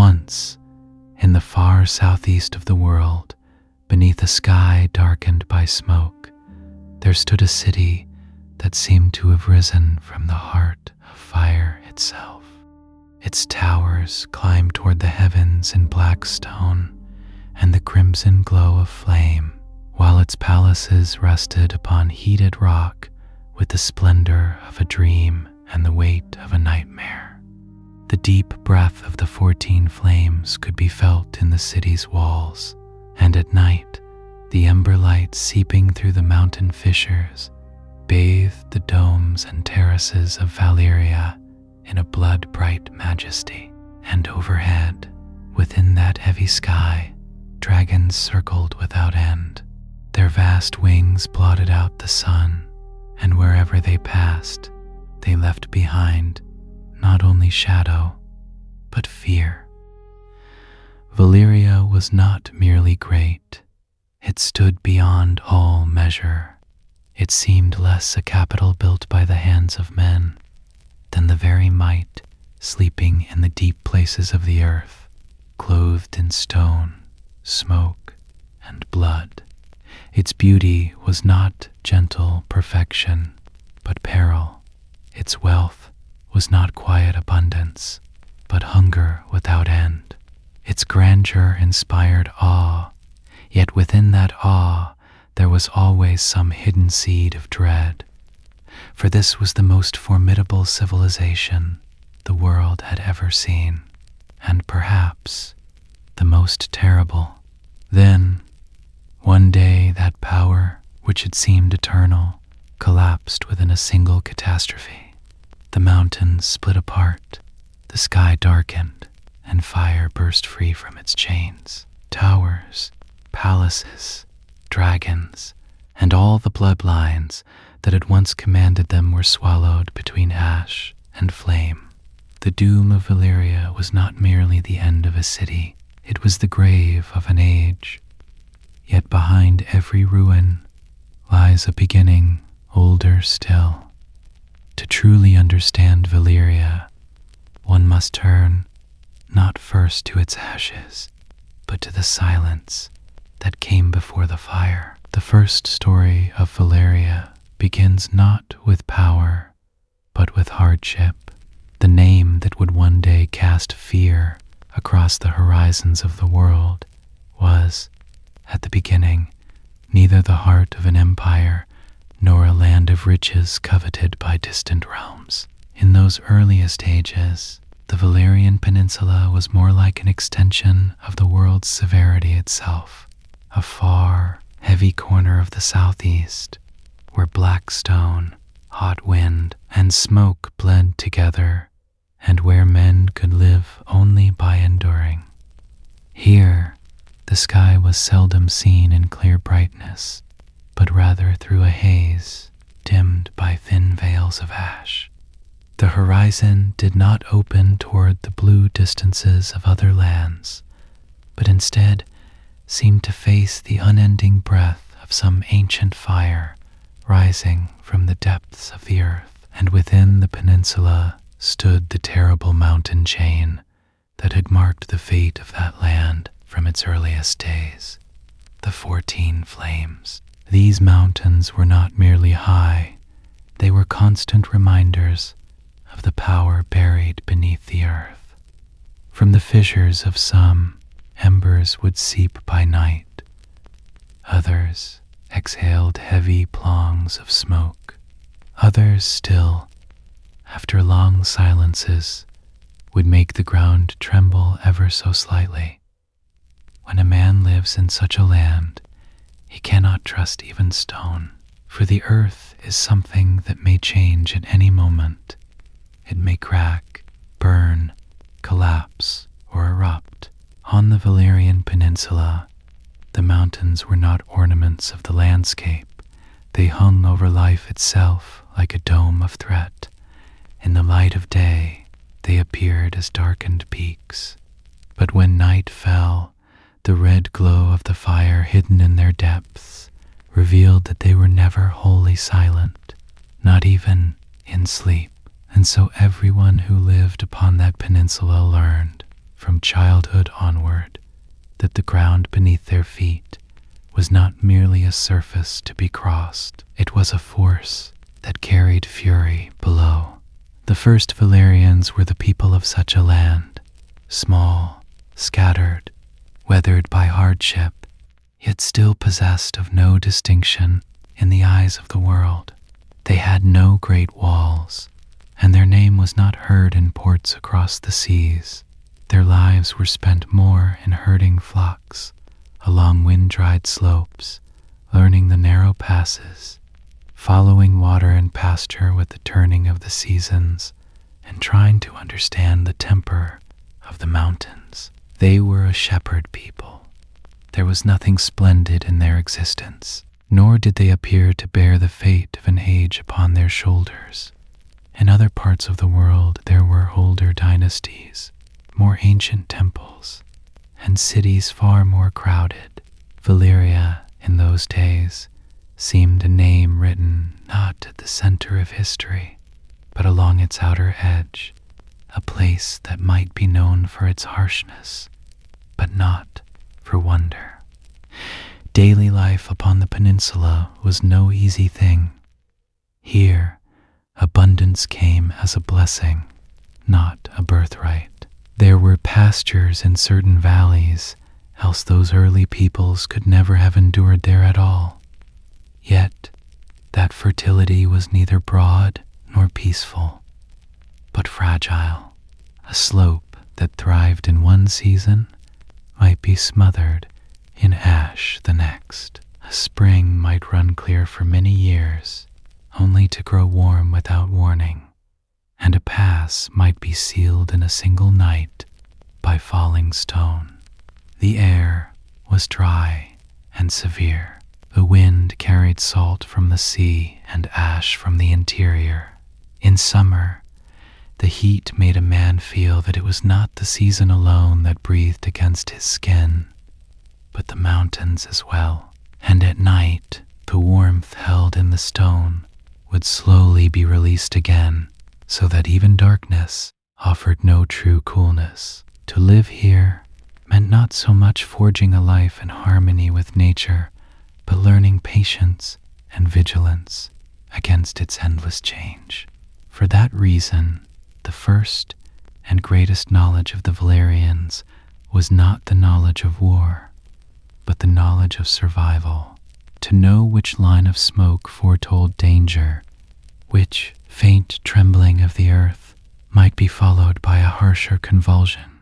Once, in the far southeast of the world, beneath a sky darkened by smoke, there stood a city that seemed to have risen from the heart of fire itself. Its towers climbed toward the heavens in black stone and the crimson glow of flame, while its palaces rested upon heated rock with the splendor of a dream and the weight of a nightmare. The deep breath of the 14 flames could be felt in the city's walls, and at night, the ember light seeping through the mountain fissures bathed the domes and terraces of Valyria in a blood-bright majesty. And overhead, within that heavy sky, dragons circled without end. Their vast wings blotted out the sun, and wherever they passed, they left behind not only shadow, but fear. Valyria was not merely great. It stood beyond all measure. It seemed less a capital built by the hands of men than the very might sleeping in the deep places of the earth, clothed in stone, smoke, and blood. Its beauty was not gentle perfection, but peril. Its wealth was not quiet abundance, but hunger without end. Its grandeur inspired awe, yet within that awe there was always some hidden seed of dread. For this was the most formidable civilization the world had ever seen, and perhaps the most terrible. Then, one day, that power, which had seemed eternal, collapsed within a single catastrophe. The mountains split apart, the sky darkened, and fire burst free from its chains. Towers, palaces, dragons, and all the bloodlines that had once commanded them were swallowed between ash and flame. The doom of Valyria was not merely the end of a city, it was the grave of an age. Yet behind every ruin lies a beginning older still. To truly understand Valyria, one must turn not first to its ashes, but to the silence that came before the fire. The first story of Valyria begins not with power, but with hardship, the name that would one day cast fear across the horizons of the world was, at the beginning, neither the heart of an empire nor a land of riches coveted by distant realms. In those earliest ages, the Valyrian Peninsula was more like an extension of the world's severity itself, a far, heavy corner of the southeast, where black stone, hot wind, and smoke bled together, and where men could live only by enduring. Here, the sky was seldom seen in clear brightness, but rather through a haze dimmed by thin veils of ash. The horizon did not open toward the blue distances of other lands, but instead seemed to face the unending breath of some ancient fire rising from the depths of the earth. And within the peninsula stood the terrible mountain chain that had marked the fate of that land from its earliest days, the 14 flames. These mountains were not merely high, they were constant reminders of the power buried beneath the earth. From the fissures of some, embers would seep by night. Others exhaled heavy plongs of smoke. Others still, after long silences, would make the ground tremble ever so slightly. When a man lives in such a land, he cannot trust even stone, for the earth is something that may change at any moment. It may crack, burn, collapse, or erupt. On the Valyrian Peninsula, the mountains were not ornaments of the landscape. They hung over life itself like a dome of threat. In the light of day, they appeared as darkened peaks. But when night fell, the red glow of the fire hidden in their depths revealed that they were never wholly silent, not even in sleep. And so everyone who lived upon that peninsula learned, from childhood onward that the ground beneath their feet was not merely a surface to be crossed, it was a force that carried fury below. The first Valyrians were the people of such a land, small, scattered, weathered by hardship, yet still possessed of no distinction in the eyes of the world. They had no great walls, and their name was not heard in ports across the seas. Their lives were spent more in herding flocks along wind-dried slopes, learning the narrow passes, following water and pasture with the turning of the seasons, and trying to understand the temper of the mountains. They were a shepherd people. There was nothing splendid in their existence, nor did they appear to bear the fate of an age upon their shoulders. In other parts of the world there were older dynasties, more ancient temples, and cities far more crowded. Valyria, in those days, seemed a name written not at the center of history, but along its outer edge, a place that might be known for its harshness, but not for wonder. Daily life upon the peninsula was no easy thing. Here, abundance came as a blessing, not a birthright. There were pastures in certain valleys, else those early peoples could never have endured there at all. Yet, that fertility was neither broad nor peaceful, but fragile. A slope that thrived in one season might be smothered in ash the next. A spring might run clear for many years, only to grow warm without warning, and a pass might be sealed in a single night by falling stone. The air was dry and severe. The wind carried salt from the sea and ash from the interior. In summer, the heat made a man feel that it was not the season alone that breathed against his skin, but the mountains as well. And at night, the warmth held in the stone would slowly be released again, so that even darkness offered no true coolness. To live here meant not so much forging a life in harmony with nature, but learning patience and vigilance against its endless change. For that reason, the first and greatest knowledge of the Valyrians was not the knowledge of war, but the knowledge of survival. To know which line of smoke foretold danger, which faint trembling of the earth might be followed by a harsher convulsion,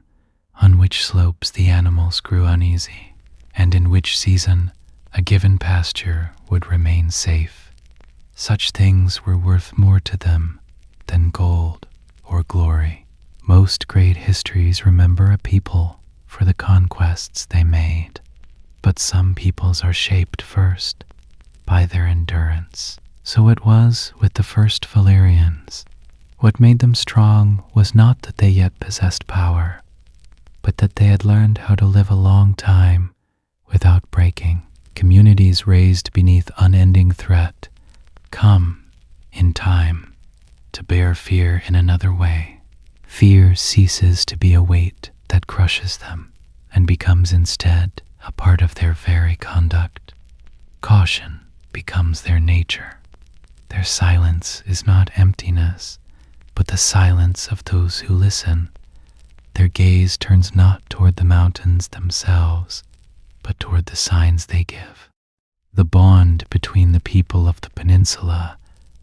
on which slopes the animals grew uneasy, and in which season a given pasture would remain safe. Such things were worth more to them than gold or glory. Most great histories remember a people for the conquests they made, but some peoples are shaped first by their endurance. So it was with the first Valyrians. What made them strong was not that they yet possessed power, but that they had learned how to live a long time without breaking. Communities raised beneath unending threat come, in time, to bear fear in another way. Fear ceases to be a weight that crushes them and becomes instead a part of their very conduct. Caution becomes their nature. Their silence is not emptiness, but the silence of those who listen. Their gaze turns not toward the mountains themselves, but toward the signs they give. The bond between the people of the peninsula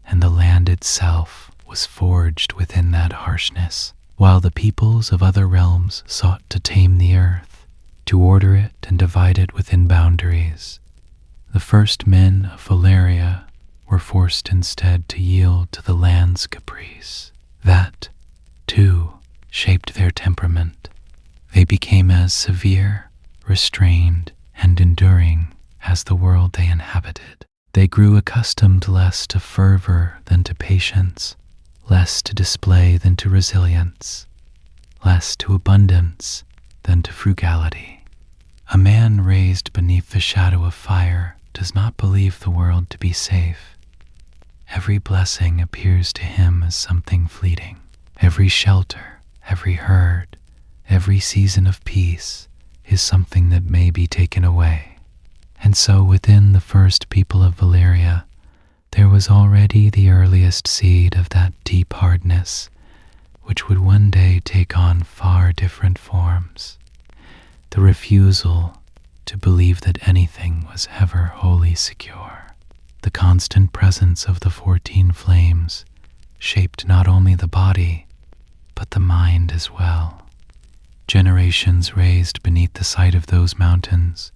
and the land itself was forged within that harshness, while the peoples of other realms sought to tame the earth, to order it and divide it within boundaries. The first men of Valyria were forced instead to yield to the land's caprice. That, too, shaped their temperament. They became as severe, restrained, and enduring as the world they inhabited. They grew accustomed less to fervor than to patience, less to display than to resilience, less to abundance than to frugality. A man raised beneath the shadow of fire does not believe the world to be safe. Every blessing appears to him as something fleeting. Every shelter, every herd, Every season of peace is something that may be taken away. And so within the first people of Valyria, there was already the earliest seed of that deep hardness, which would one day take on far different forms. The refusal to believe that anything was ever wholly secure. The constant presence of the 14 flames shaped not only the body, but the mind as well. Generations raised beneath the sight of those mountains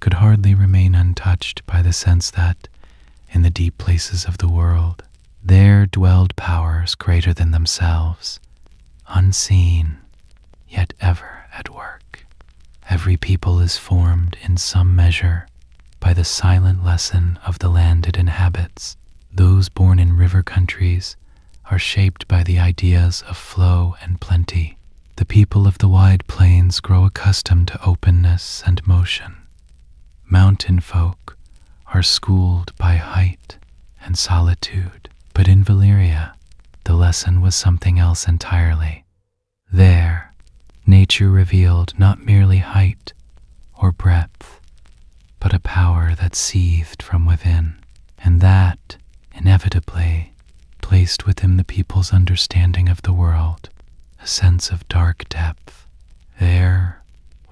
could hardly remain untouched by the sense that, in the deep places of the world, there dwelled powers greater than themselves, unseen, yet ever at work. Every people is formed in some measure by the silent lesson of the land it inhabits. Those born in river countries are shaped by the ideas of flow and plenty. The people of the wide plains grow accustomed to openness and motion. Mountain folk are schooled by height and solitude, but in Valyria, the lesson was something else entirely. There, nature revealed not merely height or breadth, but a power that seethed from within, and that, inevitably, placed within the people's understanding of the world a sense of dark depth. There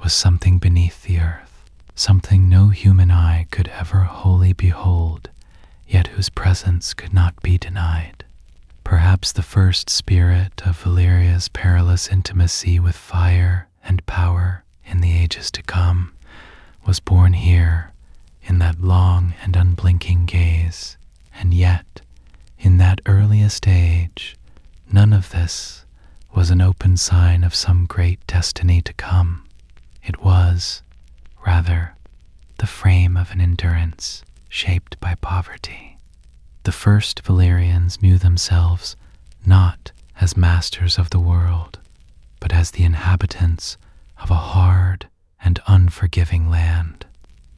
was something beneath the earth, something no human eye could ever wholly behold, yet whose presence could not be denied. Perhaps the first spirit of Valyria's perilous intimacy with fire and power in the ages to come was born here in that long and unblinking gaze. And yet, in that earliest age, none of this was an open sign of some great destiny to come. It was, rather, the frame of an endurance shaped by poverty. The first Valyrians knew themselves not as masters of the world, but as the inhabitants of a hard and unforgiving land.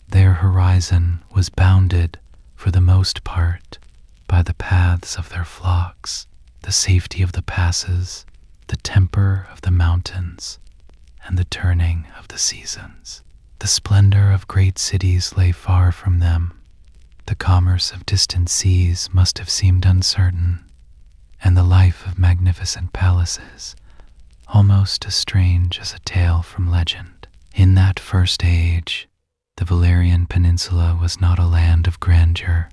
Their horizon was bounded, for the most part, by the paths of their flocks, the safety of the passes, the temper of the mountains, and the turning of the seasons. The splendor of great cities lay far from them. The commerce of distant seas must have seemed uncertain, and the life of magnificent palaces almost as strange as a tale from legend. In that first age, the Valyrian peninsula was not a land of grandeur,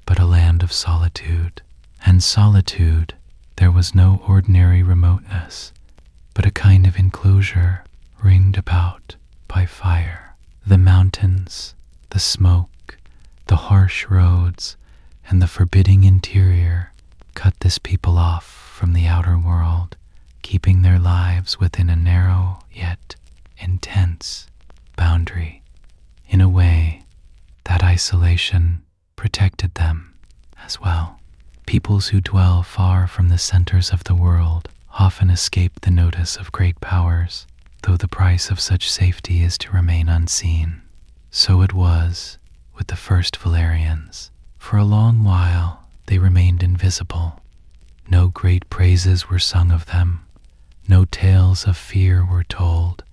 but a land of solitude. And solitude, there was no ordinary remoteness, but a kind of enclosure ringed about by fire. The mountains, the smoke, the harsh roads, and the forbidding interior cut this people off from the outer world, keeping their lives within a narrow yet intense boundary. In a way, that isolation protected them as well. Peoples who dwell far from the centers of the world often escape the notice of great powers, though the price of such safety is to remain unseen. So it was with the first Valyrians. For a long while they remained invisible. No great praises were sung of them, no tales of fear were told,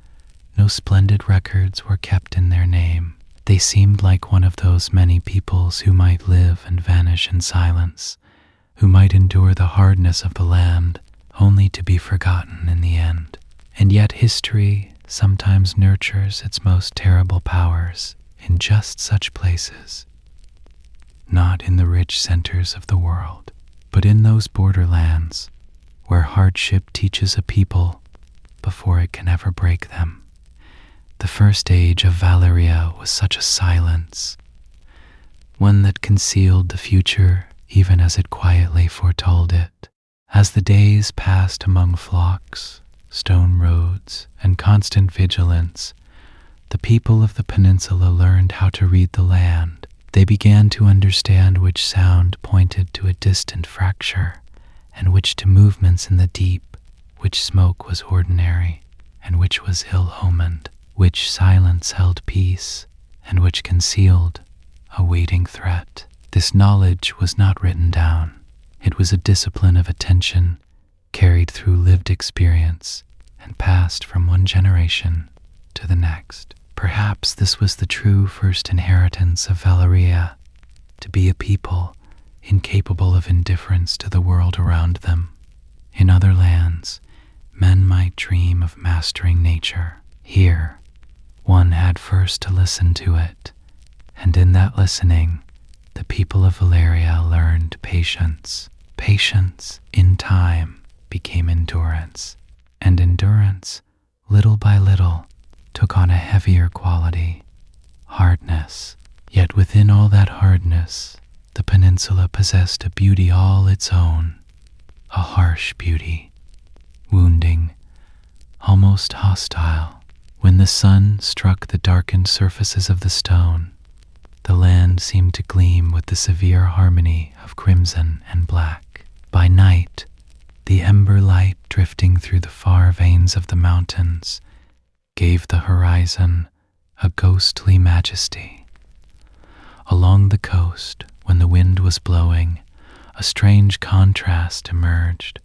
no splendid records were kept in their name. They seemed like one of those many peoples who might live and vanish in silence, who might endure the hardness of the land only to be forgotten in the end. And yet history sometimes nurtures its most terrible powers in just such places, not in the rich centers of the world, but in those borderlands where hardship teaches a people before it can ever break them. The first age of Valyria was such a silence, one that concealed the future even as it quietly foretold it. As the days passed among flocks, stone roads, and constant vigilance, the people of the peninsula learned how to read the land. They began to understand which sound pointed to a distant fracture, and which to movements in the deep, which smoke was ordinary, and which was ill-omened, which silence held peace, and which concealed a waiting threat. This knowledge was not written down. It was a discipline of attention carried through lived experience and passed from one generation to the next. Perhaps this was the true first inheritance of Valyria, to be a people incapable of indifference to the world around them. In other lands, men might dream of mastering nature. Here, one had first to listen to it, and in that listening, the people of Valyria learned patience. Patience, in time, became endurance, and endurance, little by little, took on a heavier quality, hardness. Yet within all that hardness, the peninsula possessed a beauty all its own, a harsh beauty, wounding, almost hostile. When the sun struck the darkened surfaces of the stone, the land seemed to gleam with the severe harmony of crimson and black. By night, the ember light drifting through the far veins of the mountains gave the horizon a ghostly majesty. Along the coast, when the wind was blowing, a strange contrast emerged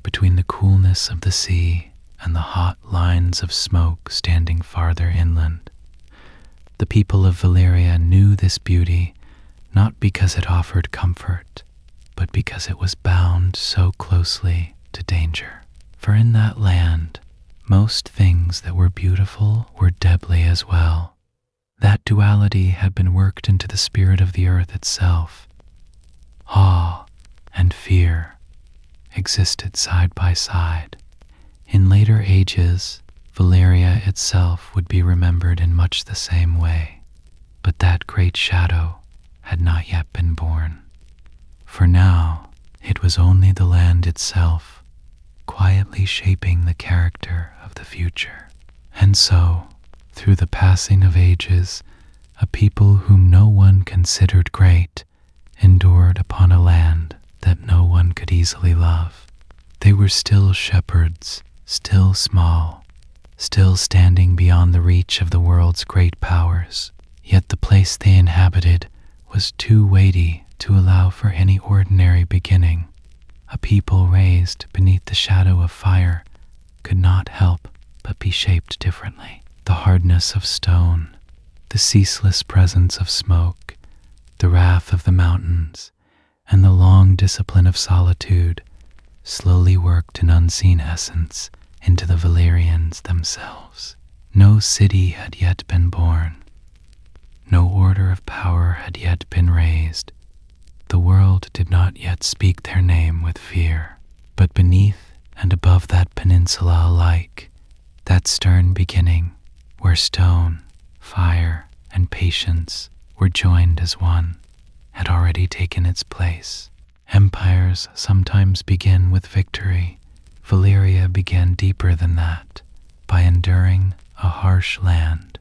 between the coolness of the sea and the hot lines of smoke standing farther inland. The people of Valyria knew this beauty not because it offered comfort, but because it was bound so closely to danger. For in that land, most things that were beautiful were deadly as well. That duality had been worked into the spirit of the earth itself. Awe and fear existed side by side. In later ages, Valyria itself would be remembered in much the same way, but that great shadow had not yet been born. For now, it was only the land itself, quietly shaping the character of the future. And so, through the passing of ages, a people whom no one considered great endured upon a land that no one could easily love. They were still shepherds, still small, still standing beyond the reach of the world's great powers, yet the place they inhabited was too weighty to allow for any ordinary beginning. A people raised beneath the shadow of fire could not help but be shaped differently. The hardness of stone, the ceaseless presence of smoke, the wrath of the mountains, and the long discipline of solitude slowly worked an unseen essence into the Valyrians themselves. No city had yet been born. No order of power had yet been raised. The world did not yet speak their name with fear. But beneath and above that peninsula alike, that stern beginning, where stone, fire, and patience were joined as one, had already taken its place. Empires sometimes begin with victory. Valyria began deeper than that, by enduring a harsh land,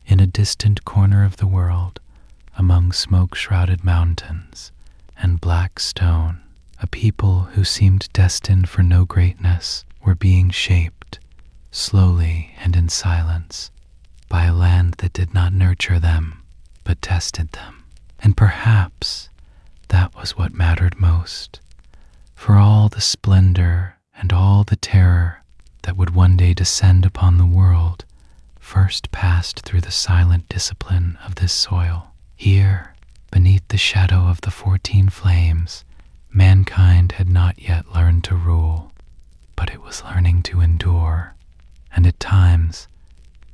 in a distant corner of the world, among smoke-shrouded mountains and black stone. A people who seemed destined for no greatness were being shaped, slowly and in silence, by a land that did not nurture them, but tested them. And perhaps that was what mattered most, for all the splendor and all the terror that would one day descend upon the world first passed through the silent discipline of this soil. Here, beneath the shadow of the 14 flames, mankind had not yet learned to rule, but it was learning to endure. And at times,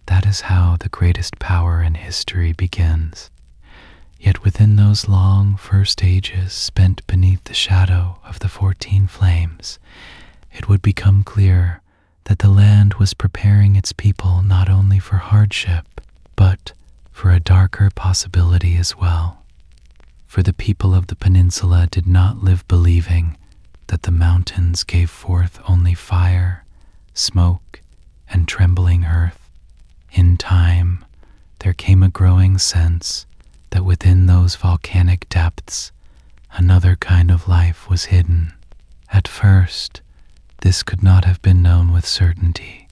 that is how the greatest power in history begins. Yet within those long first ages spent beneath the shadow of the 14 flames, it would become clear that the land was preparing its people not only for hardship, but for a darker possibility as well. For the people of the peninsula did not live believing that the mountains gave forth only fire, smoke, and trembling earth. In time, there came a growing sense that within those volcanic depths, another kind of life was hidden. At first, this could not have been known with certainty,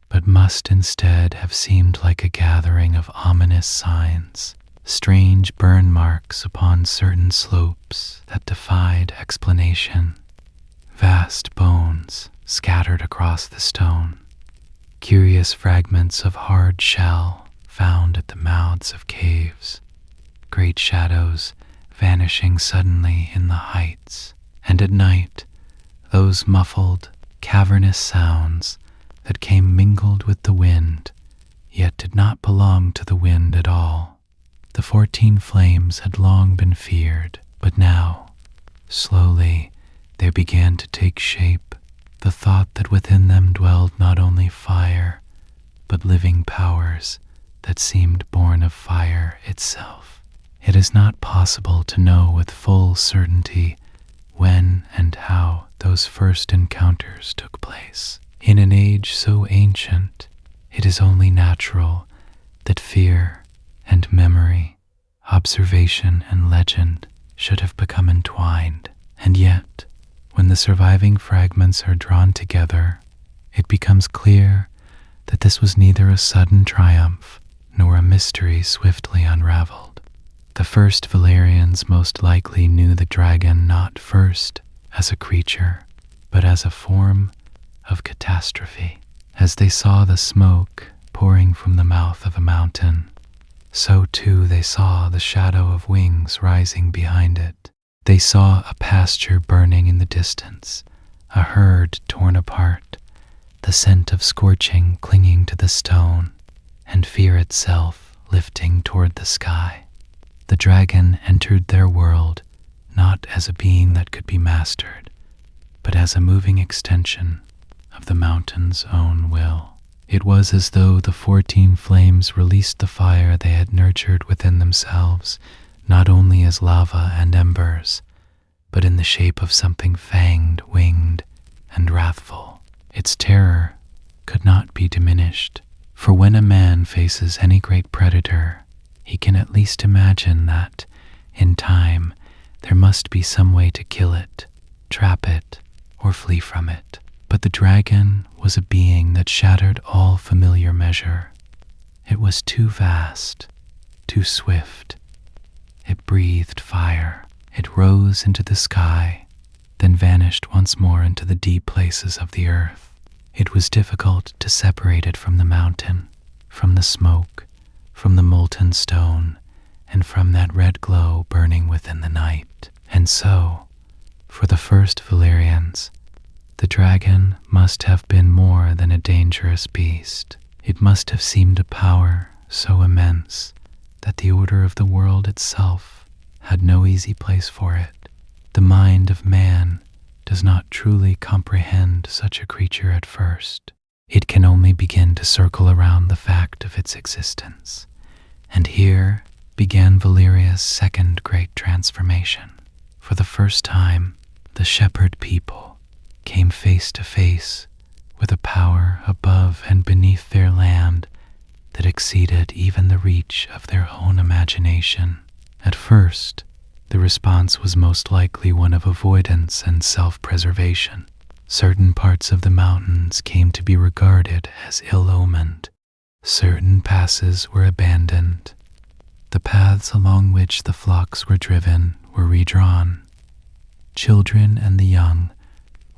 but must instead have seemed like a gathering of ominous signs, strange burn marks upon certain slopes that defied explanation, vast bones scattered across the stone, curious fragments of hard shell found at the mouths of caves, great shadows vanishing suddenly in the heights, and at night those muffled, cavernous sounds that came mingled with the wind, yet did not belong to the wind at all. The 14 flames had long been feared, but now, slowly, there began to take shape the thought that within them dwelled not only fire, but living powers that seemed born of fire itself. It is not possible to know with full certainty when and how those first encounters took place. In an age so ancient, it is only natural that fear and memory, observation and legend should have become entwined. And yet, when the surviving fragments are drawn together, it becomes clear that this was neither a sudden triumph nor a mystery swiftly unraveled. The first Valyrians most likely knew the dragon not first as a creature, but as a form of catastrophe. As they saw the smoke pouring from the mouth of a mountain, so too they saw the shadow of wings rising behind it. They saw a pasture burning in the distance, a herd torn apart, the scent of scorching clinging to the stone, and fear itself lifting toward the sky. The dragon entered their world not as a being that could be mastered, but as a moving extension of the mountain's own will. It was as though the 14 flames released the fire they had nurtured within themselves, not only as lava and embers, but in the shape of something fanged, winged, and wrathful. Its terror could not be diminished, for when a man faces any great predator, he can at least imagine that, in time, there must be some way to kill it, trap it, or flee from it. But the dragon was a being that shattered all familiar measure. It was too vast, too swift. It breathed fire. It rose into the sky, then vanished once more into the deep places of the earth. It was difficult to separate it from the mountain, from the smoke, from the molten stone, and from that red glow burning within the night. And so, for the first Valyrians, the dragon must have been more than a dangerous beast. It must have seemed a power so immense that the order of the world itself had no easy place for it. The mind of man does not truly comprehend such a creature at first. It can only begin to circle around the fact of its existence. And here began Valyria's second great transformation. For the first time, the shepherd people came face to face with a power above and beneath their land that exceeded even the reach of their own imagination. At first, the response was most likely one of avoidance and self-preservation. Certain parts of the mountains came to be regarded as ill-omened. Certain passes were abandoned. The paths along which the flocks were driven were redrawn. Children and the young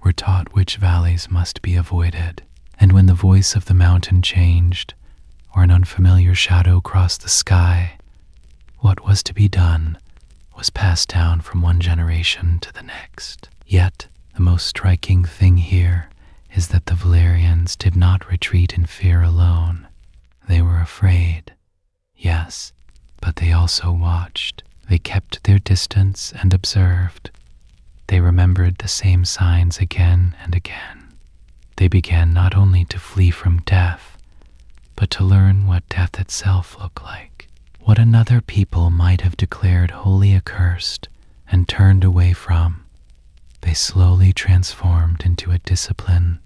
were taught which valleys must be avoided, and when the voice of the mountain changed, or an unfamiliar shadow crossed the sky, what was to be done was passed down from one generation to the next. Yet, the most striking thing here is that the Valyrians did not retreat in fear alone. They were afraid, yes, but they also watched. They kept their distance and observed. They remembered the same signs again and again. They began not only to flee from death, but to learn what death itself looked like. What another people might have declared wholly accursed and turned away from, they slowly transformed into a discipline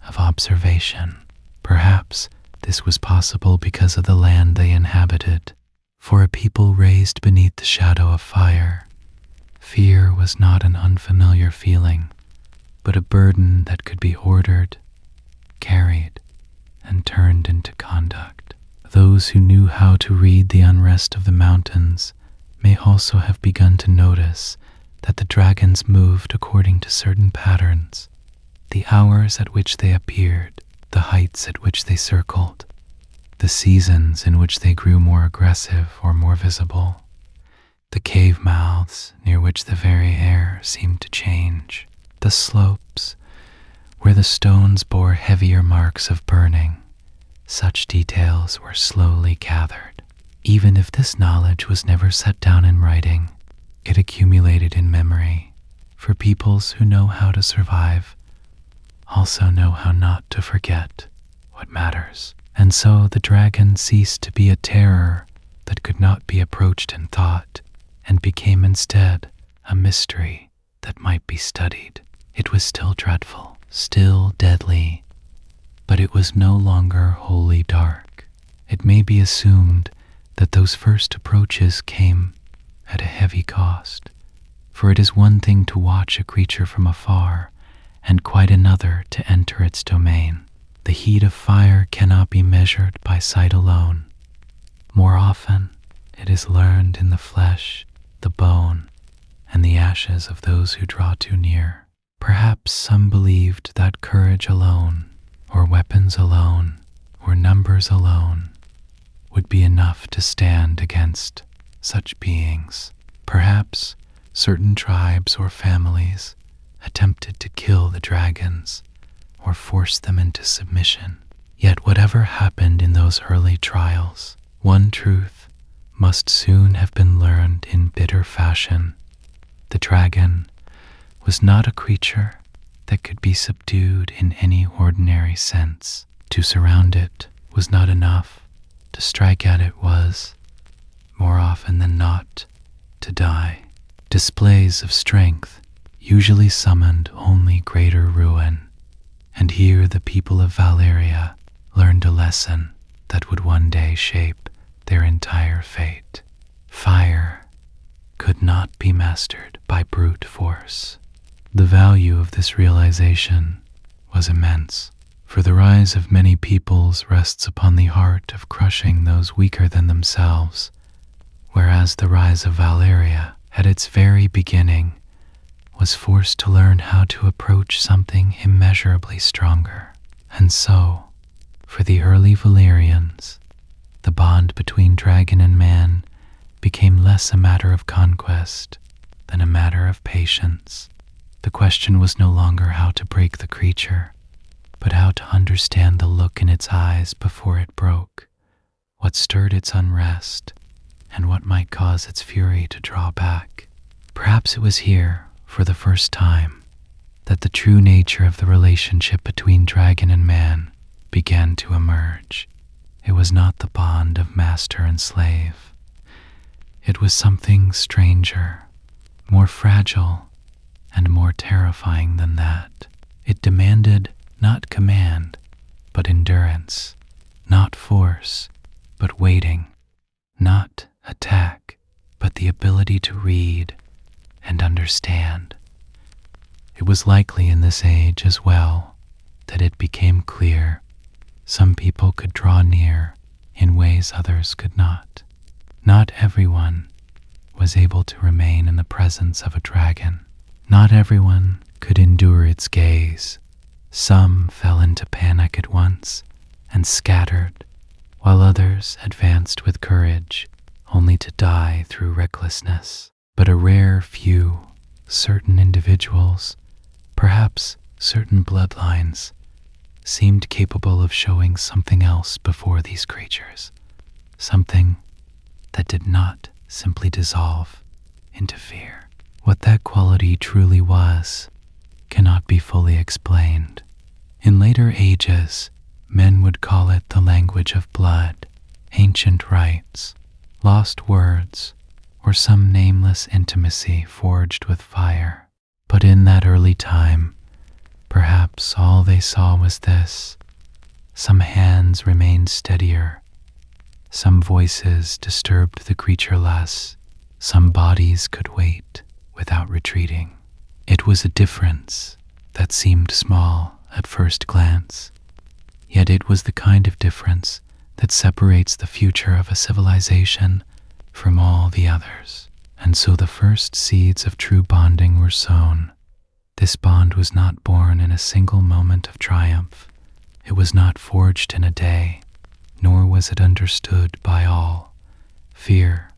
of observation. Perhaps this was possible because of the land they inhabited. For a people raised beneath the shadow of fire, fear was not an unfamiliar feeling, but a burden that could be ordered, carried, and turned into conduct. Those who knew how to read the unrest of the mountains may also have begun to notice that the dragons moved according to certain patterns. The hours at which they appeared, the heights heights at which they circled, the seasons in which they grew more aggressive or more visible, the cave mouths near which the very air seemed to change, the slopes where the stones bore heavier marks of burning. Such details were slowly gathered. Even if this knowledge was never set down in writing, it accumulated in memory, for peoples who know how to survive also know how not to forget what matters. And so the dragon ceased to be a terror that could not be approached in thought, and became instead a mystery that might be studied. It was still dreadful, still deadly, but it was no longer wholly dark. It may be assumed that those first approaches came at a heavy cost, for it is one thing to watch a creature from afar, and quite another to enter its domain. The heat of fire cannot be measured by sight alone. More often, it is learned in the flesh, the bone, and the ashes of those who draw too near. Perhaps some believed that courage alone, or weapons alone, or numbers alone, would be enough to stand against such beings. Perhaps certain tribes or families attempted to kill the dragons or force them into submission. Yet whatever happened in those early trials, one truth must soon have been learned in bitter fashion. The dragon was not a creature that could be subdued in any ordinary sense. To surround it was not enough. To strike at it was, more often than not, to die. Displays of strength usually summoned only greater ruin, and here the people of Valyria learned a lesson that would one day shape their entire fate. Fire could not be mastered by brute force. The value of this realization was immense, for the rise of many peoples rests upon the art of crushing those weaker than themselves, whereas the rise of Valyria, at its very beginning, was forced to learn how to approach something immeasurably stronger. And so, for the early Valyrians, the bond between dragon and man became less a matter of conquest than a matter of patience. The question was no longer how to break the creature, but how to understand the look in its eyes before it broke, what stirred its unrest, and what might cause its fury to draw back. Perhaps it was here, for the first time, that the true nature of the relationship between dragon and man began to emerge. It was not the bond of master and slave. It was something stranger, more fragile, and more terrifying than that. It demanded not command, but endurance, not force, but waiting, not attack, but the ability to read and understand. It was likely in this age as well that it became clear some people could draw near in ways others could not. Not everyone was able to remain in the presence of a dragon. Not everyone could endure its gaze. Some fell into panic at once and scattered, while others advanced with courage, only to die through recklessness. But a rare few, certain individuals, perhaps certain bloodlines, seemed capable of showing something else before these creatures, something that did not simply dissolve into fear. What that quality truly was cannot be fully explained. In later ages, men would call it the language of blood, ancient rites, lost words, or some nameless intimacy forged with fire. But in that early time, perhaps all they saw was this: some hands remained steadier, some voices disturbed the creature less, some bodies could wait without retreating. It was a difference that seemed small at first glance, yet it was the kind of difference that separates the future of a civilization from all the others. And so the first seeds of true bonding were sown. This bond was not born in a single moment of triumph It was not forged in a day, nor was it understood by all. Fear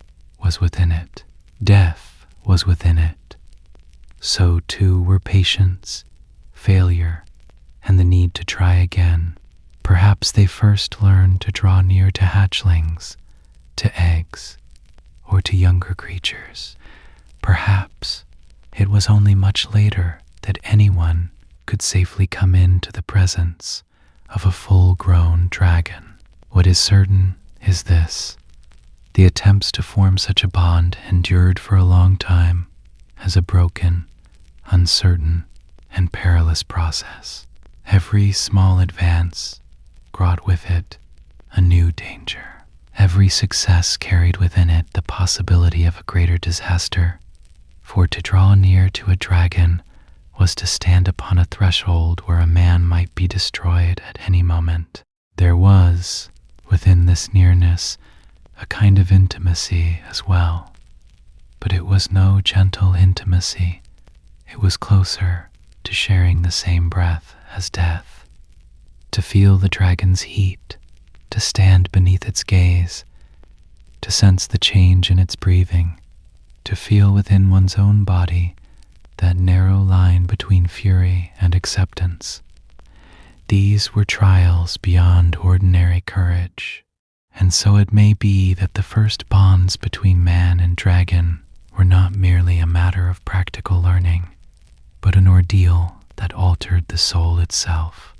was within it. Death was within it. So too were patience, failure, and the need to try again. Perhaps they first learned to draw near to hatchlings, to eggs, or to younger creatures. Perhaps it was only much later that anyone could safely come into the presence of a full-grown dragon. What is certain is this: the attempts to form such a bond endured for a long time as a broken, uncertain, and perilous process. Every small advance brought with it a new danger. Every success carried within it the possibility of a greater disaster, for to draw near to a dragon was to stand upon a threshold where a man might be destroyed at any moment. There was, within this nearness, a kind of intimacy as well, but it was no gentle intimacy. It was closer to sharing the same breath as death. To feel the dragon's heat, to stand beneath its gaze, to sense the change in its breathing, to feel within one's own body that narrow line between fury and acceptance. These were trials beyond ordinary courage, and so it may be that the first bonds between man and dragon were not merely a matter of practical learning, but an ordeal that altered the soul itself.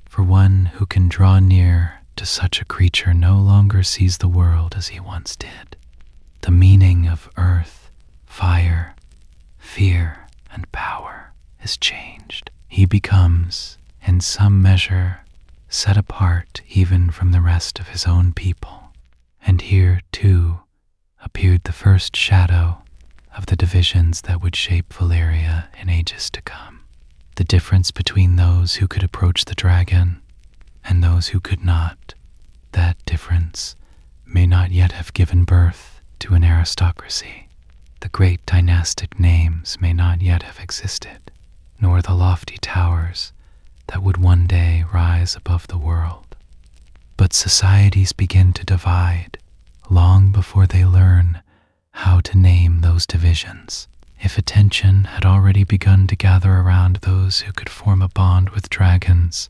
For one who can draw near to such a creature no longer sees the world as he once did. The meaning of earth, fire, fear, and power is changed. He becomes, in some measure, set apart even from the rest of his own people. And here, too, appeared the first shadow of the divisions that would shape Valyria in ages to come. The difference between those who could approach the dragon and those who could not. That difference may not yet have given birth to an aristocracy. The great dynastic names may not yet have existed, nor the lofty towers that would one day rise above the world. But societies begin to divide long before they learn how to name those divisions. If attention had already begun to gather around those who could form a bond with dragons,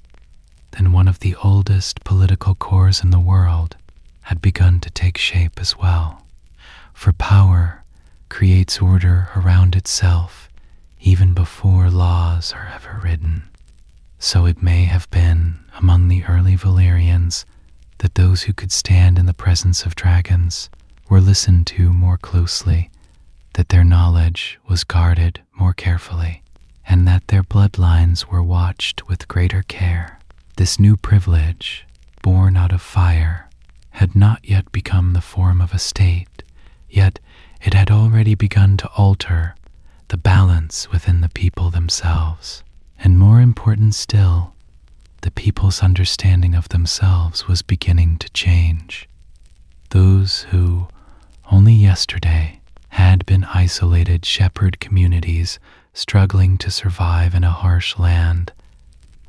then one of the oldest political cores in the world had begun to take shape as well. For power creates order around itself even before laws are ever written. So it may have been among the early Valyrians that those who could stand in the presence of dragons were listened to more closely, that their knowledge was guarded more carefully, and that their bloodlines were watched with greater care. This new privilege, born out of fire, had not yet become the form of a state, yet it had already begun to alter the balance within the people themselves. And more important still, the people's understanding of themselves was beginning to change. Those who, only yesterday, had been isolated shepherd communities struggling to survive in a harsh land,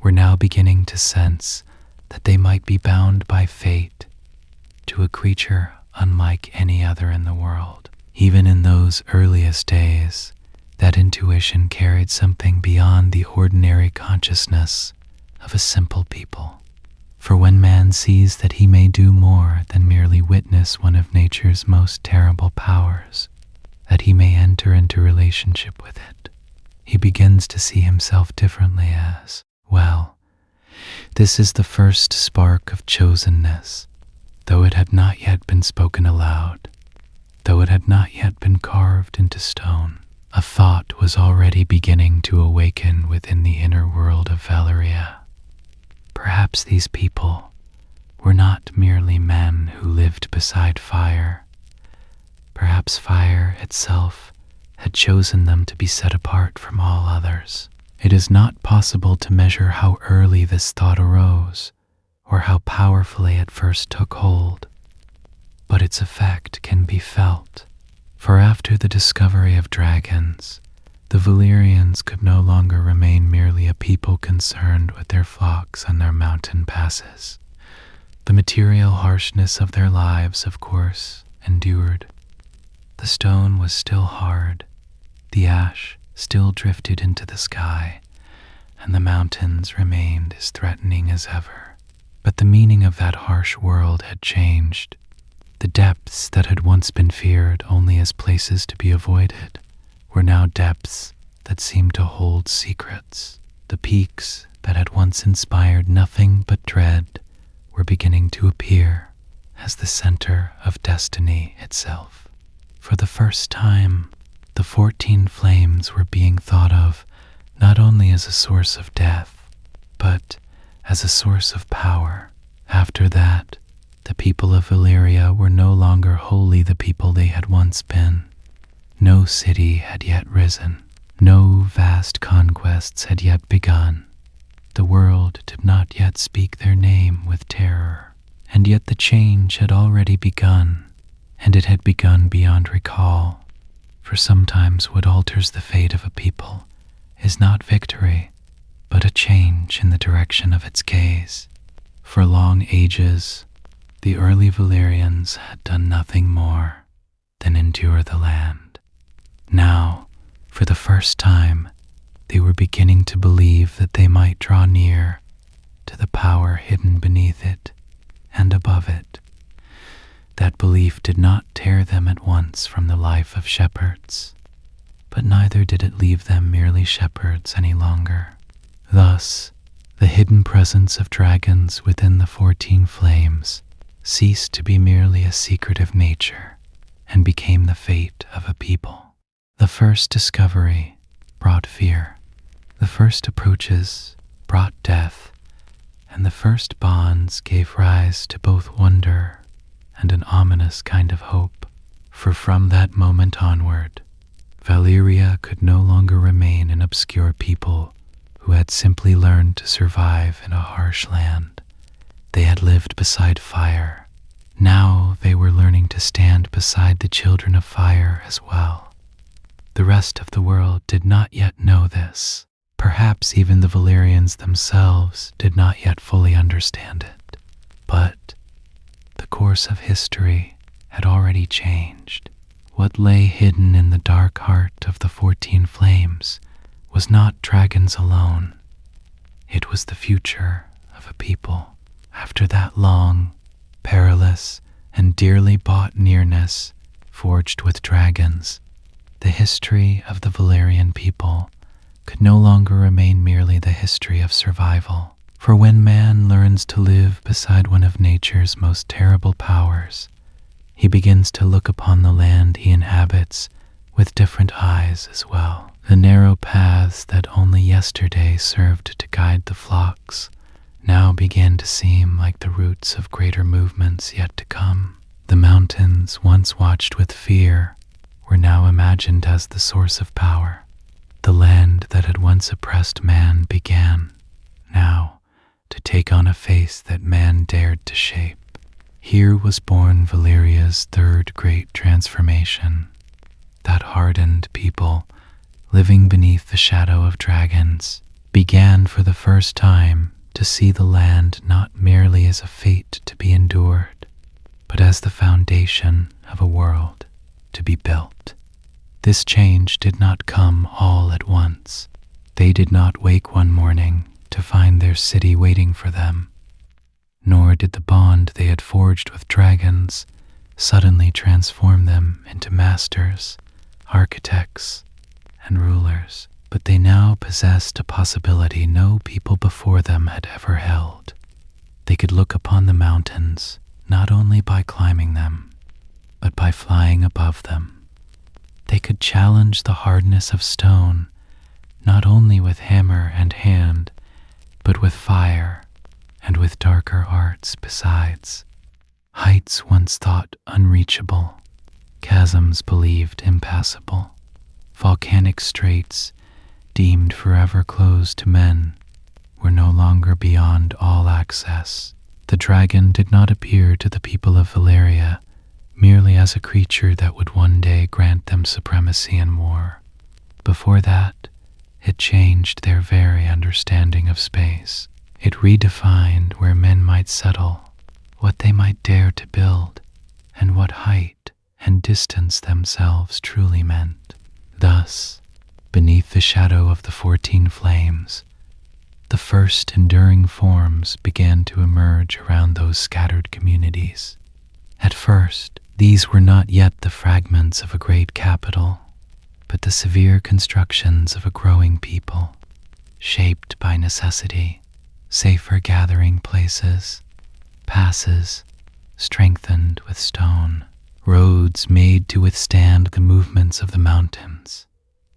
were now beginning to sense that they might be bound by fate to a creature unlike any other in the world. Even in those earliest days, that intuition carried something beyond the ordinary consciousness of a simple people. For when man sees that he may do more than merely witness one of nature's most terrible powers, that he may enter into relationship with it, he begins to see himself differently as, well, this is the first spark of chosenness, though it had not yet been spoken aloud, though it had not yet been carved into stone. A thought was already beginning to awaken within the inner world of Valyria. Perhaps these people were not merely men who lived beside fire. Perhaps fire itself had chosen them to be set apart from all others. It is not possible to measure how early this thought arose, or how powerfully it first took hold, but its effect can be felt. For after the discovery of dragons, The Valyrians could no longer remain merely a people concerned with their flocks and their mountain passes. The material harshness of their lives, of course, endured. The stone was still hard, the ash still drifted into the sky, and the mountains remained as threatening as ever. But the meaning of that harsh world had changed. The depths that had once been feared only as places to be avoided were now depths that seemed to hold secrets. The peaks that had once inspired nothing but dread were beginning to appear as the center of destiny itself. For the first time, the 14 flames were being thought of not only as a source of death, but as a source of power. After that, the people of Valyria were no longer wholly the people they had once been. No city had yet risen. No vast conquests had yet begun. The world did not yet speak their name with terror. And yet the change had already begun, and it had begun beyond recall. For sometimes what alters the fate of a people is not victory, but a change in the direction of its gaze. For long ages, the early Valyrians had done nothing more than endure the land. Now, for the first time, they were beginning to believe that they might draw near to the power hidden beneath it and above it. That belief did not tear them at once from the life of shepherds, but neither did it leave them merely shepherds any longer. Thus, the hidden presence of dragons within the 14 flames ceased to be merely a secret of nature and became the fate of a people. The first discovery brought fear. The first approaches brought death, and the first bonds gave rise to both wonder and an ominous kind of hope. For from that moment onward, Valyria could no longer remain an obscure people who had simply learned to survive in a harsh land. They had lived beside fire. Now they were learning to stand beside the children of fire as well. The rest of the world did not yet know this. Perhaps even the Valyrians themselves did not yet fully understand it. But the course of history had already changed. What lay hidden in the dark heart of the 14 flames was not dragons alone. It was the future of a people. After that long, perilous, and dearly bought nearness forged with dragons, the history of the Valyrian people could no longer remain merely the history of survival. For when man learns to live beside one of nature's most terrible powers, he begins to look upon the land he inhabits with different eyes as well. The narrow paths that only yesterday served to guide the flocks now began to seem like the roots of greater movements yet to come. The mountains, once watched with fear, were now imagined as the source of power. The land that had once oppressed man began, now, to take on a face that man dared to shape. Here was born Valyria's third great transformation. That hardened people, living beneath the shadow of dragons, began for the first time to see the land not merely as a fate to be endured, but as the foundation of a world to be built. This change did not come all at once. They did not wake one morning to find their city waiting for them, nor did the bond they had forged with dragons suddenly transform them into masters, architects, and rulers. But they now possessed a possibility no people before them had ever held. They could look upon the mountains not only by climbing them, but by flying above them. They could challenge the hardness of stone not only with hammer and hand, but with fire and with darker arts besides. Heights once thought unreachable, chasms believed impassable, volcanic straits deemed forever closed to men were no longer beyond all access. The dragon did not appear to the people of Valyria merely as a creature that would one day grant them supremacy in war. Before that, it changed their very understanding of space. It redefined where men might settle, what they might dare to build, and what height and distance themselves truly meant. Thus, beneath the shadow of the 14 flames, the first enduring forms began to emerge around those scattered communities. At first, these were not yet the fragments of a great capital, but the severe constructions of a growing people, shaped by necessity, safer gathering places, passes strengthened with stone, roads made to withstand the movements of the mountains,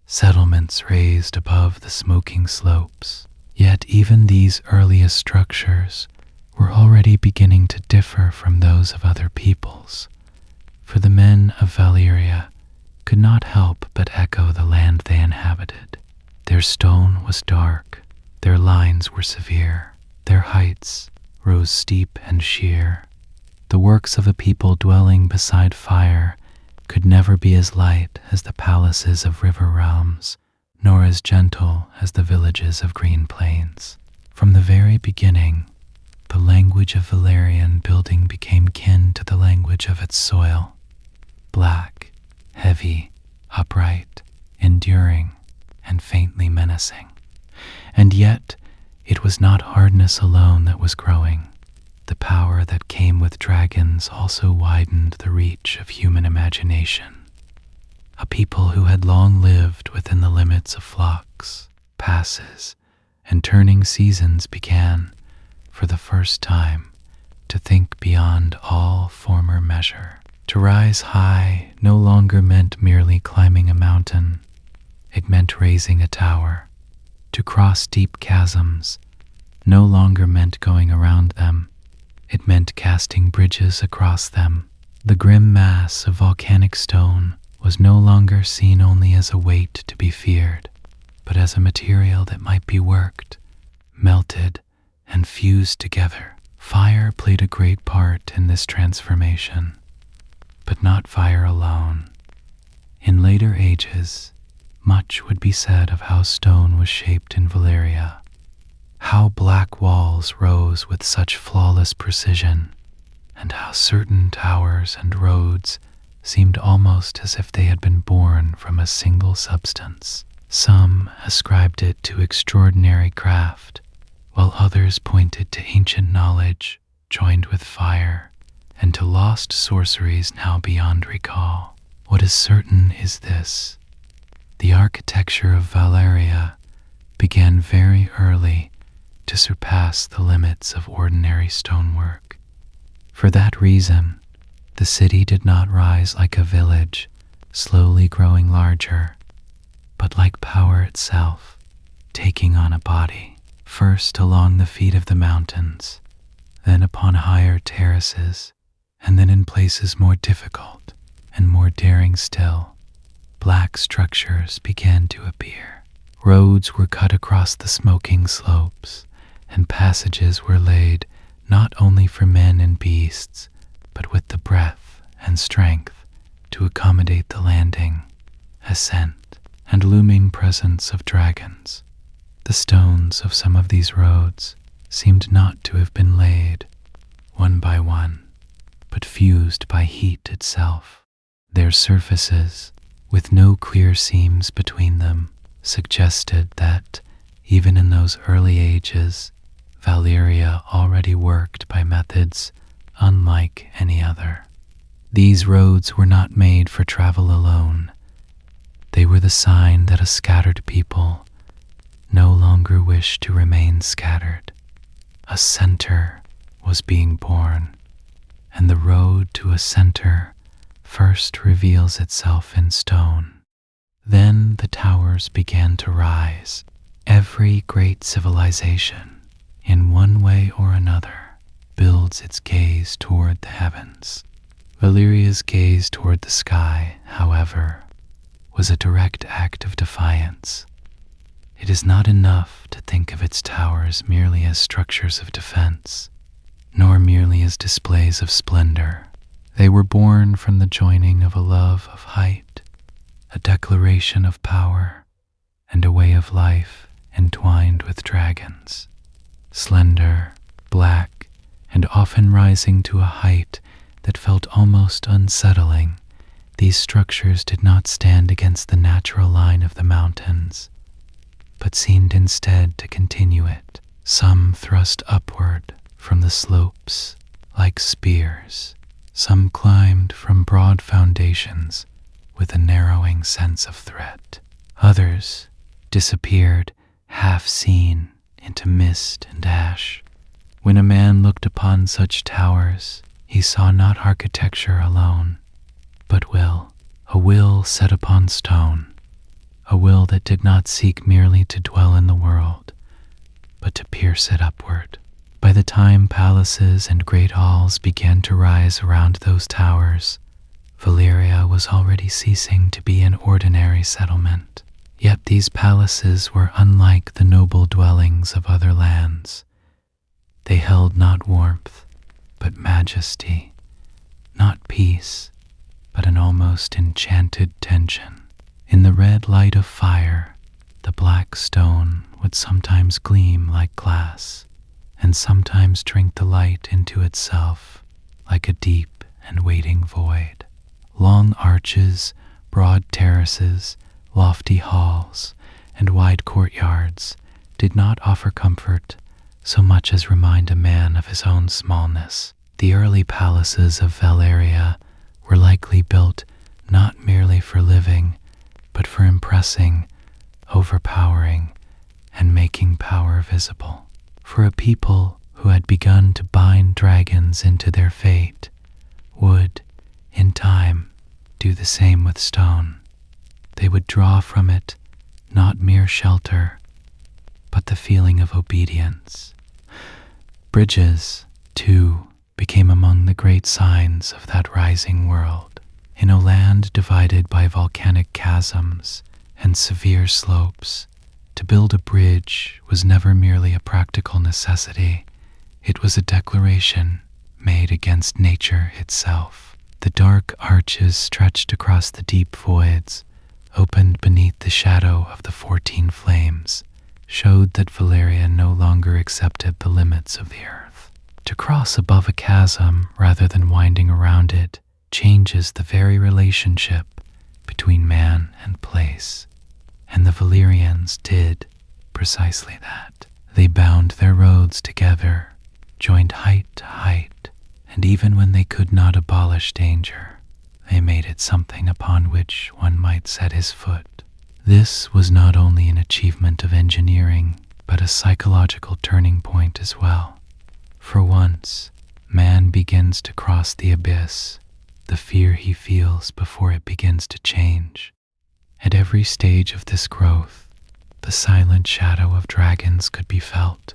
settlements raised above the smoking slopes. Yet even these earliest structures were already beginning to differ from those of other peoples, for the men of Valyria could not help but echo the land they inhabited. Their stone was dark, their lines were severe, their heights rose steep and sheer. The works of a people dwelling beside fire could never be as light as the palaces of river realms, nor as gentle as the villages of green plains. From the very beginning, the language of Valyrian building became kin to the language of its soil. Black, heavy, upright, enduring, and faintly menacing. And yet, it was not hardness alone that was growing. The power that came with dragons also widened the reach of human imagination. A people who had long lived within the limits of flocks, passes, and turning seasons began, for the first time, to think beyond all former measure. To rise high no longer meant merely climbing a mountain. It meant raising a tower. To cross deep chasms no longer meant going around them. It meant casting bridges across them. The grim mass of volcanic stone was no longer seen only as a weight to be feared, but as a material that might be worked, melted, and fused together. Fire played a great part in this transformation, but not fire alone. In later ages, much would be said of how stone was shaped in Valyria, how black walls rose with such flawless precision, and how certain towers and roads seemed almost as if they had been born from a single substance. Some ascribed it to extraordinary craft, while others pointed to ancient knowledge joined with fire and to lost sorceries now beyond recall. What is certain is this: the architecture of Valyria began very early to surpass the limits of ordinary stonework. For that reason, the city did not rise like a village, slowly growing larger, but like power itself, taking on a body, first along the feet of the mountains, then upon higher terraces, and then in places more difficult and more daring still, black structures began to appear. Roads were cut across the smoking slopes, and passages were laid not only for men and beasts, but with the breath and strength to accommodate the landing, ascent, and looming presence of dragons. The stones of some of these roads seemed not to have been laid, one by one, but fused by heat itself. Their surfaces, with no clear seams between them, suggested that, even in those early ages, Valyria already worked by methods unlike any other. These roads were not made for travel alone. They were the sign that a scattered people no longer wished to remain scattered. A center was being born, and the road to a center first reveals itself in stone. Then the towers began to rise. Every great civilization, in one way or another, builds its gaze toward the heavens. Valyria's gaze toward the sky, however, was a direct act of defiance. It is not enough to think of its towers merely as structures of defense, nor merely as displays of splendor. They were born from the joining of a love of height, a declaration of power, and a way of life entwined with dragons. Slender, black, and often rising to a height that felt almost unsettling, these structures did not stand against the natural line of the mountains, but seemed instead to continue it. Some thrust upward from the slopes like spears. Some climbed from broad foundations with a narrowing sense of threat. Others disappeared, half seen, into mist and ash. When a man looked upon such towers, he saw not architecture alone, but will, a will set upon stone, a will that did not seek merely to dwell in the world, but to pierce it upward. By the time palaces and great halls began to rise around those towers, Valyria was already ceasing to be an ordinary settlement. Yet these palaces were unlike the noble dwellings of other lands. They held not warmth, but majesty, not peace, but an almost enchanted tension. In the red light of fire, the black stone would sometimes gleam like glass, and sometimes drink the light into itself like a deep and waiting void. Long arches, broad terraces, lofty halls, and wide courtyards did not offer comfort so much as remind a man of his own smallness. The early palaces of Valyria were likely built not merely for living, but for impressing, overpowering, and making power visible. For a people who had begun to bind dragons into their fate would, in time, do the same with stone. They would draw from it not mere shelter, but the feeling of obedience. Bridges, too, became among the great signs of that rising world. In a land divided by volcanic chasms and severe slopes, to build a bridge was never merely a practical necessity. It was a declaration made against nature itself. The dark arches stretched across the deep voids, opened beneath the shadow of the 14 flames, showed that Valyria no longer accepted the limits of the earth. To cross above a chasm rather than winding around it changes the very relationship between man and place. And the Valyrians did precisely that. They bound their roads together, joined height to height, and even when they could not abolish danger, they made it something upon which one might set his foot. This was not only an achievement of engineering, but a psychological turning point as well. For once, man begins to cross the abyss, the fear he feels before it begins to change. At every stage of this growth, the silent shadow of dragons could be felt.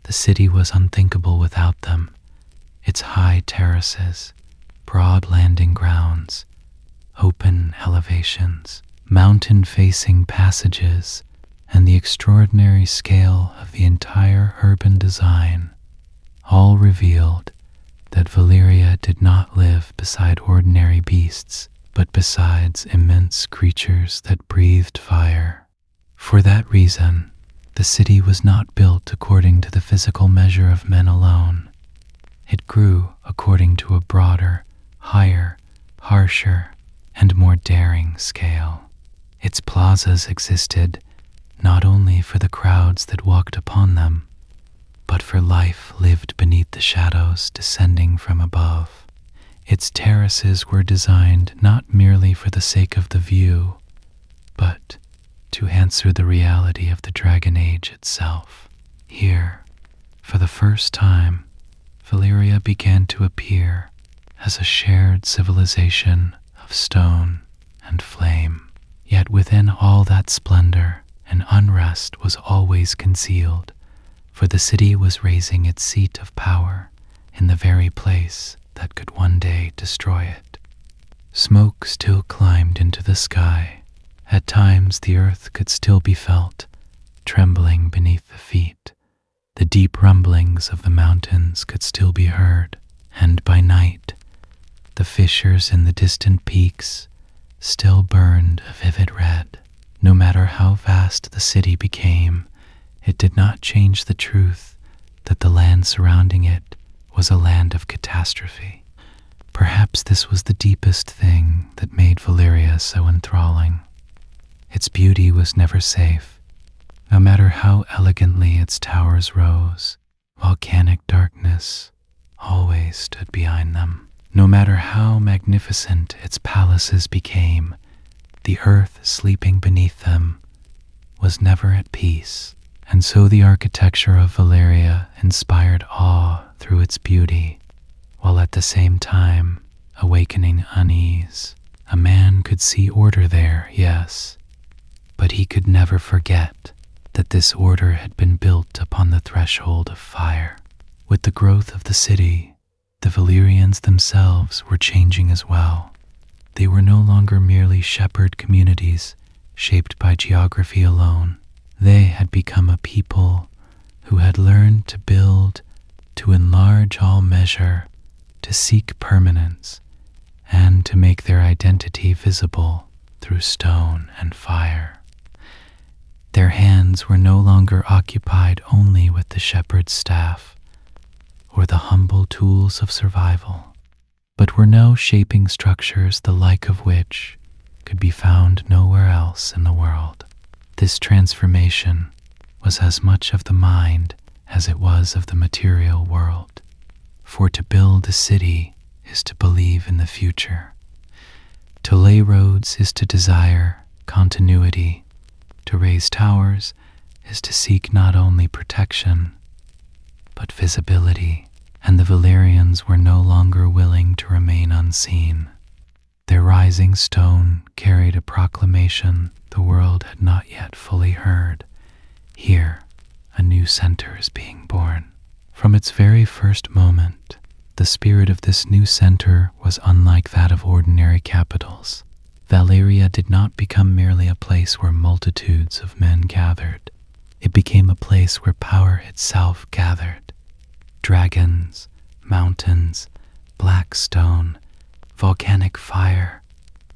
The city was unthinkable without them. Its high terraces, broad landing grounds, open elevations, mountain-facing passages, and the extraordinary scale of the entire urban design all revealed that Valyria did not live beside ordinary beasts, but besides immense creatures that breathed fire. For that reason, the city was not built according to the physical measure of men alone. It grew according to a broader, higher, harsher, and more daring scale. Its plazas existed not only for the crowds that walked upon them, but for life lived beneath the shadows descending from above. Its terraces were designed not merely for the sake of the view, but to answer the reality of the Dragon Age itself. Here, for the first time, Valyria began to appear as a shared civilization of stone and flame. Yet within all that splendor, an unrest was always concealed, for the city was raising its seat of power in the very place that could one day destroy it. Smoke still climbed into the sky. At times the earth could still be felt, trembling beneath the feet. The deep rumblings of the mountains could still be heard, and by night, the fissures in the distant peaks still burned a vivid red. No matter how vast the city became, it did not change the truth that the land surrounding it was a land of catastrophe. Perhaps this was the deepest thing that made Valyria so enthralling. Its beauty was never safe. No matter how elegantly its towers rose, volcanic darkness always stood behind them. No matter how magnificent its palaces became, the earth sleeping beneath them was never at peace. And so the architecture of Valyria inspired awe through its beauty, while at the same time awakening unease. A man could see order there, yes, but he could never forget that this order had been built upon the threshold of fire. With the growth of the city, the Valyrians themselves were changing as well. They were no longer merely shepherd communities shaped by geography alone. They had become a people who had learned to build, to enlarge all measure, to seek permanence, and to make their identity visible through stone and fire. Their hands were no longer occupied only with the shepherd's staff or the humble tools of survival, but were now shaping structures the like of which could be found nowhere else in the world. This transformation was as much of the mind as it was of the material world, for to build a city is to believe in the future. To lay roads is to desire continuity. To raise towers is to seek not only protection, but visibility, and the Valyrians were no longer willing to remain unseen. Their rising stone carried a proclamation the world had not yet fully heard. Here, a new center is being born. From its very first moment, the spirit of this new center was unlike that of ordinary capitals. Valyria did not become merely a place where multitudes of men gathered. It became a place where power itself gathered. Dragons, mountains, black stone, volcanic fire,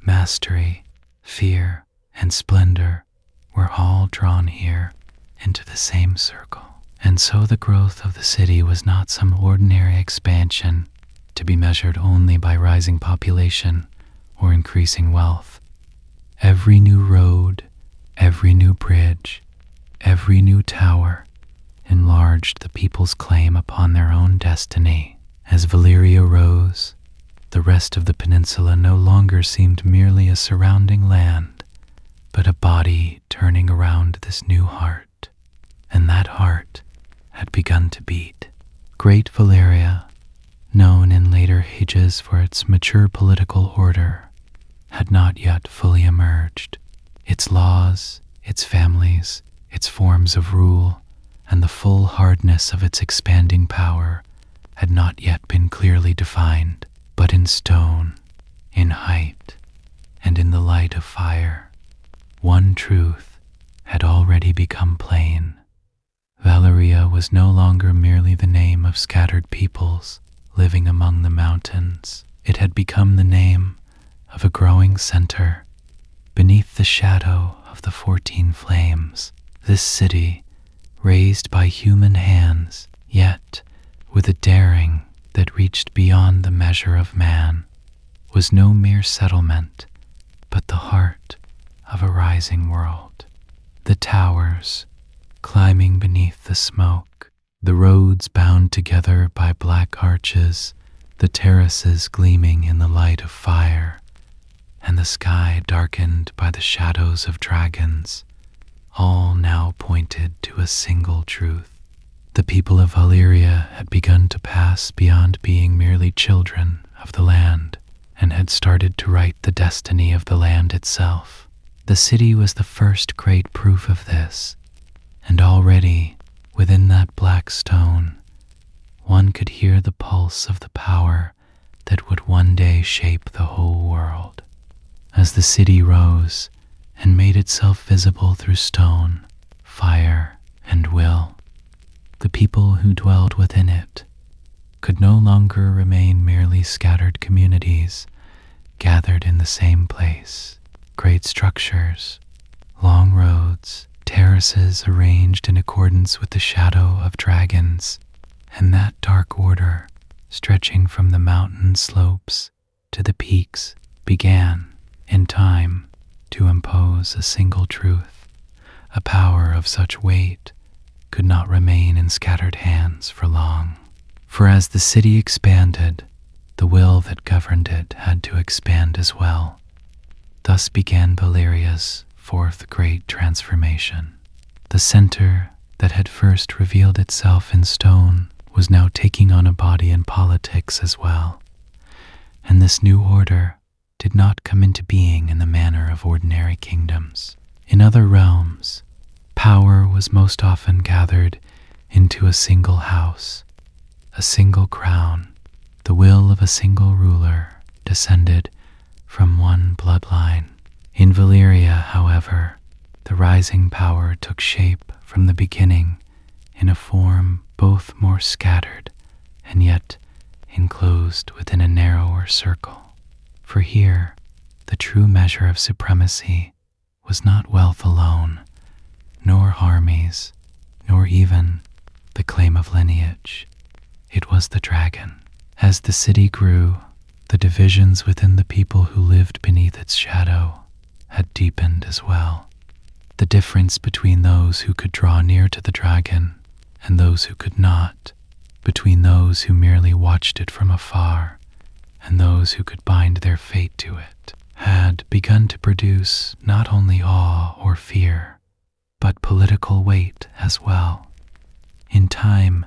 mastery, fear, and splendor were all drawn here into the same circle. And so the growth of the city was not some ordinary expansion to be measured only by rising population or increasing wealth. Every new road, every new bridge, every new tower enlarged the people's claim upon their own destiny. As Valyria rose, the rest of the peninsula no longer seemed merely a surrounding land, but a body turning around this new heart. And that heart had begun to beat. Great Valyria, known in later ages for its mature political order, had not yet fully emerged. Its laws, its families, its forms of rule, and the full hardness of its expanding power had not yet been clearly defined, but in stone, in height, and in the light of fire, one truth had already become plain. Valyria was no longer merely the name of scattered peoples living among the mountains. It had become the name of a growing center beneath the shadow of the 14 flames. This city, raised by human hands, yet with a daring that reached beyond the measure of man, was no mere settlement, but the heart of a rising world. The towers, climbing beneath the smoke, the roads bound together by black arches, the terraces gleaming in the light of fire, and the sky darkened by the shadows of dragons, all now pointed to a single truth. The people of Valyria had begun to pass beyond being merely children of the land, and had started to write the destiny of the land itself. The city was the first great proof of this, and already, within that black stone, one could hear the pulse of the power that would one day shape the whole world. As the city rose and made itself visible through stone, fire, and will, the people who dwelled within it could no longer remain merely scattered communities gathered in the same place. Great structures, long roads, terraces arranged in accordance with the shadow of dragons, and that dark order, stretching from the mountain slopes to the peaks, began, in time, to impose a single truth. A power of such weight could not remain in scattered hands for long. For as the city expanded, the will that governed it had to expand as well. Thus began Valyria's fourth great transformation. The center that had first revealed itself in stone was now taking on a body in politics as well. And this new order did not come into being in the manner of ordinary kingdoms. In other realms, power was most often gathered into a single house, a single crown. The will of a single ruler descended from one bloodline. In Valyria, however, the rising power took shape from the beginning in a form both more scattered and yet enclosed within a narrower circle. For here, the true measure of supremacy was not wealth alone, nor armies, nor even the claim of lineage. It was the dragon. As the city grew, the divisions within the people who lived beneath its shadow had deepened as well. The difference between those who could draw near to the dragon and those who could not, between those who merely watched it from afar and those who could bind their fate to it, had begun to produce not only awe or fear, but political weight as well. In time,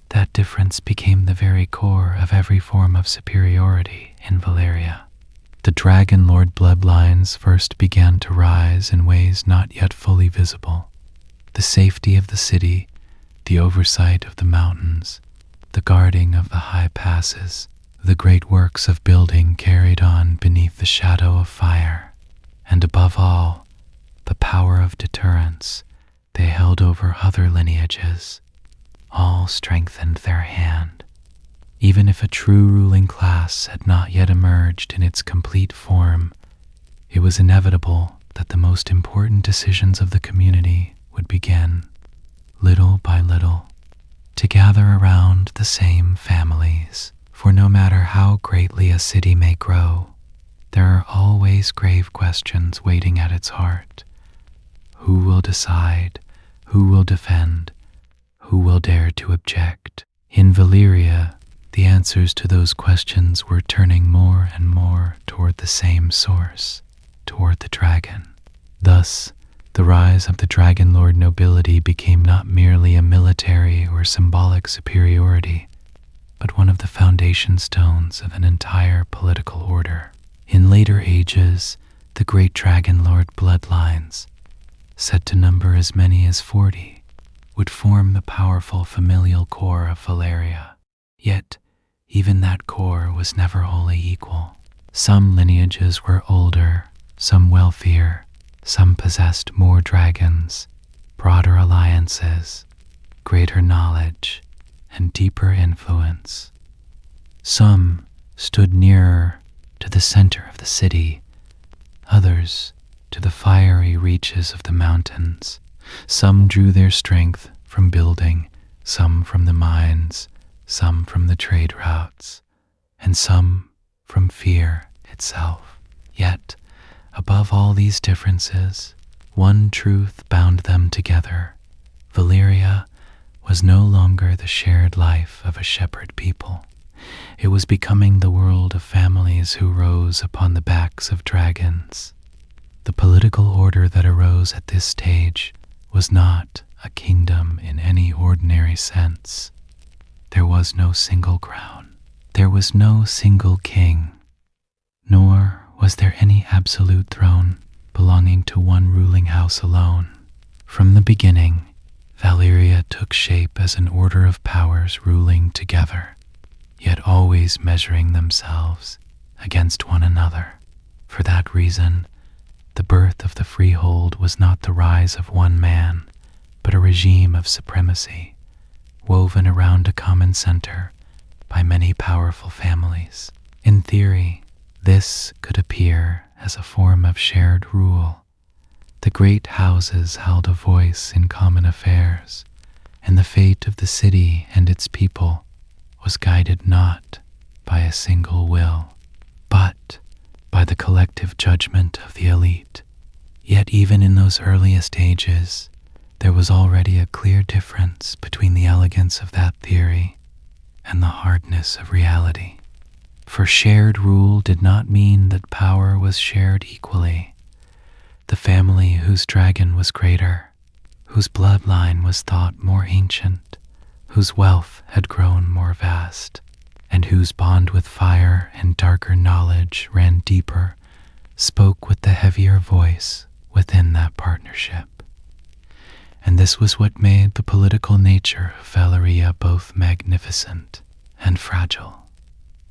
that difference became the very core of every form of superiority in Valyria. The Dragon Lord bloodlines first began to rise in ways not yet fully visible. The safety of the city, the oversight of the mountains, the guarding of the high passes, the great works of building carried on beneath the shadow of fire, and above all, the power of deterrence they held over other lineages, all strengthened their hand. Even if a true ruling class had not yet emerged in its complete form, it was inevitable that the most important decisions of the community would begin, little by little, to gather around the same families. For no matter how greatly a city may grow, there are always grave questions waiting at its heart. Who will decide? Who will defend? Who will dare to object? In Valyria, the answers to those questions were turning more and more toward the same source, toward the dragon. Thus, the rise of the Dragon Lord nobility became not merely a military or symbolic superiority, but one of the foundation stones of an entire political order. In later ages, the great Dragon Lord bloodlines, said to number as many as 40, would form the powerful familial core of Valyria. Yet, even that core was never wholly equal. Some lineages were older, some wealthier, some possessed more dragons, broader alliances, greater knowledge, and deeper influence. Some stood nearer to the center of the city, others to the fiery reaches of the mountains. Some drew their strength from building, some from the mines, some from the trade routes, and some from fear itself. Yet, above all these differences, one truth bound them together. Valyria was no longer the shared life of a shepherd people. It was becoming the world of families who rose upon the backs of dragons. The political order that arose at this stage was not a kingdom in any ordinary sense. There was no single crown. There was no single king. Nor was there any absolute throne belonging to one ruling house alone. From the beginning, Valyria took shape as an order of powers ruling together, yet always measuring themselves against one another. For that reason, the birth of the freehold was not the rise of one man, but a regime of supremacy, woven around a common center by many powerful families. In theory, this could appear as a form of shared rule, The great houses held a voice in common affairs, and the fate of the city and its people was guided not by a single will, but by the collective judgment of the elite. Yet even in those earliest ages, there was already a clear difference between the elegance of that theory and the hardness of reality. For shared rule did not mean that power was shared equally. The family whose dragon was greater, whose bloodline was thought more ancient, whose wealth had grown more vast, and whose bond with fire and darker knowledge ran deeper, spoke with the heavier voice within that partnership. And this was what made the political nature of Valyria both magnificent and fragile.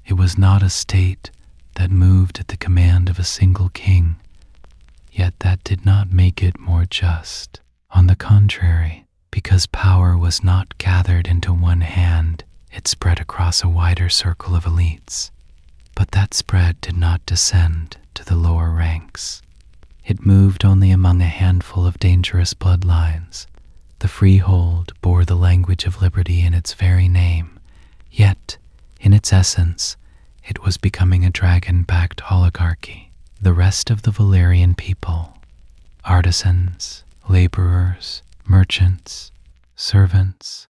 It was not a state that moved at the command of a single king, yet that did not make it more just. On the contrary, because power was not gathered into one hand, it spread across a wider circle of elites. But that spread did not descend to the lower ranks. It moved only among a handful of dangerous bloodlines. The freehold bore the language of liberty in its very name, yet, in its essence, it was becoming a dragon-backed oligarchy. The rest of the Valyrian people, artisans, laborers, merchants, servants,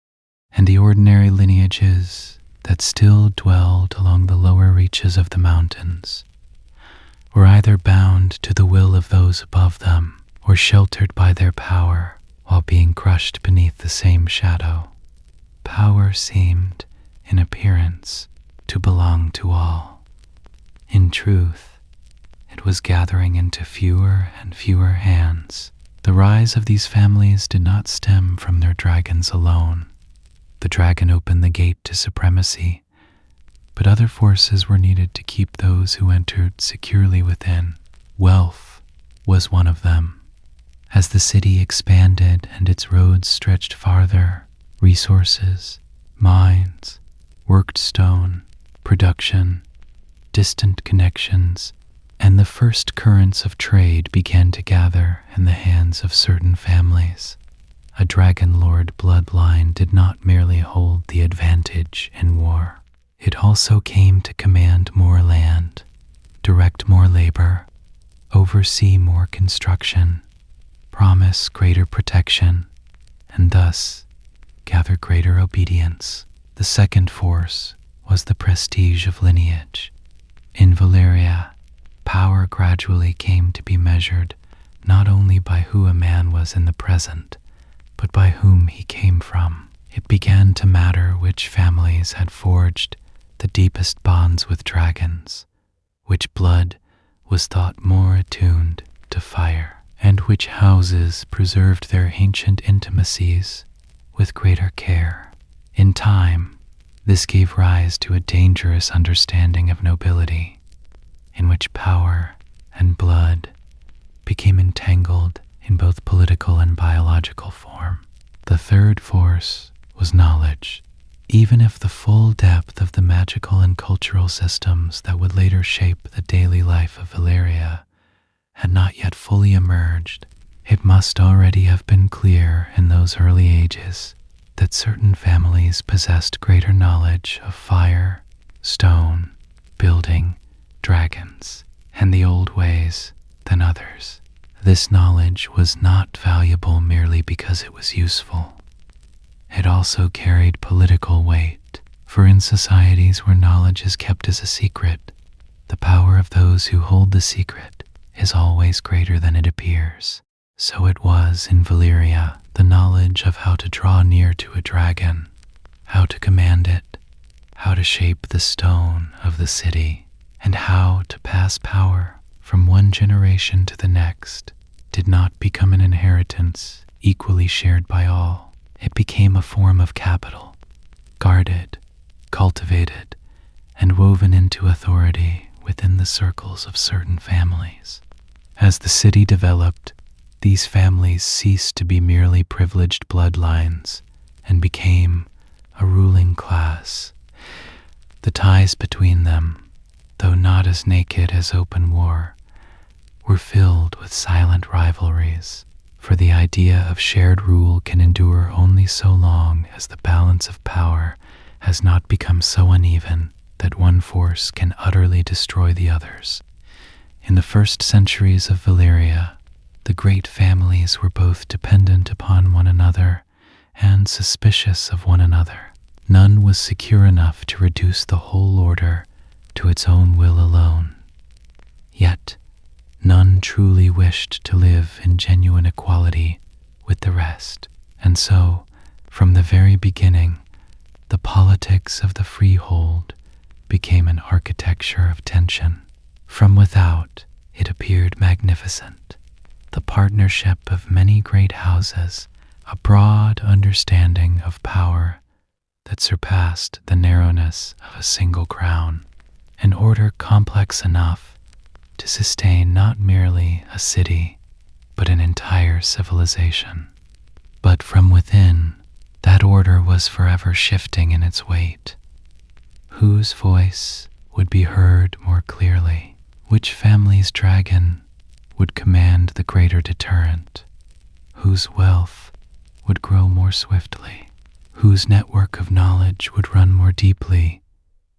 and the ordinary lineages that still dwelled along the lower reaches of the mountains, were either bound to the will of those above them or sheltered by their power while being crushed beneath the same shadow. Power seemed, in appearance, to belong to all. In truth, it was gathering into fewer and fewer hands. The rise of these families did not stem from their dragons alone. The dragon opened the gate to supremacy, but other forces were needed to keep those who entered securely within. Wealth was one of them. As the city expanded and its roads stretched farther, resources, mines, worked stone, production, distant connections, and the first currents of trade began to gather in the hands of certain families. A dragon lord bloodline did not merely hold the advantage in war. It also came to command more land, direct more labor, oversee more construction, promise greater protection, and thus gather greater obedience. The second force was the prestige of lineage. In Valyria, power gradually came to be measured not only by who a man was in the present, but by whom he came from. It began to matter which families had forged the deepest bonds with dragons, which blood was thought more attuned to fire, and which houses preserved their ancient intimacies with greater care. In time, this gave rise to a dangerous understanding of nobility, in which power and blood became entangled in both political and biological form. The third force was knowledge. Even if the full depth of the magical and cultural systems that would later shape the daily life of Valyria had not yet fully emerged, it must already have been clear in those early ages that certain families possessed greater knowledge of fire, stone, building, dragons, and the old ways than others. This knowledge was not valuable merely because it was useful. It also carried political weight, for in societies where knowledge is kept as a secret, the power of those who hold the secret is always greater than it appears. So it was in Valyria. The knowledge of how to draw near to a dragon, how to command it, how to shape the stone of the city, and how to pass power from one generation to the next did not become an inheritance equally shared by all. It became a form of capital, guarded, cultivated, and woven into authority within the circles of certain families. As the city developed, these families ceased to be merely privileged bloodlines and became a ruling class. The ties between them, though not as naked as open war, were filled with silent rivalries, for the idea of shared rule can endure only so long as the balance of power has not become so uneven that one force can utterly destroy the others. In the first centuries of Valyria, the great families were both dependent upon one another and suspicious of one another. None was secure enough to reduce the whole order to its own will alone. Yet, none truly wished to live in genuine equality with the rest, and so, from the very beginning, the politics of the freehold became an architecture of tension. From without, it appeared magnificent, the partnership of many great houses, a broad understanding of power that surpassed the narrowness of a single crown, an order complex enough to sustain not merely a city, but an entire civilization. But from within, that order was forever shifting in its weight. Whose voice would be heard more clearly? Which family's dragon would command the greater deterrent? Whose wealth would grow more swiftly? Whose network of knowledge would run more deeply?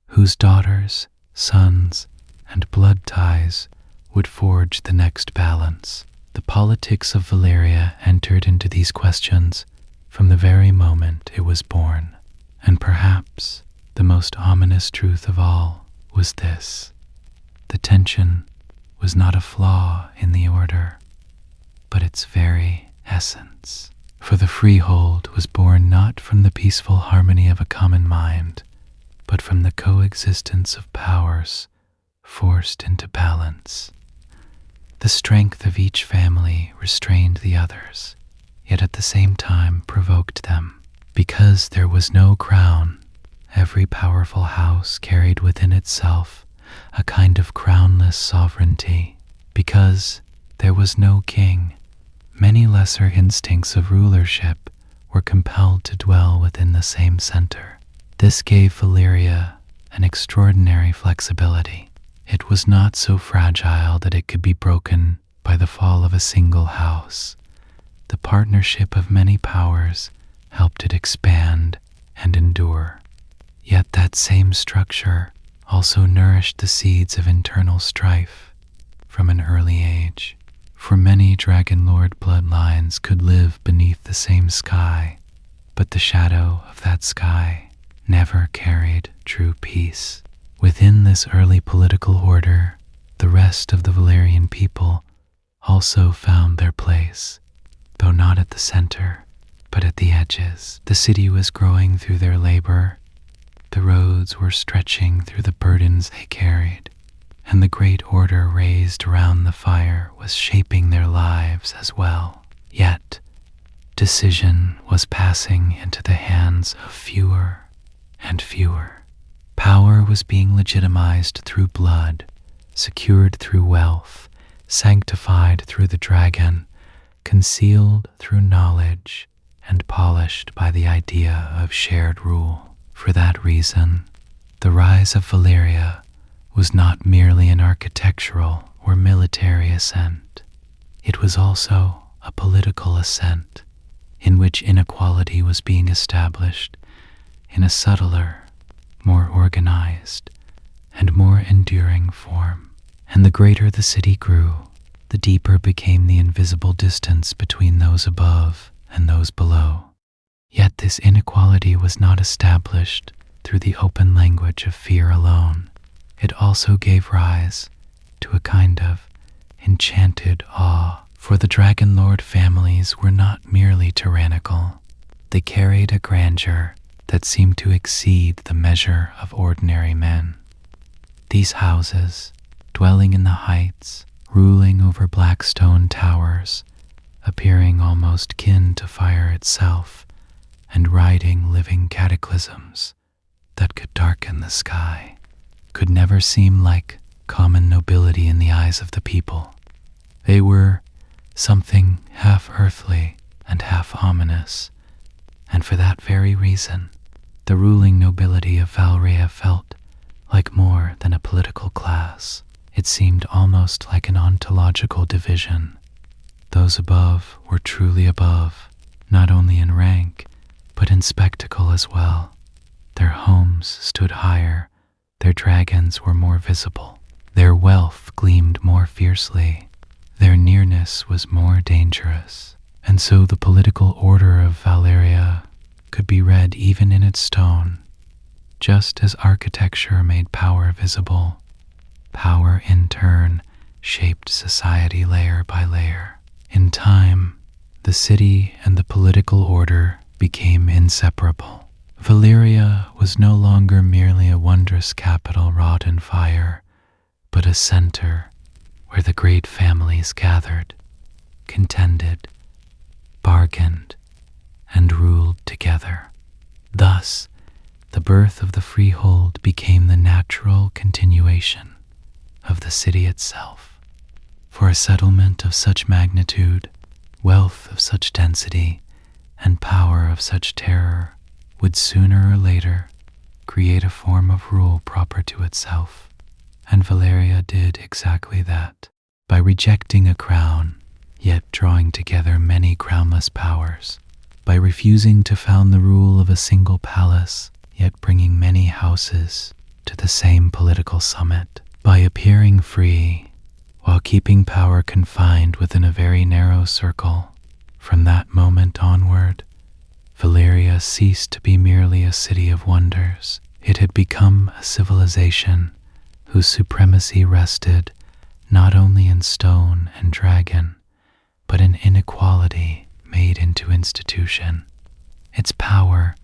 Whose daughters, sons, and blood ties would forge the next balance? The politics of Valyria entered into these questions from the very moment it was born, and perhaps the most ominous truth of all was this: the tension was not a flaw in the order, but its very essence. For the freehold was born not from the peaceful harmony of a common mind, but from the coexistence of powers forced into balance. The strength of each family restrained the others, yet at the same time provoked them. Because there was no crown, every powerful house carried within itself a kind of crownless sovereignty. Because there was no king, many lesser instincts of rulership were compelled to dwell within the same center. This gave Valyria an extraordinary flexibility. It was not so fragile that it could be broken by the fall of a single house. The partnership of many powers helped it expand and endure. Yet that same structure also nourished the seeds of internal strife from an early age. For many Dragon Lord bloodlines could live beneath the same sky, but the shadow of that sky never carried true peace. Within this early political order, the rest of the Valyrian people also found their place, though not at the center, but at the edges. The city was growing through their labor, the roads were stretching through the burdens they carried, and the great order raised around the fire was shaping their lives as well. Yet, decision was passing into the hands of fewer and fewer. Power was being legitimized through blood, secured through wealth, sanctified through the dragon, concealed through knowledge, and polished by the idea of shared rule. For that reason, the rise of Valyria was not merely an architectural or military ascent. It was also a political ascent, in which inequality was being established in a subtler, more organized, and more enduring form. And the greater the city grew, the deeper became the invisible distance between those above and those below. Yet this inequality was not established through the open language of fear alone. It also gave rise to a kind of enchanted awe, for the Dragon Lord families were not merely tyrannical. They carried a grandeur that seemed to exceed the measure of ordinary men. These houses, dwelling in the heights, ruling over black stone towers, appearing almost kin to fire itself, and riding living cataclysms that could darken the sky, could never seem like common nobility in the eyes of the people. They were something half earthly and half ominous, and for that very reason, the ruling nobility of Valyria felt like more than a political class. It seemed almost like an ontological division. Those above were truly above, not only in rank, but in spectacle as well. Their homes stood higher, their dragons were more visible, their wealth gleamed more fiercely, their nearness was more dangerous. And so the political order of Valyria could be read even in its stone. Just as architecture made power visible, power in turn shaped society layer by layer. In time, the city and the political order became inseparable. Valyria was no longer merely a wondrous capital wrought in fire, but a center where the great families gathered, contended, bargained, and ruled together. Thus, the birth of the freehold became the natural continuation of the city itself. For a settlement of such magnitude, wealth of such density, and power of such terror would sooner or later create a form of rule proper to itself. And Valyria did exactly that, by rejecting a crown, yet drawing together many crownless powers, by refusing to found the rule of a single palace, yet bringing many houses to the same political summit, by appearing free, while keeping power confined within a very narrow circle. From that moment onward, Valyria ceased to be merely a city of wonders. It had become a civilization whose supremacy rested not only in stone and dragon, but in inequality made into institution. Its power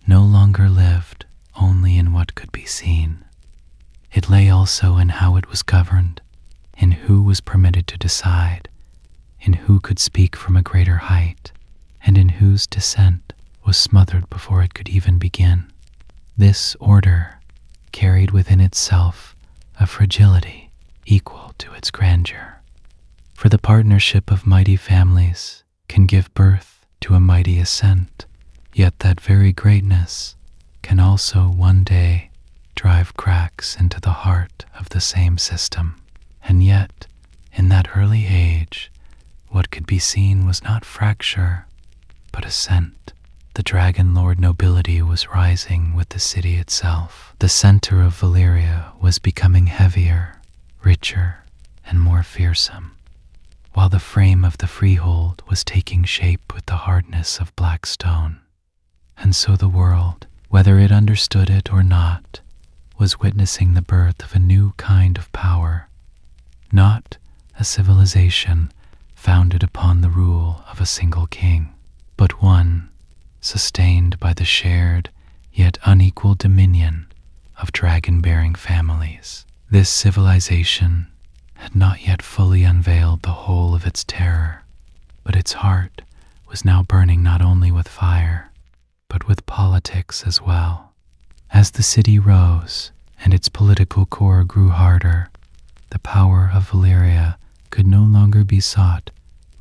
no longer lived only in what could be seen. It lay also in how it was governed, in who was permitted to decide, in who could speak from a greater height, and in whose dissent was smothered before it could even begin. This order carried within itself a fragility equal to its grandeur. For the partnership of mighty families can give birth to a mighty ascent, yet that very greatness can also one day drive cracks into the heart of the same system. And yet, in that early age, what could be seen was not fracture, but ascent. The dragon lord nobility was rising with the city itself. The center of Valyria was becoming heavier, richer, and more fearsome, while the frame of the freehold was taking shape with the hardness of black stone. And so the world, whether it understood it or not, was witnessing the birth of a new kind of power, not a civilization founded upon the rule of a single king, but one sustained by the shared yet unequal dominion of dragon-bearing families. This civilization had not yet fully unveiled the whole of its terror, but its heart was now burning not only with fire, but with politics as well. As the city rose and its political core grew harder, the power of Valyria could no longer be sought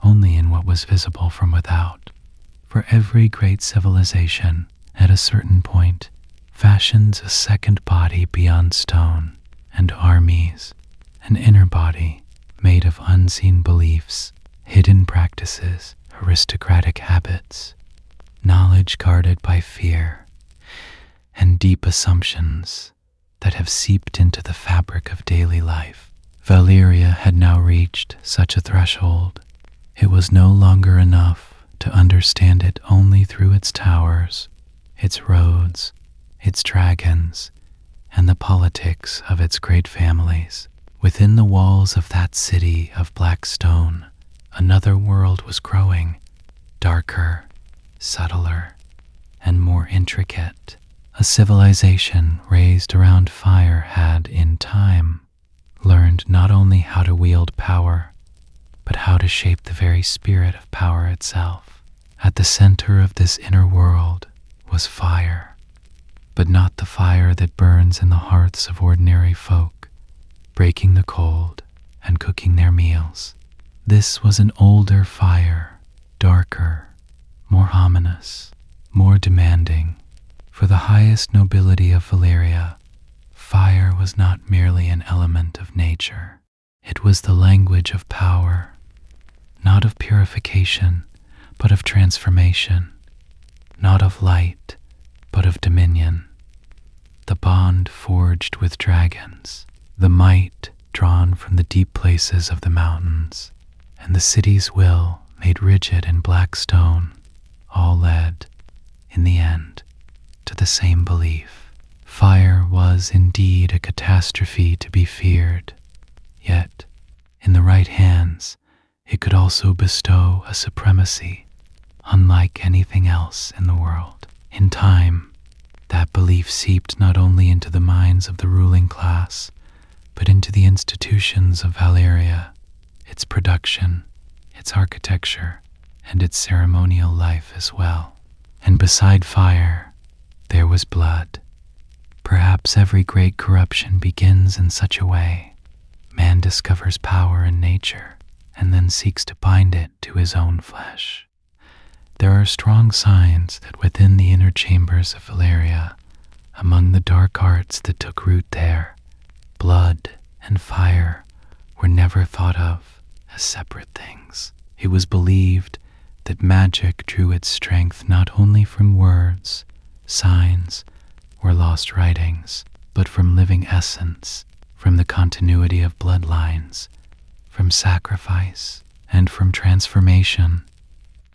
only in what was visible from without. For every great civilization, at a certain point, fashions a second body beyond stone, and armies, an inner body made of unseen beliefs, hidden practices, aristocratic habits, knowledge guarded by fear, and deep assumptions that have seeped into the fabric of daily life. Valyria had now reached such a threshold. It was no longer enough to understand it only through its towers, its roads, its dragons, and the politics of its great families. Within the walls of that city of black stone, another world was growing, darker, subtler, and more intricate. A civilization raised around fire had, in time, learned not only how to wield power, but how to shape the very spirit of power itself. At the center of this inner world was fire, but not the fire that burns in the hearts of ordinary folk, breaking the cold and cooking their meals. This was an older fire, darker, more ominous, more demanding. For the highest nobility of Valyria, Fire was not merely an element of nature. It was the language of power, not of purification, but of transformation, not of light, but of dominion. The bond forged with dragons, the might drawn from the deep places of the mountains, and the city's will made rigid in black stone, all led, in the end, to the same belief. Fire was indeed a catastrophe to be feared, yet, in the right hands, it could also bestow a supremacy unlike anything else in the world. In time, that belief seeped not only into the minds of the ruling class, but into the institutions of Valyria, its production, its architecture, and its ceremonial life as well. And beside fire, there was blood. Perhaps every great corruption begins in such a way. Man discovers power in nature and then seeks to bind it to his own flesh. There are strong signs that within the inner chambers of Valyria, among the dark arts that took root there, blood and fire were never thought of as separate things. It was believed that magic drew its strength not only from words, signs, or lost writings, but from living essence, from the continuity of bloodlines, from sacrifice, and from transformation.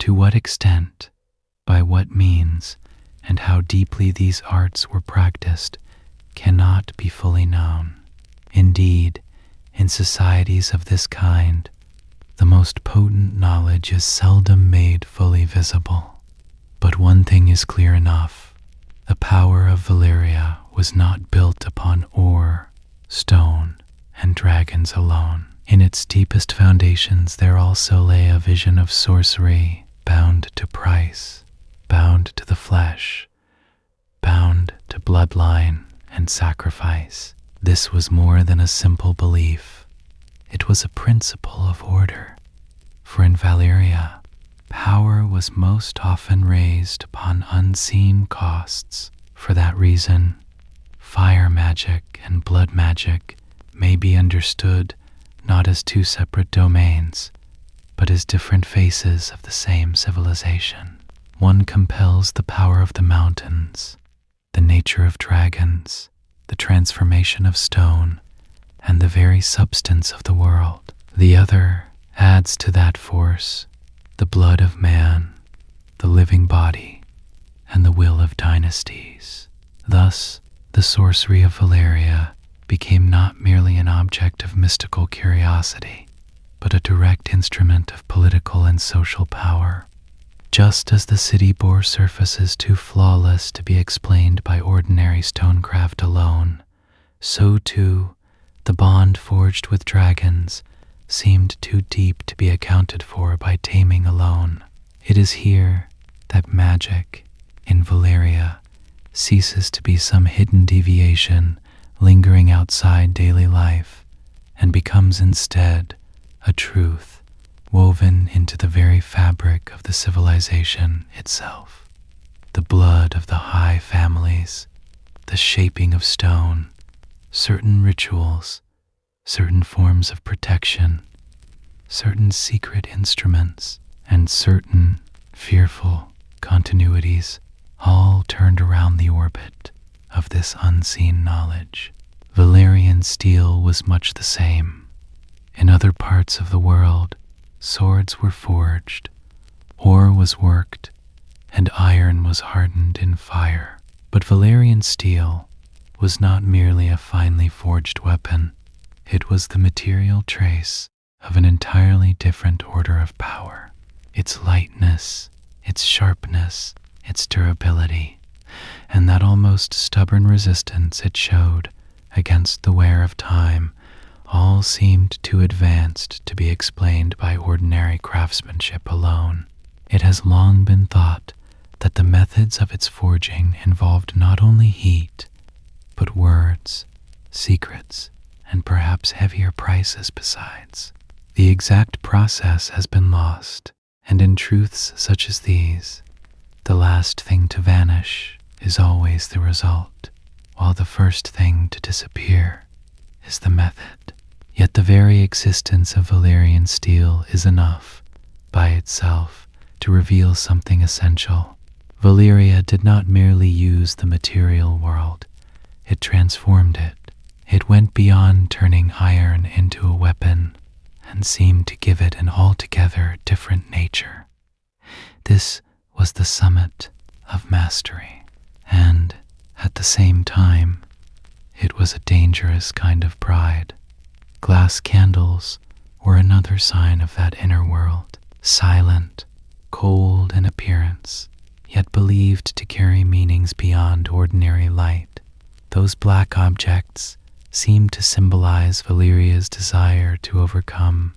To what extent, by what means, and how deeply these arts were practiced cannot be fully known. Indeed, in societies of this kind, the most potent knowledge is seldom made fully visible. But one thing is clear enough. The power of Valyria was not built upon ore, stone, and dragons alone. In its deepest foundations there also lay a vision of sorcery, bound to price, bound to the flesh, bound to bloodline and sacrifice. This was more than a simple belief. It was a principle of order. For in Valyria, power was most often raised upon unseen costs. For that reason, fire magic and blood magic may be understood not as two separate domains, but as different faces of the same civilization. One compels the power of the mountains, the nature of dragons, the transformation of stone, and the very substance of the world. The other adds to that force the blood of man, the living body, and the will of dynasties. Thus, the sorcery of Valyria became not merely an object of mystical curiosity, but a direct instrument of political and social power. Just as the city bore surfaces too flawless to be explained by ordinary stonecraft alone, so too the bond forged with dragons seemed too deep to be accounted for by taming alone. It is here that magic, in Valyria, ceases to be some hidden deviation lingering outside daily life and becomes instead a truth woven into the very fabric of the civilization itself. The blood of the high families, the shaping of stone, certain rituals, certain forms of protection, certain secret instruments, and certain fearful continuities all turned around the orbit of this unseen knowledge. Valyrian steel was much the same. In other parts of the world, swords were forged, ore was worked, and iron was hardened in fire. But Valyrian steel was not merely a finely forged weapon. It was the material trace of an entirely different order of power. Its lightness, its sharpness, its durability, and that almost stubborn resistance it showed against the wear of time all seemed too advanced to be explained by ordinary craftsmanship alone. It has long been thought that the methods of its forging involved not only heat, but words, secrets, and perhaps heavier prices besides. The exact process has been lost, and in truths such as these, the last thing to vanish is always the result, while the first thing to disappear is the method. Yet the very existence of Valyrian steel is enough, by itself, to reveal something essential. Valyria did not merely use the material world, it transformed it. It went beyond turning iron into a weapon and seemed to give it an altogether different nature. This was the summit of mastery, and at the same time, it was a dangerous kind of pride. Glass candles were another sign of that inner world, silent, cold in appearance, yet believed to carry meanings beyond ordinary light. Those black objects seemed to symbolize Valyria's desire to overcome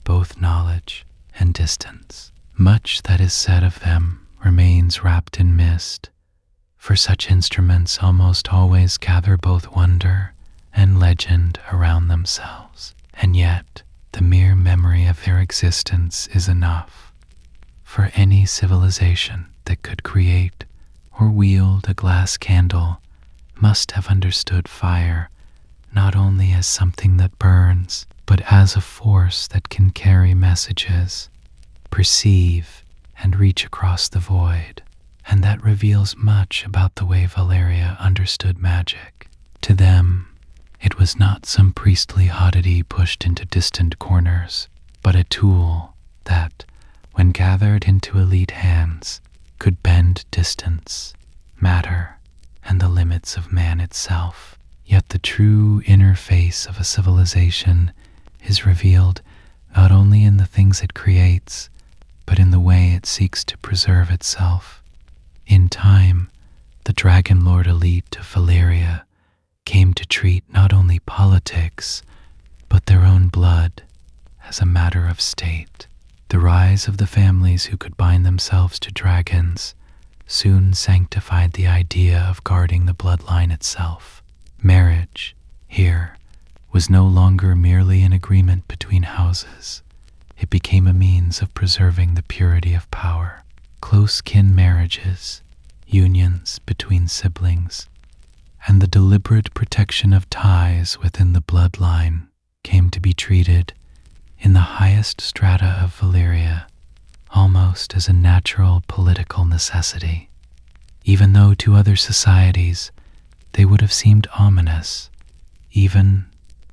both knowledge and distance. Much that is said of them remains wrapped in mist, for such instruments almost always gather both wonder and legend around themselves, and yet the mere memory of their existence is enough. For any civilization that could create or wield a glass candle must have understood fire not only as something that burns, but as a force that can carry messages, perceive, and reach across the void. And that reveals much about the way Valyria understood magic. To them, it was not some priestly oddity pushed into distant corners, but a tool that, when gathered into elite hands, could bend distance, matter, and the limits of man itself. Yet the true inner face of a civilization is revealed not only in the things it creates, but in the way it seeks to preserve itself. In time, the Dragon Lord elite of Valyria came to treat not only politics, but their own blood as a matter of state. The rise of the families who could bind themselves to dragons soon sanctified the idea of guarding the bloodline itself. Marriage, here, was no longer merely an agreement between houses. It became a means of preserving the purity of power. Close kin marriages, unions between siblings, and the deliberate protection of ties within the bloodline came to be treated, in the highest strata of Valyria, almost as a natural political necessity. Even though to other societies they would have seemed ominous, even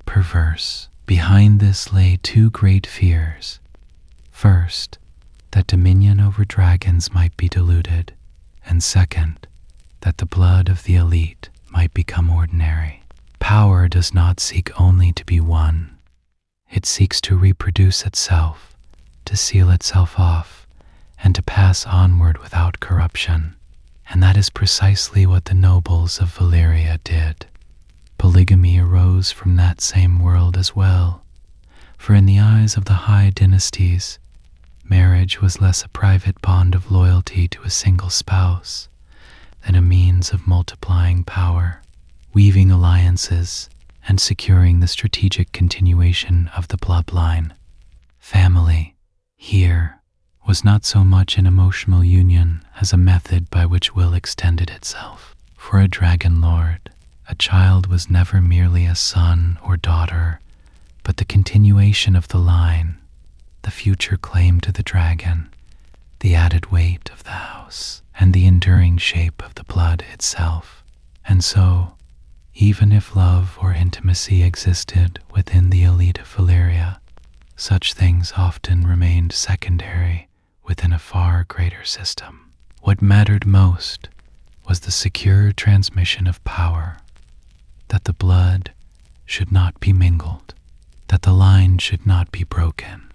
perverse. Behind this lay two great fears. First, that dominion over dragons might be diluted, and second, that the blood of the elite might become ordinary. Power does not seek only to be won. It seeks to reproduce itself, to seal itself off, and to pass onward without corruption. And that is precisely what the nobles of Valyria did. Polygamy arose from that same world as well, for in the eyes of the high dynasties, marriage was less a private bond of loyalty to a single spouse than a means of multiplying power, weaving alliances, and securing the strategic continuation of the bloodline. Family, here, was not so much an emotional union as a method by which will extended itself. For a dragon lord, a child was never merely a son or daughter, but the continuation of the line, the future claim to the dragon, the added weight of the house, and the enduring shape of the blood itself. And so, even if love or intimacy existed within the elite of Valyria, such things often remained secondary within a far greater system. What mattered most was the secure transmission of power, that the blood should not be mingled, that the line should not be broken,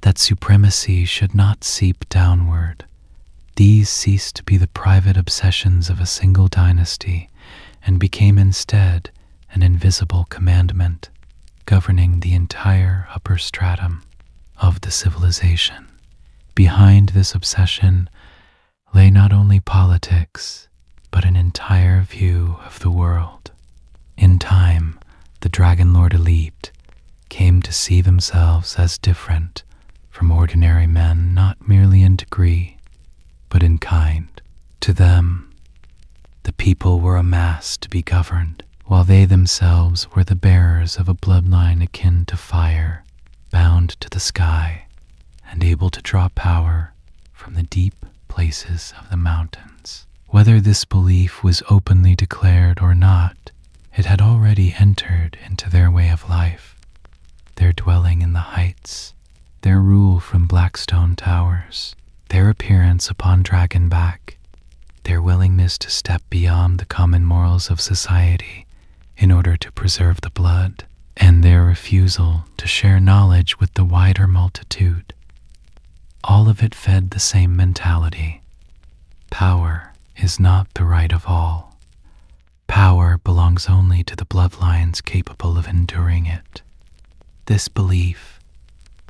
that supremacy should not seep downward. These ceased to be the private obsessions of a single dynasty and became instead an invisible commandment governing the entire upper stratum of the civilization. Behind this obsession lay not only politics, but an entire view of the world. In time, the Dragon Lord elite came to see themselves as different from ordinary men, not merely in degree, but in kind. To them, The people were a mass to be governed, while they themselves were the bearers of a bloodline akin to fire, bound to the sky, and able to draw power from the deep places of the mountains. Whether this belief was openly declared or not, it had already entered into their way of life, their dwelling in the heights, their rule from Blackstone towers, their appearance upon Dragonback, their willingness to step beyond the common morals of society in order to preserve the blood, and their refusal to share knowledge with the wider multitude. All of it fed the same mentality. Power is not the right of all. Power belongs only to the bloodlines capable of enduring it. This belief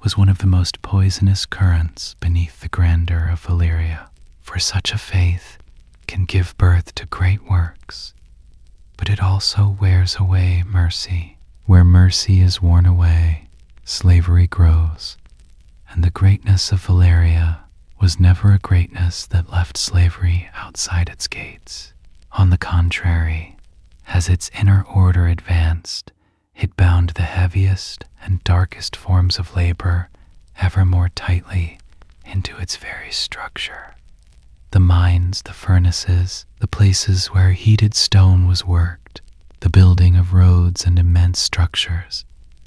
was one of the most poisonous currents beneath the grandeur of Valyria, for such a faith can give birth to great works, but it also wears away mercy. Where mercy is worn away, slavery grows, and the greatness of Valyria was never a greatness that left slavery outside its gates. On the contrary, as its inner order advanced, it bound the heaviest and darkest forms of labor ever more tightly into its very structure. The mines, the furnaces, the places where heated stone was worked, the building of roads and immense structures,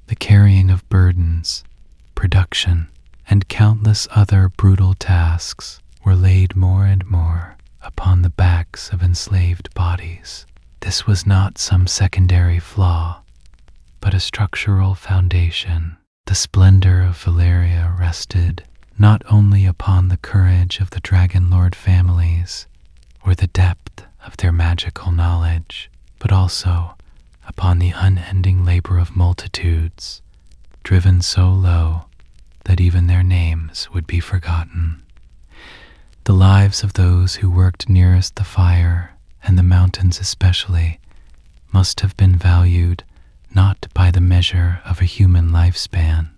the carrying of burdens, production, and countless other brutal tasks were laid more and more upon the backs of enslaved bodies. This was not some secondary flaw, but a structural foundation. The splendor of Valyria rested not only upon the courage of the Dragon Lord families or the depth of their magical knowledge, but also upon the unending labor of multitudes, driven so low that even their names would be forgotten. The lives of those who worked nearest the fire, and the mountains especially, must have been valued not by the measure of a human lifespan,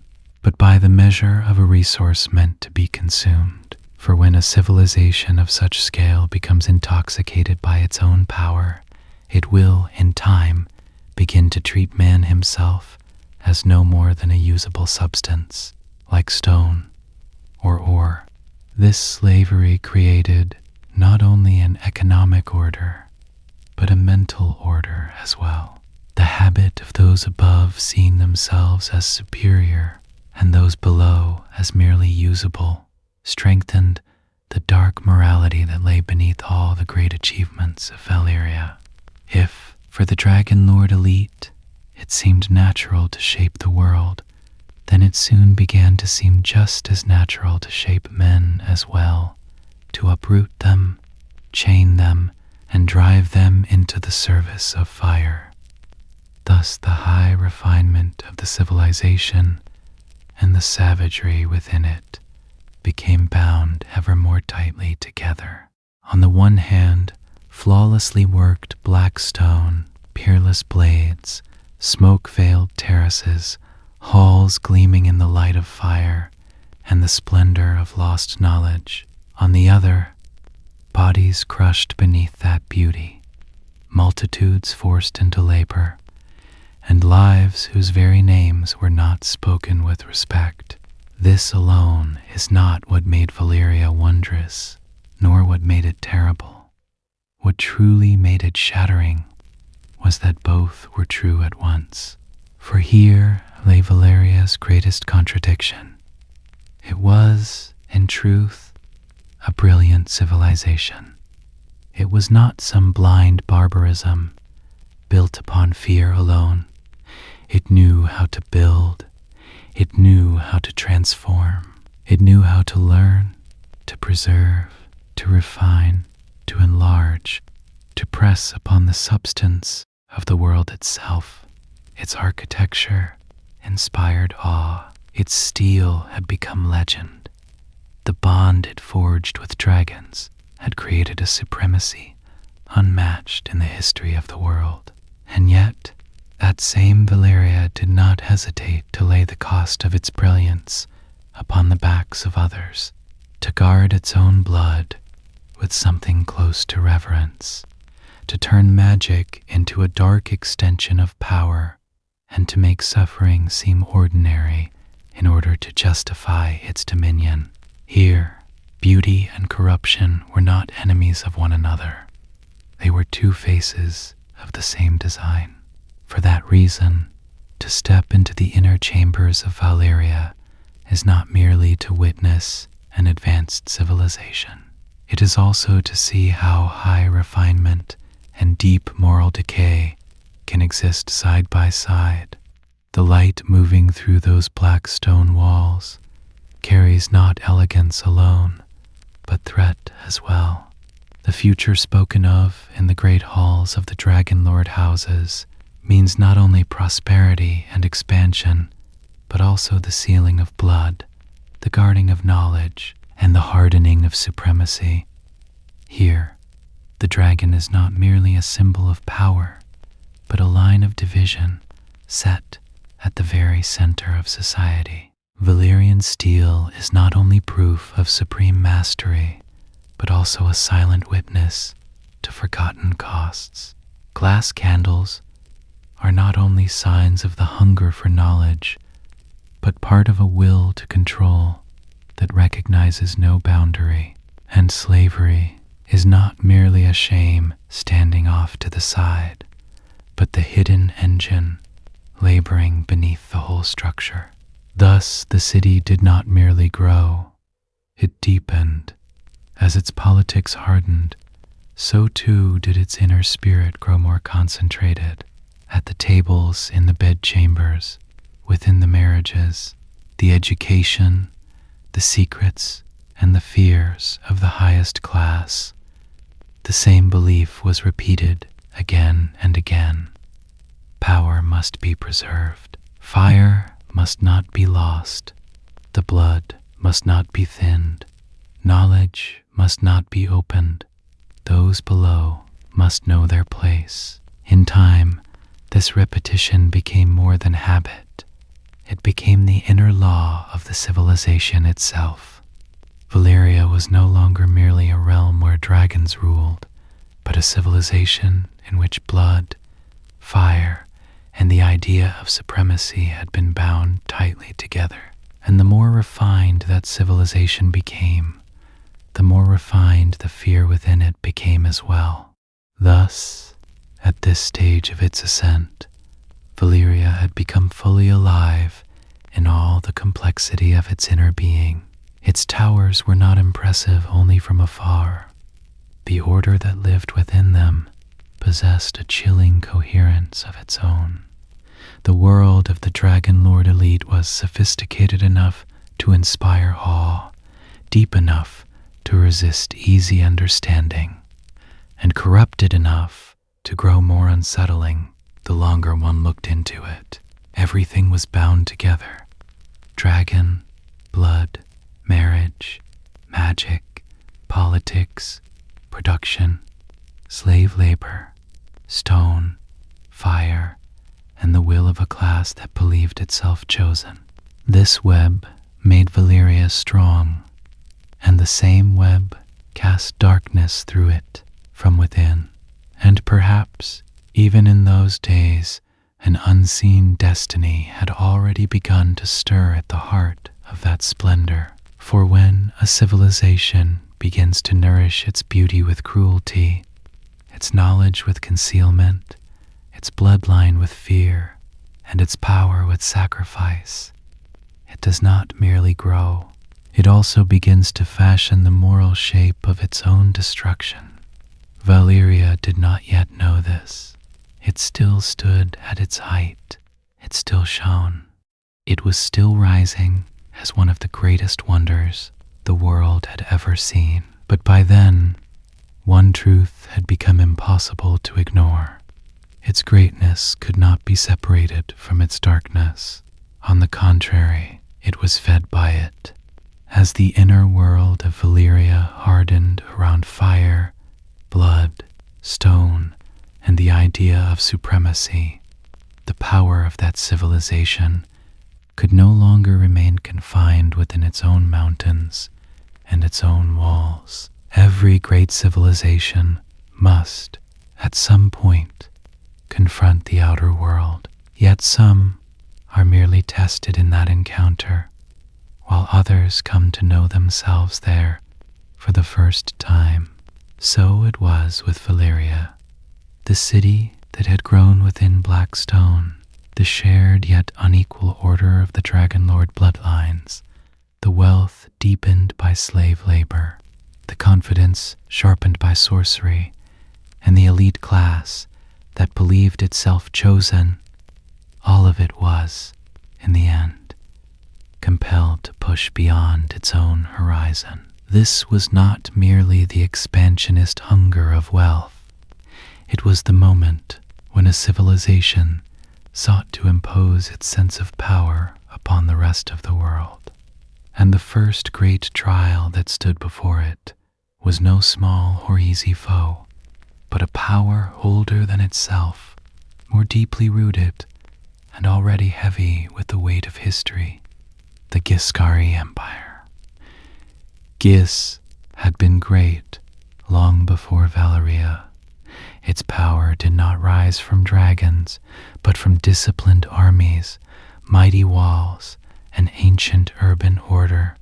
but by the measure of a resource meant to be consumed. For when a civilization of such scale becomes intoxicated by its own power, it will, in time, begin to treat man himself as no more than a usable substance, like stone or ore. This slavery created not only an economic order, but a mental order as well. The habit of those above seeing themselves as superior and those below as merely usable strengthened the dark morality that lay beneath all the great achievements of Valyria. If, for the Dragon Lord elite, it seemed natural to shape the world, then it soon began to seem just as natural to shape men as well, to uproot them, chain them, and drive them into the service of fire. Thus the high refinement of the civilization and the savagery within it became bound ever more tightly together. On the one hand, flawlessly worked black stone, peerless blades, smoke-veiled terraces, halls gleaming in the light of fire, and the splendor of lost knowledge. On the other, bodies crushed beneath that beauty, multitudes forced into labor, and lives whose very names were not spoken with respect. This alone is not what made Valyria wondrous, nor what made it terrible. What truly made it shattering was that both were true at once. For here lay Valyria's greatest contradiction. It was, in truth, a brilliant civilization. It was not some blind barbarism built upon fear alone. It knew how to build. It knew how to transform. It knew how to learn, to preserve, to refine, to enlarge, to press upon the substance of the world itself. Its architecture inspired awe. Its steel had become legend. The bond it forged with dragons had created a supremacy unmatched in the history of the world. And yet, that same Valyria did not hesitate to lay the cost of its brilliance upon the backs of others, to guard its own blood with something close to reverence, to turn magic into a dark extension of power, and to make suffering seem ordinary in order to justify its dominion. Here, beauty and corruption were not enemies of one another. They were two faces of the same design. For that reason, to step into the inner chambers of Valyria is not merely to witness an advanced civilization. It is also to see how high refinement and deep moral decay can exist side by side. The light moving through those black stone walls carries not elegance alone, but threat as well. The future spoken of in the great halls of the Dragon Lord houses means not only prosperity and expansion, but also the sealing of blood, the guarding of knowledge, and the hardening of supremacy. Here, the dragon is not merely a symbol of power, but a line of division set at the very center of society. Valyrian steel is not only proof of supreme mastery, but also a silent witness to forgotten costs. Glass candles are not only signs of the hunger for knowledge, but part of a will to control that recognizes no boundary. And slavery is not merely a shame standing off to the side, but the hidden engine laboring beneath the whole structure. Thus, the city did not merely grow, it deepened. As its politics hardened, so too did its inner spirit grow more concentrated. At the tables, in the bedchambers, within the marriages, the education, the secrets, and the fears of the highest class, the same belief was repeated again and again. Power must be preserved. Fire must not be lost. The blood must not be thinned. Knowledge must not be opened. Those below must know their place. In time, this repetition became more than habit. It became the inner law of the civilization itself. Valyria was no longer merely a realm where dragons ruled, but a civilization in which blood, fire, and the idea of supremacy had been bound tightly together. And the more refined that civilization became, the more refined the fear within it became as well. Thus, at this stage of its ascent, Valyria had become fully alive in all the complexity of its inner being. Its towers were not impressive only from afar. The order that lived within them possessed a chilling coherence of its own. The world of the Dragon Lord elite was sophisticated enough to inspire awe, deep enough to resist easy understanding, and corrupted enough to grow more unsettling the longer one looked into it. Everything was bound together. Dragon, blood, marriage, magic, politics, production, slave labor, stone, fire, and the will of a class that believed itself chosen. This web made Valyria strong, and the same web cast darkness through it from within. And perhaps, even in those days, an unseen destiny had already begun to stir at the heart of that splendor. For when a civilization begins to nourish its beauty with cruelty, its knowledge with concealment, its bloodline with fear, and its power with sacrifice, it does not merely grow, it also begins to fashion the moral shape of its own destruction. Valyria did not yet know this. It still stood at its height. It still shone. It was still rising as one of the greatest wonders the world had ever seen. But by then, one truth had become impossible to ignore. Its greatness could not be separated from its darkness. On the contrary, it was fed by it. As the inner world of Valyria hardened around fire, blood, stone, and the idea of supremacy, the power of that civilization could no longer remain confined within its own mountains and its own walls. Every great civilization must, at some point, confront the outer world. Yet some are merely tested in that encounter, while others come to know themselves there for the first time. So it was with Valyria, the city that had grown within black stone, the shared yet unequal order of the Dragonlord bloodlines, the wealth deepened by slave labor, the confidence sharpened by sorcery, and the elite class that believed itself chosen. All of it was, in the end, compelled to push beyond its own horizon. This was not merely the expansionist hunger of wealth. It was the moment when a civilization sought to impose its sense of power upon the rest of the world. And the first great trial that stood before it was no small or easy foe, but a power older than itself, more deeply rooted, and already heavy with the weight of history, the Giscari Empire. Gis had been great long before Valyria. Its power did not rise from dragons, but from disciplined armies, mighty walls, an ancient urban order,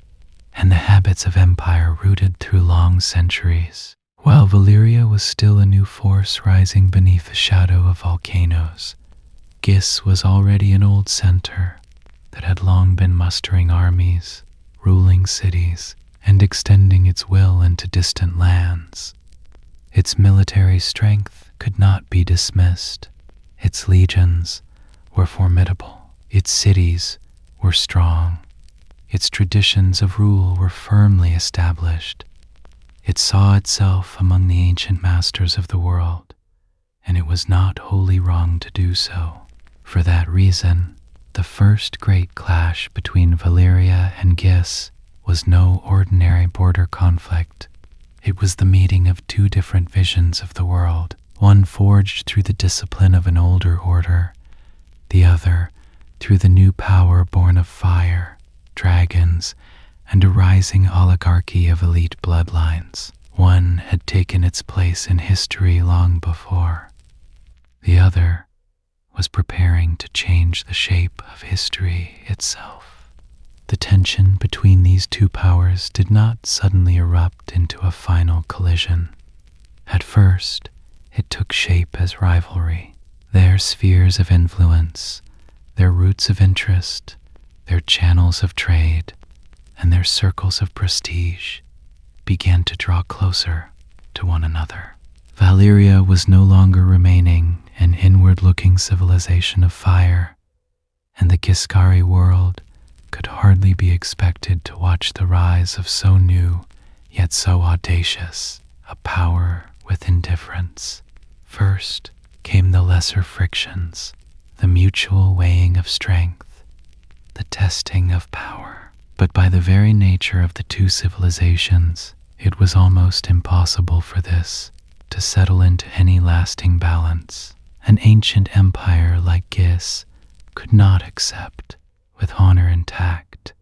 and the habits of empire rooted through long centuries. While Valyria was still a new force rising beneath the shadow of volcanoes, Gis was already an old center that had long been mustering armies, ruling cities, and extending its will into distant lands. Its military strength could not be dismissed. Its legions were formidable. Its cities were strong. Its traditions of rule were firmly established. It saw itself among the ancient masters of the world, and it was not wholly wrong to do so. For that reason, the first great clash between Valyria and Gis was no ordinary border conflict. It was the meeting of two different visions of the world, one forged through the discipline of an older order, the other through the new power born of fire, dragons, and a rising oligarchy of elite bloodlines. One had taken its place in history long before. The other was preparing to change the shape of history itself. The tension between these two powers did not suddenly erupt into a final collision. At first, it took shape as rivalry. Their spheres of influence, their routes of interest, their channels of trade, and their circles of prestige began to draw closer to one another. Valyria was no longer remaining an inward-looking civilization of fire, and the Giscari world could hardly be expected to watch the rise of so new, yet so audacious, a power with indifference. First came the lesser frictions, the mutual weighing of strength, the testing of power. But by the very nature of the two civilizations, it was almost impossible for this to settle into any lasting balance. An ancient empire like Gis could not accept, with honor intact,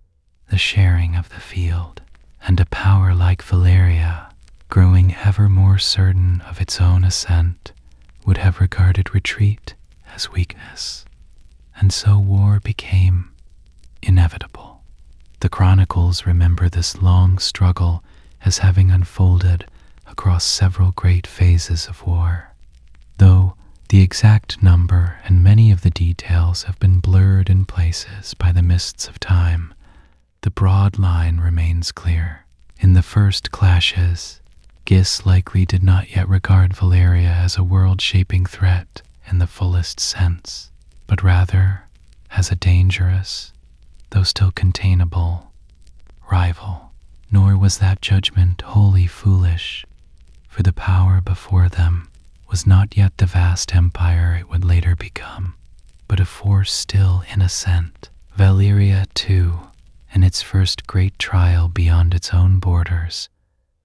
the sharing of the field, and a power like Valyria, growing ever more certain of its own ascent, would have regarded retreat as weakness, and so war became inevitable. The chronicles remember this long struggle as having unfolded across several great phases of war, though the exact number and many of the details have been blurred in places by the mists of time. The broad line remains clear. In the first clashes, Gis likely did not yet regard Valyria as a world-shaping threat in the fullest sense, but rather as a dangerous, though still containable, rival. Nor was that judgment wholly foolish, for the power before them was not yet the vast empire it would later become, but a force still in ascent. Valyria, too, in its first great trial beyond its own borders,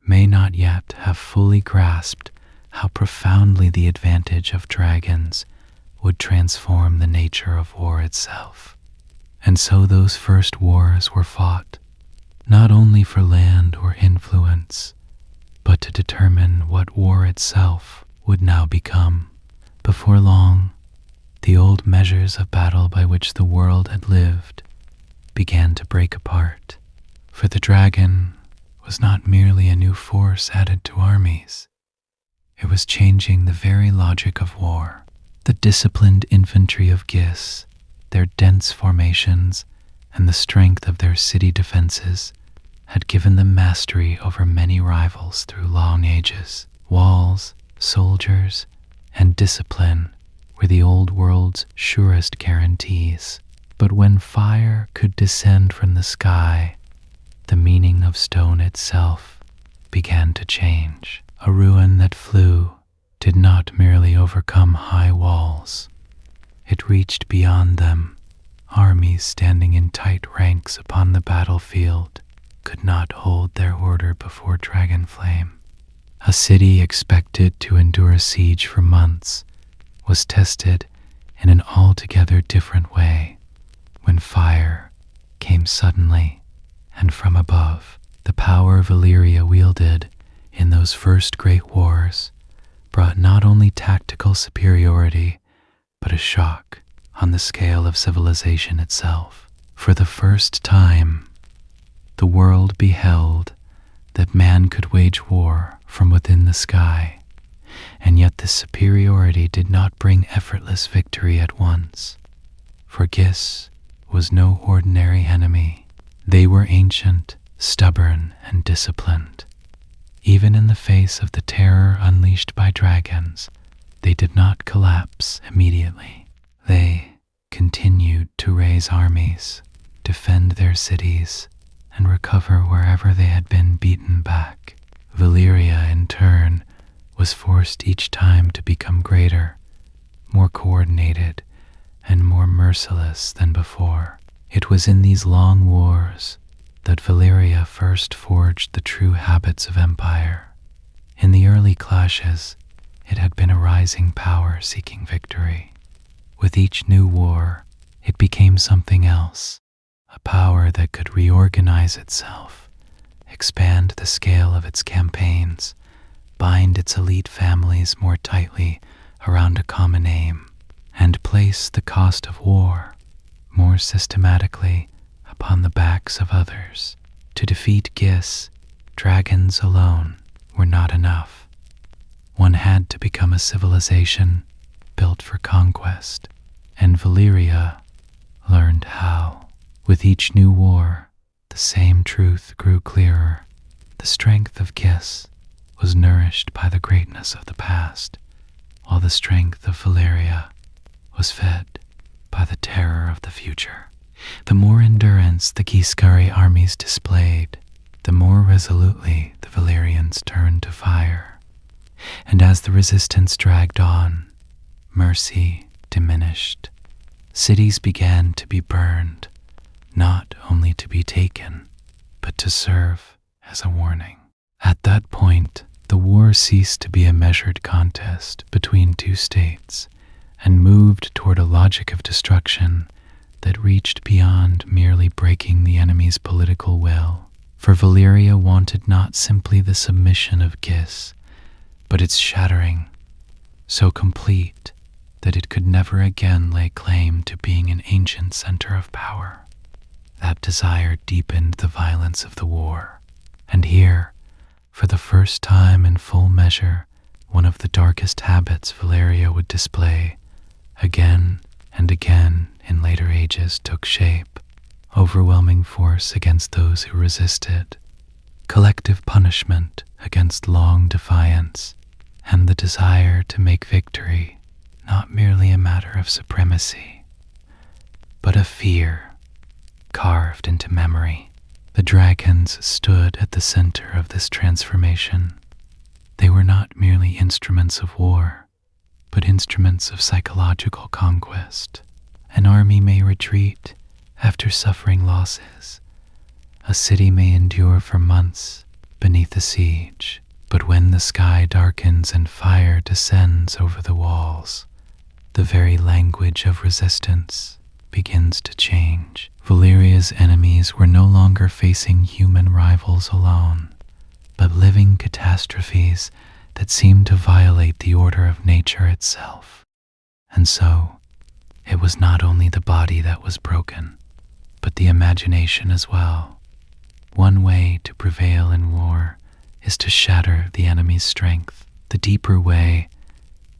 may not yet have fully grasped how profoundly the advantage of dragons would transform the nature of war itself. And so those first wars were fought, not only for land or influence, but to determine what war itself would now become. Before long, the old measures of battle by which the world had lived began to break apart, for the dragon was not merely a new force added to armies. It was changing the very logic of war. The disciplined infantry of Gis, their dense formations, and the strength of their city defenses had given them mastery over many rivals through long ages. Walls, soldiers, and discipline were the old world's surest guarantees. But when fire could descend from the sky, the meaning of stone itself began to change. A ruin that flew did not merely overcome high walls. It reached beyond them. Armies standing in tight ranks upon the battlefield could not hold their order before dragon flame. A city expected to endure a siege for months was tested in an altogether different way when fire came suddenly and from above. The power Valyria wielded in those first great wars brought not only tactical superiority, but a shock on the scale of civilization itself. For the first time, the world beheld that man could wage war from within the sky, and yet this superiority did not bring effortless victory at once. For Gis was no ordinary enemy. They were ancient, stubborn, and disciplined. Even in the face of the terror unleashed by dragons, they did not collapse immediately. They continued to raise armies, defend their cities, and recover wherever they had been beaten back. Valyria, in turn, was forced each time to become greater, more coordinated, and more merciless than before. It was in these long wars that Valyria first forged the true habits of empire. In the early clashes, it had been a rising power seeking victory. With each new war, it became something else, a power that could reorganize itself, expand the scale of its campaigns, bind its elite families more tightly around a common aim, and place the cost of war more systematically upon the backs of others. To defeat Gis, dragons alone were not enough. One had to become a civilization built for conquest, and Valyria learned how. With each new war, the same truth grew clearer. The strength of Gis was nourished by the greatness of the past, while the strength of Valyria was fed by the terror of the future. The more endurance the Giscari armies displayed, the more resolutely the Valyrians turned to fire. And as the resistance dragged on, mercy diminished. Cities began to be burned, not only to be taken, but to serve as a warning. At that point, the war ceased to be a measured contest between two states and moved toward a logic of destruction that reached beyond merely breaking the enemy's political will. For Valyria wanted not simply the submission of Gis, but its shattering, so complete that it could never again lay claim to being an ancient center of power. That desire deepened the violence of the war, and here, for the first time in full measure, one of the darkest habits Valyria would display, again and again in later ages, took shape. Overwhelming force against those who resisted, collective punishment against long defiance, and the desire to make victory not merely a matter of supremacy, but a fear carved into memory. The dragons stood at the center of this transformation. They were not merely instruments of war, but instruments of psychological conquest. An army may retreat after suffering losses. A city may endure for months beneath a siege. But when the sky darkens and fire descends over the walls, the very language of resistance begins to change. Valyria's enemies were no longer facing human rivals alone, but living catastrophes that seemed to violate the order of nature itself. And so, it was not only the body that was broken, but the imagination as well. One way to prevail in war is to shatter the enemy's strength. The deeper way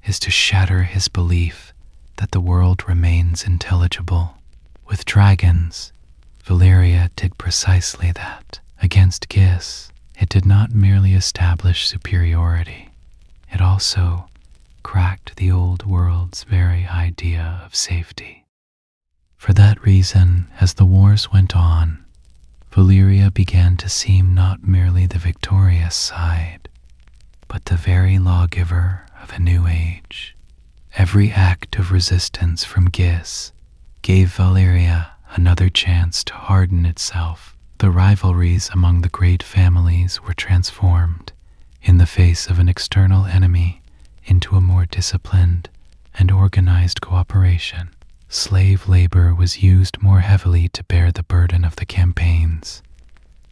is to shatter his belief that the world remains intelligible. With dragons, Valyria did precisely that. Against Gis, it did not merely establish superiority, it also cracked the old world's very idea of safety. For that reason, as the wars went on, Valyria began to seem not merely the victorious side, but the very lawgiver of a new age. Every act of resistance from Gis gave Valyria another chance to harden itself. The rivalries among the great families were transformed, in the face of an external enemy, into a more disciplined and organized cooperation. Slave labor was used more heavily to bear the burden of the campaigns.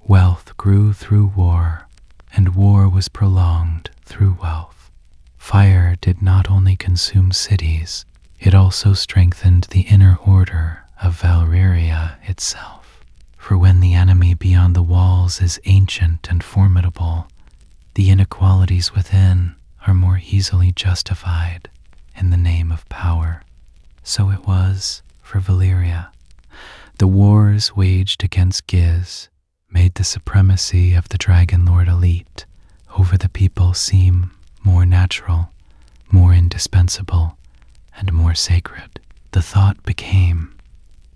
Wealth grew through war, and war was prolonged through wealth. Fire did not only consume cities, it also strengthened the inner order of Valyria itself. For when the enemy beyond the walls is ancient and formidable, the inequalities within are more easily justified in the name of power. So it was for Valyria. The wars waged against Gis made the supremacy of the Dragon Lord elite over the people seem more natural, more indispensable, and more sacred. The thought became,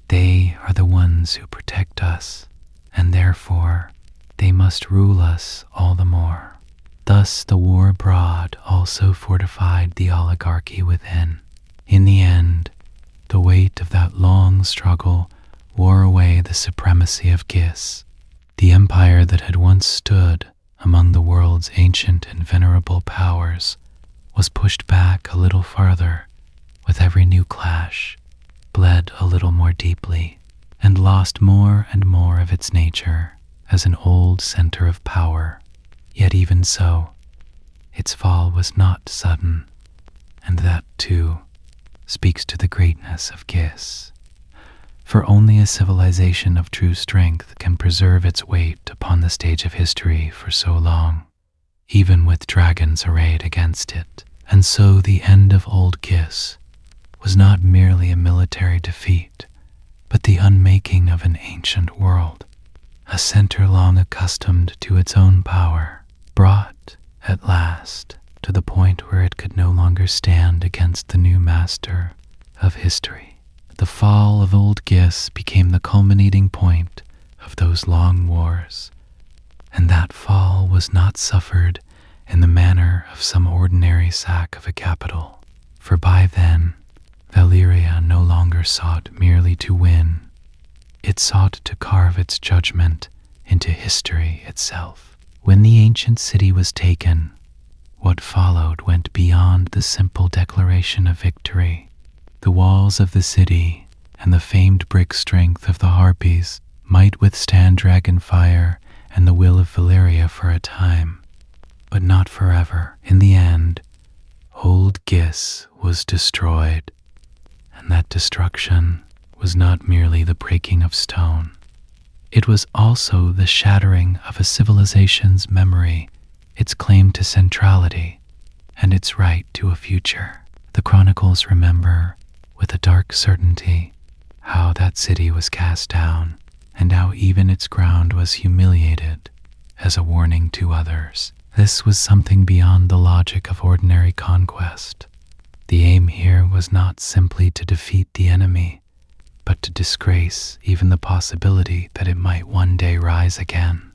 they are the ones who protect us, and therefore they must rule us all the more. Thus the war abroad also fortified the oligarchy within. In the end, the weight of that long struggle wore away the supremacy of Gis. The empire that had once stood among the world's ancient and venerable powers was pushed back a little farther with every new clash, bled a little more deeply, and lost more and more of its nature as an old center of power. Yet even so, its fall was not sudden, and that, too, speaks to the greatness of Gis. For only a civilization of true strength can preserve its weight upon the stage of history for so long, even with dragons arrayed against it. And so the end of old Gis was not merely a military defeat, but the unmaking of an ancient world, a center long accustomed to its own power, brought, at last, to the point where it could no longer stand against the new master of history. The fall of old Gis became the culminating point of those long wars, and that fall was not suffered in the manner of some ordinary sack of a capital, for by then Valyria no longer sought merely to win, it sought to carve its judgment into history itself. When the ancient city was taken, what followed went beyond the simple declaration of victory. The walls of the city and the famed brick strength of the harpies might withstand dragon fire and the will of Valyria for a time, but not forever. In the end, old Gis was destroyed, and that destruction was not merely the breaking of stone. It was also the shattering of a civilization's memory, its claim to centrality, and its right to a future. The chronicles remember, with a dark certainty, how that city was cast down, and how even its ground was humiliated as a warning to others. This was something beyond the logic of ordinary conquest. The aim here was not simply to defeat the enemy, but to disgrace even the possibility that it might one day rise again.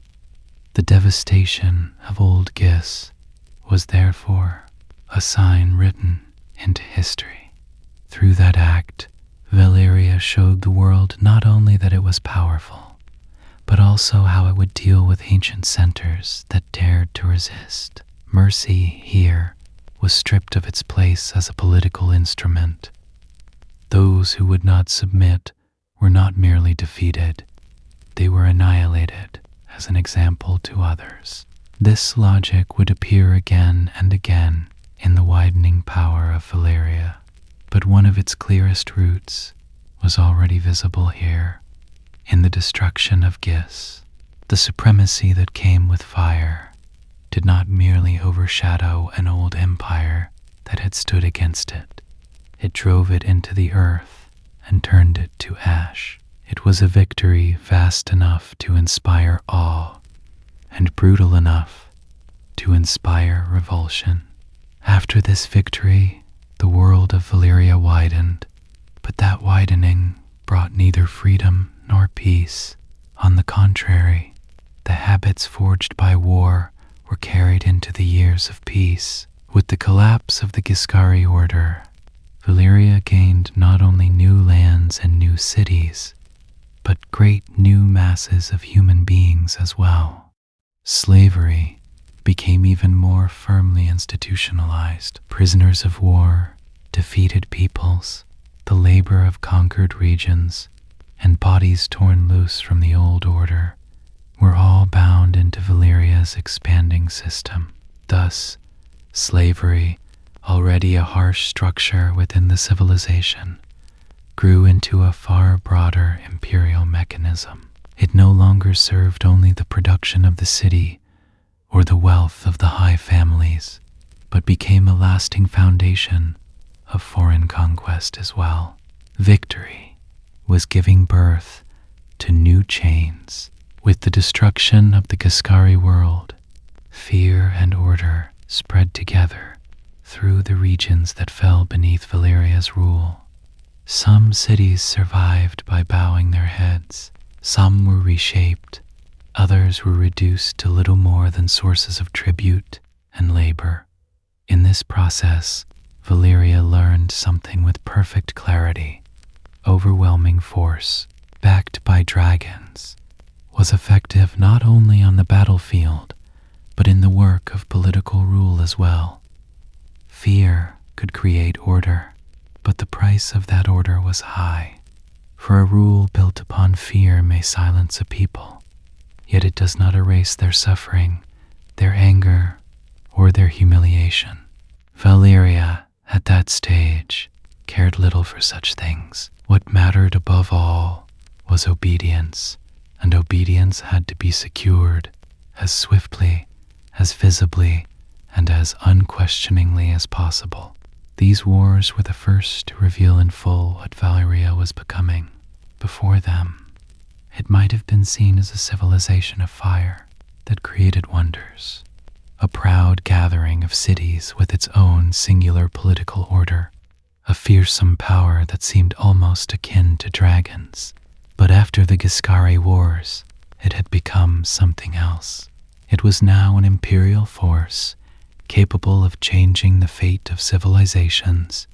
The devastation of old Gis was therefore a sign written into history. Through that act, Valyria showed the world not only that it was powerful, but also how it would deal with ancient centers that dared to resist. Mercy here was stripped of its place as a political instrument. Those who would not submit were not merely defeated, they were annihilated as an example to others. This logic would appear again and again in the widening power of Valyria, but one of its clearest roots was already visible here, in the destruction of Gis. The supremacy that came with fire did not merely overshadow an old empire that had stood against it. It drove it into the earth and turned it to ash. It was a victory vast enough to inspire awe and brutal enough to inspire revulsion. After this victory, the world of Valyria widened, but that widening brought neither freedom nor peace. On the contrary, the habits forged by war were carried into the years of peace. With the collapse of the Giscari order, Valyria gained not only new lands and new cities, but great new masses of human beings as well. Slavery became even more firmly institutionalized. Prisoners of war, defeated peoples, the labor of conquered regions, and bodies torn loose from the old order were all bound into Valyria's expanding system. Thus, slavery, already a harsh structure within the civilization, grew into a far broader imperial mechanism. It no longer served only the production of the city or the wealth of the high families, but became a lasting foundation of foreign conquest as well. Victory was giving birth to new chains. With the destruction of the Giscari world, fear and order spread together through the regions that fell beneath Valyria's rule. Some cities survived by bowing their heads. Some were reshaped. Others were reduced to little more than sources of tribute and labor. In this process, Valyria learned something with perfect clarity. Overwhelming force, backed by dragons, was effective not only on the battlefield, but in the work of political rule as well. Fear could create order, but the price of that order was high. For a rule built upon fear may silence a people, yet it does not erase their suffering, their anger, or their humiliation. Valyria, at that stage, cared little for such things. What mattered above all was obedience, and obedience had to be secured as swiftly, as visibly, and as unquestioningly as possible. These wars were the first to reveal in full what Valyria was becoming. Before them, it might have been seen as a civilization of fire that created wonders, a proud gathering of cities with its own singular political order, a fearsome power that seemed almost akin to dragons. But after the Giscari Wars, it had become something else. It was now an imperial force, capable of changing the fate of civilizations,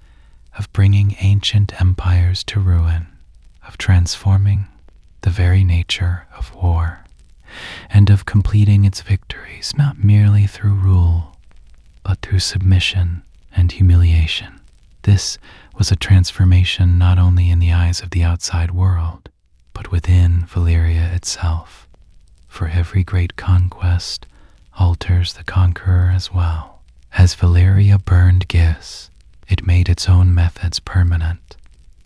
of bringing ancient empires to ruin, of transforming the very nature of war, and of completing its victories not merely through rule, but through submission and humiliation. This was a transformation not only in the eyes of the outside world, but within Valyria itself. For every great conquest alters the conqueror as well. As Valyria burned Gis, it made its own methods permanent.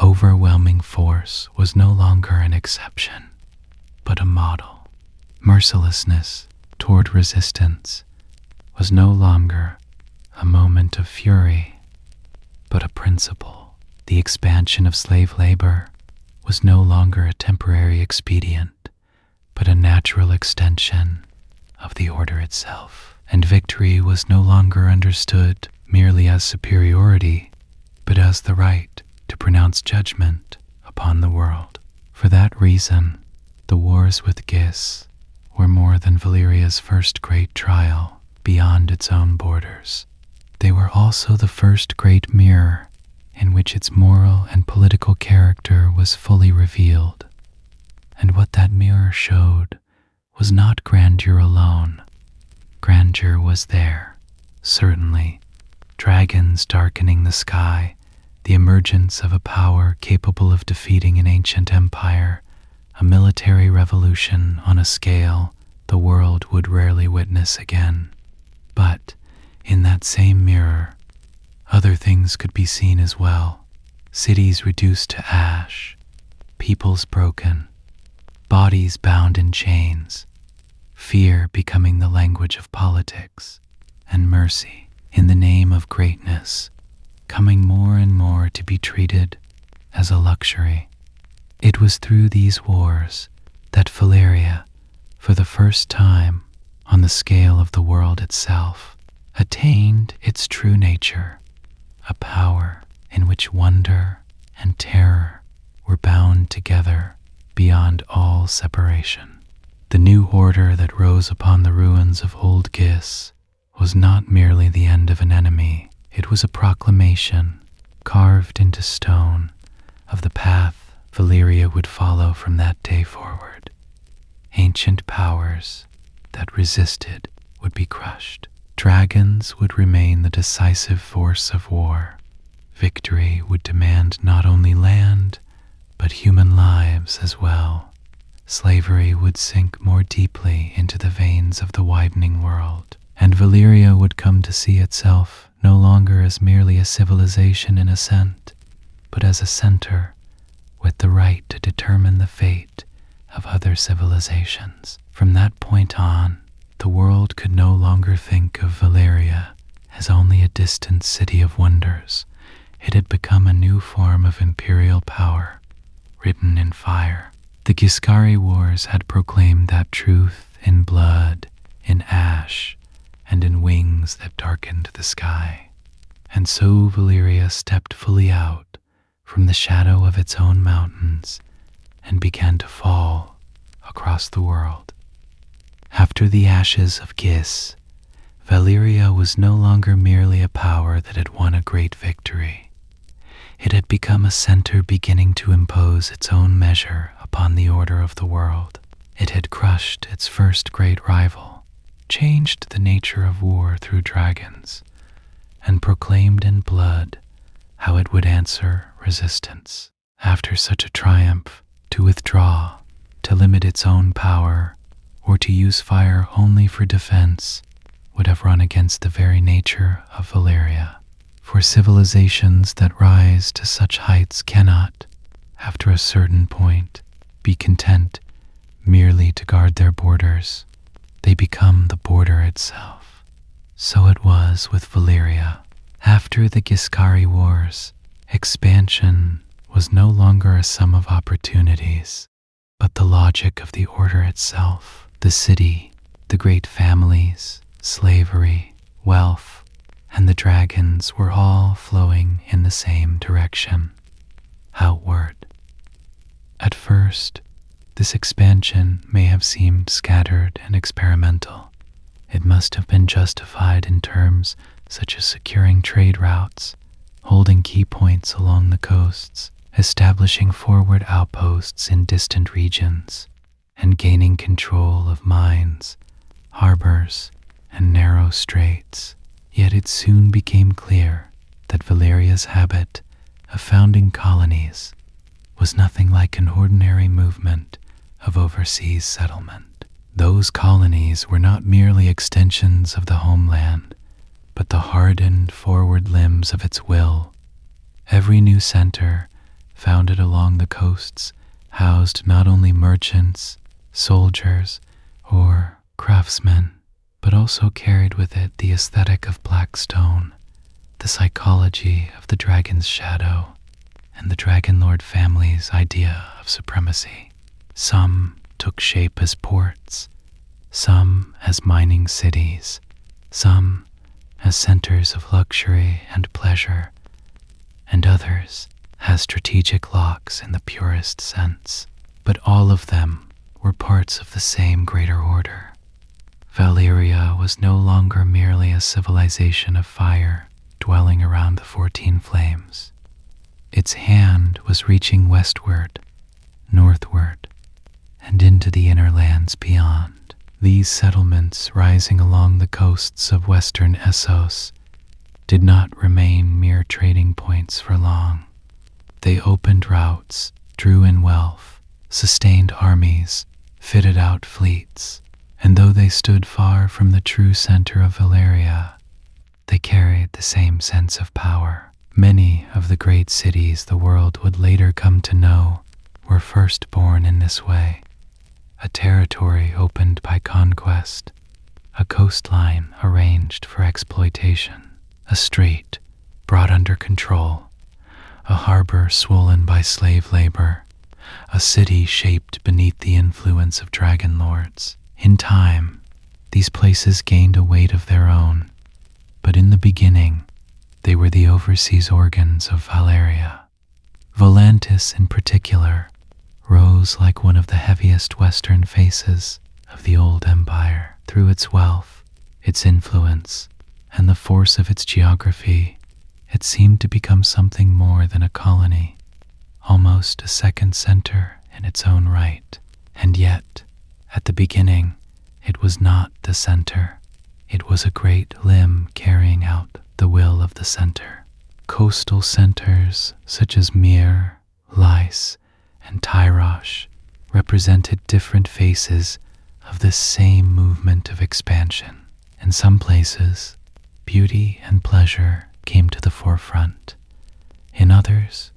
Overwhelming force was no longer an exception, but a model. Mercilessness toward resistance was no longer a moment of fury, but a principle. The expansion of slave labor was no longer a temporary expedient, but a natural extension of the order itself. And victory was no longer understood merely as superiority, but as the right to pronounce judgment upon the world. For that reason, the wars with Gis were more than Valyria's first great trial beyond its own borders. They were also the first great mirror in which its moral and political character was fully revealed. And what that mirror showed was not grandeur alone. Grandeur was there, certainly. Dragons darkening the sky, the emergence of a power capable of defeating an ancient empire, a military revolution on a scale the world would rarely witness again. But in that same mirror, other things could be seen as well. Cities reduced to ash, peoples broken, bodies bound in chains, fear becoming the language of politics, and mercy, in the name of greatness, coming more and more to be treated as a luxury. It was through these wars that Valyria, for the first time on the scale of the world itself, attained its true nature, a power in which wonder and terror were bound together beyond all separation. The new order that rose upon the ruins of old Gis was not merely the end of an enemy, it was a proclamation, carved into stone, of the path Valyria would follow from that day forward. Ancient powers that resisted would be crushed. Dragons would remain the decisive force of war. Victory would demand not only land, but human lives as well. Slavery would sink more deeply into the veins of the widening world, and Valyria would come to see itself no longer as merely a civilization in ascent, but as a center with the right to determine the fate of other civilizations. From that point on, the world could no longer think of Valyria as only a distant city of wonders. It had become a new form of imperial power, written in fire. The Giscari Wars had proclaimed that truth in blood, in ash, and in wings that darkened the sky. And so Valyria stepped fully out from the shadow of its own mountains and began to fall across the world. After the ashes of Gis, Valyria was no longer merely a power that had won a great victory. It had become a center beginning to impose its own measure upon the order of the world. It had crushed its first great rival, changed the nature of war through dragons, and proclaimed in blood how it would answer resistance. After such a triumph, to withdraw, to limit its own power, or to use fire only for defense, would have run against the very nature of Valyria. For civilizations that rise to such heights cannot, after a certain point, be content merely to guard their borders. They become the border itself. So it was with Valyria. After the Giscari Wars, expansion was no longer a sum of opportunities, but the logic of the order itself. The city, the great families, slavery, wealth, and the dragons were all flowing in the same direction, outward. At first, this expansion may have seemed scattered and experimental. It must have been justified in terms such as securing trade routes, holding key points along the coasts, establishing forward outposts in distant regions, and gaining control of mines, harbors, and narrow straits. Yet it soon became clear that Valyria's habit of founding colonies was nothing like an ordinary movement of overseas settlement. Those colonies were not merely extensions of the homeland, but the hardened forward limbs of its will. Every new center founded along the coasts housed not only merchants, soldiers, or craftsmen, but also carried with it the aesthetic of black stone, the psychology of the dragon's shadow, and the Dragon Lord family's idea of supremacy. Some took shape as ports, some as mining cities, some as centers of luxury and pleasure, and others as strategic locks in the purest sense. But all of them were parts of the same greater order. Valyria was no longer merely a civilization of fire dwelling around the 14 flames. Its hand was reaching westward, northward, and into the inner lands beyond. These settlements rising along the coasts of western Essos did not remain mere trading points for long. They opened routes, drew in wealth, sustained armies, fitted out fleets, And though they stood far from the true center of Valyria, they carried the same sense of power. Many of the great cities the world would later come to know were first born in this way. A territory opened by conquest, a coastline arranged for exploitation, a strait brought under control, a harbor swollen by slave labor, a city shaped beneath the influence of dragon lords. In time, these places gained a weight of their own, but in the beginning, they were the overseas organs of Valyria. Volantis, in particular, rose like one of the heaviest western faces of the old empire. Through its wealth, its influence, and the force of its geography, it seemed to become something more than a colony, almost a second center in its own right. And yet, at the beginning, it was not the center. It was a great limb carrying out the will of the center. Coastal centers such as Myr, Lys, and Tyrosh represented different phases of this same movement of expansion. In some places, beauty and pleasure came to the forefront. In others,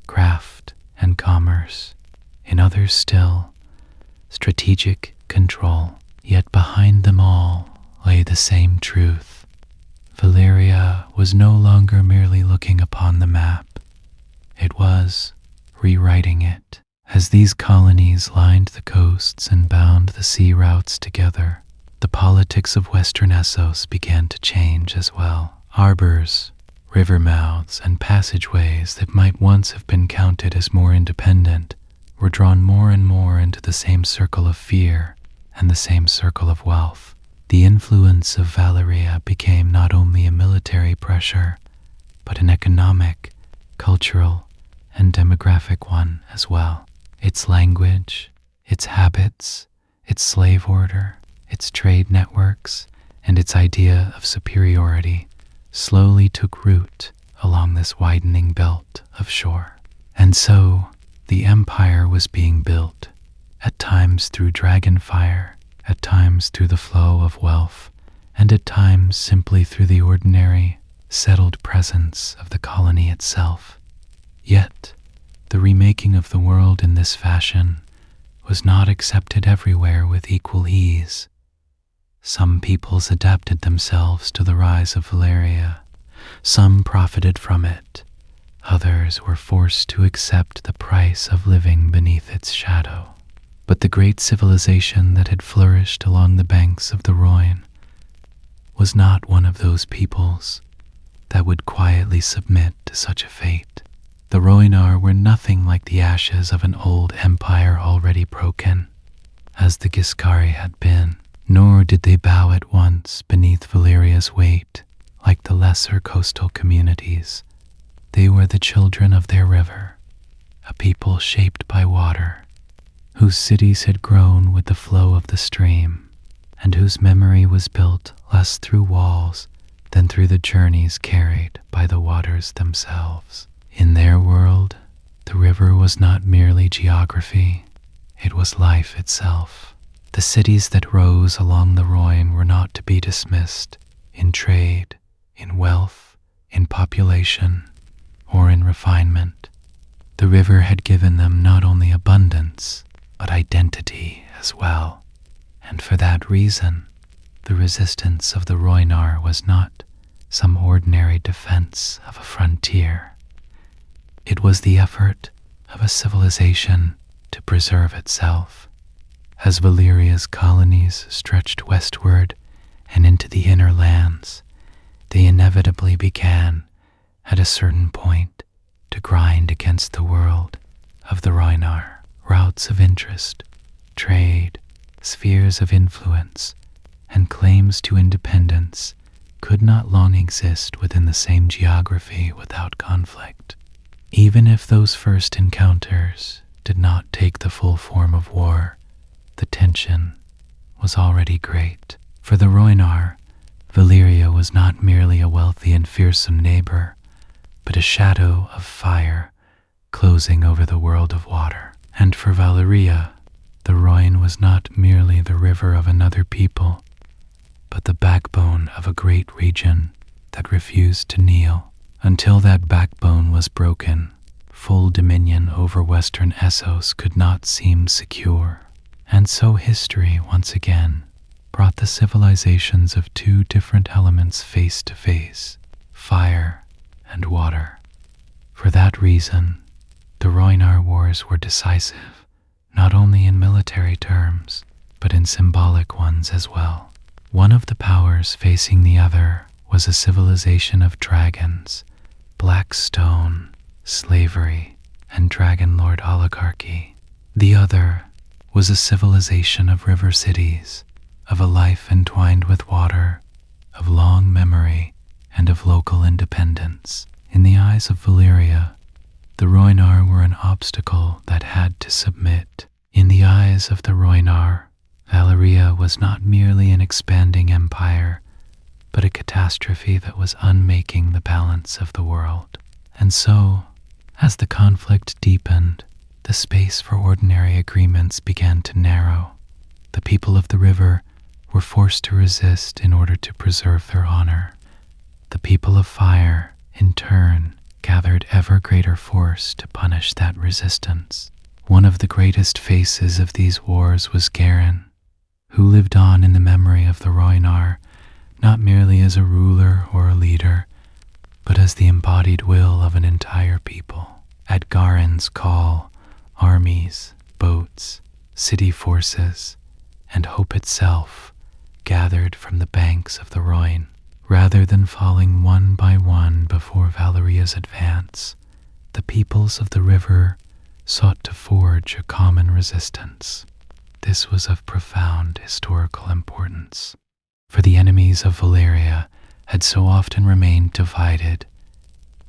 craft and commerce. In others still, strategic control. Yet behind them all lay the same truth. Valyria was no longer merely looking upon the map. It was rewriting it. As these colonies lined the coasts and bound the sea routes together, the politics of Western Essos began to change as well. Harbors, river mouths, and passageways that might once have been counted as more independent were drawn more and more into the same circle of fear and the same circle of wealth. The influence of Valyria became not only a military pressure, but an economic, cultural, and demographic one as well. Its language, its habits, its slave order, its trade networks, and its idea of superiority slowly took root along this widening belt of shore. And so, the empire was being built, at times through dragon fire, at times through the flow of wealth, and at times simply through the ordinary, settled presence of the colony itself. Yet, the remaking of the world in this fashion was not accepted everywhere with equal ease. Some peoples adapted themselves to the rise of Valyria. Some profited from it. Others were forced to accept the price of living beneath its shadow. But the great civilization that had flourished along the banks of the Rhône was not one of those peoples that would quietly submit to such a fate. The Rhoynar were nothing like the ashes of an old empire already broken, as the Giscari had been, nor did they bow at once beneath Valyria's weight like the lesser coastal communities. They were the children of their river, a people shaped by water, whose cities had grown with the flow of the stream, and whose memory was built less through walls than through the journeys carried by the waters themselves. In their world, the river was not merely geography, it was life itself. The cities that rose along the Rhône were not to be dismissed in trade, in wealth, in population, or in refinement. The river had given them not only abundance, but identity as well. And for that reason, the resistance of the Rhoynar was not some ordinary defense of a frontier. It was the effort of a civilization to preserve itself. As Valyria's colonies stretched westward and into the inner lands, they inevitably began, at a certain point, to grind against the world of the Rhoynar. Routes of interest, trade, spheres of influence, and claims to independence could not long exist within the same geography without conflict. Even if those first encounters did not take the full form of war, the tension was already great. For the Rhoynar, Valyria was not merely a wealthy and fearsome neighbor, but a shadow of fire closing over the world of water. And for Valyria, The Rhine was not merely the river of another people, but the backbone of a great region that refused to kneel. Until that backbone was broken, full dominion over Western Essos could not seem secure. And so history once again brought the civilizations of two different elements face to face, fire and water. For that reason, the Rhoynar Wars were decisive, not only in military terms, but in symbolic ones as well. One of the powers facing the other was a civilization of dragons, black stone, slavery, and dragon lord oligarchy. The other was a civilization of river cities, of a life entwined with water, of long memory, and of local independence. In the eyes of Valyria, the Rhoynar were an obstacle that had to submit. In the eyes of the Rhoynar, Valyria was not merely an expanding empire, but a catastrophe that was unmaking the balance of the world. And so, as the conflict deepened, the space for ordinary agreements began to narrow. The people of the river were forced to resist in order to preserve their honor. The people of fire, in turn, gathered ever greater force to punish that resistance. One of the greatest faces of these wars was Garin, who lived on in the memory of the Rhoynar, not merely as a ruler or a leader, but as the embodied will of an entire people. At Garin's call, armies, boats, city forces, and hope itself gathered from the banks of the Rhine. Rather than falling one by one before Valyria's advance, the peoples of the river sought to forge a common resistance. This was of profound historical importance, for the enemies of Valyria had so often remained divided,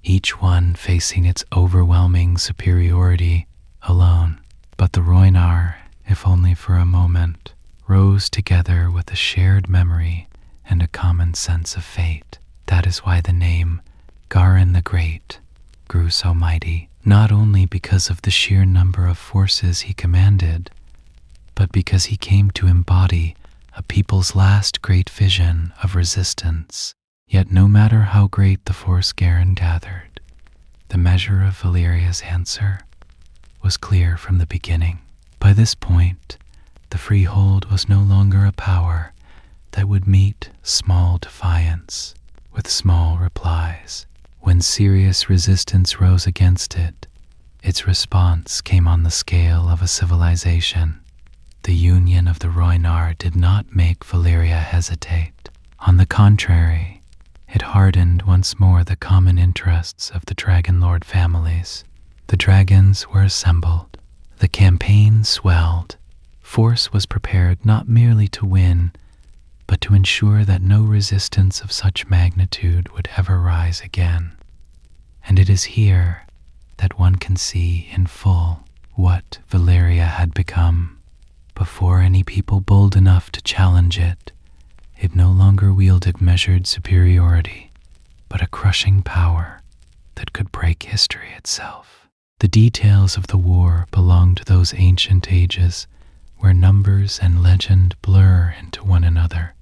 each one facing its overwhelming superiority alone. But the Rhoynar, if only for a moment, rose together with a shared memory and a common sense of fate. That is why the name Garin the Great grew so mighty, not only because of the sheer number of forces he commanded, but because he came to embody a people's last great vision of resistance. Yet no matter how great the force Garin gathered, the measure of Valyria's answer was clear from the beginning. By this point, the freehold was no longer a power that would meet small defiance with small replies. When serious resistance rose against it, its response came on the scale of a civilization. The union of the Rhoynar did not make Valyria hesitate. On the contrary, it hardened once more the common interests of the Dragon Lord families. The dragons were assembled. The campaign swelled. Force was prepared not merely to win, but to ensure that no resistance of such magnitude would ever rise again. And it is here that one can see in full what Valyria had become. Before any people bold enough to challenge it, it no longer wielded measured superiority, but a crushing power that could break history itself. The details of the war belong to those ancient ages where numbers and legend blur into one another,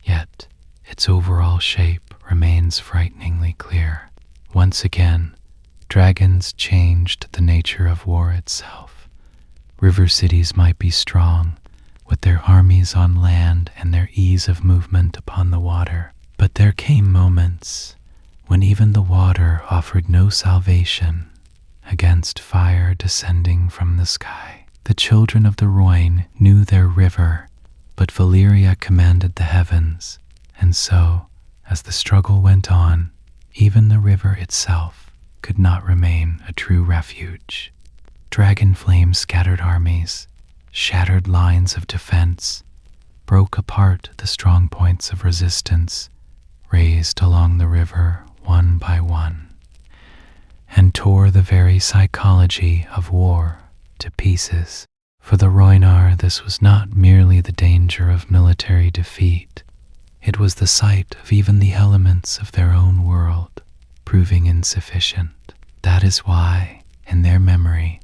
yet its overall shape remains frighteningly clear. Once again, dragons changed the nature of war itself. River cities might be strong, with their armies on land and their ease of movement upon the water, but there came moments when even the water offered no salvation against fire descending from the sky. The children of the Rhoyne knew their river, but Valyria commanded the heavens, and so, as the struggle went on, even the river itself could not remain a true refuge. Dragon flames scattered armies, shattered lines of defense, broke apart the strong points of resistance raised along the river one by one, and tore the very psychology of war to pieces. For the Rhoynar, this was not merely the danger of military defeat. It was the sight of even the elements of their own world proving insufficient. That is why, in their memory,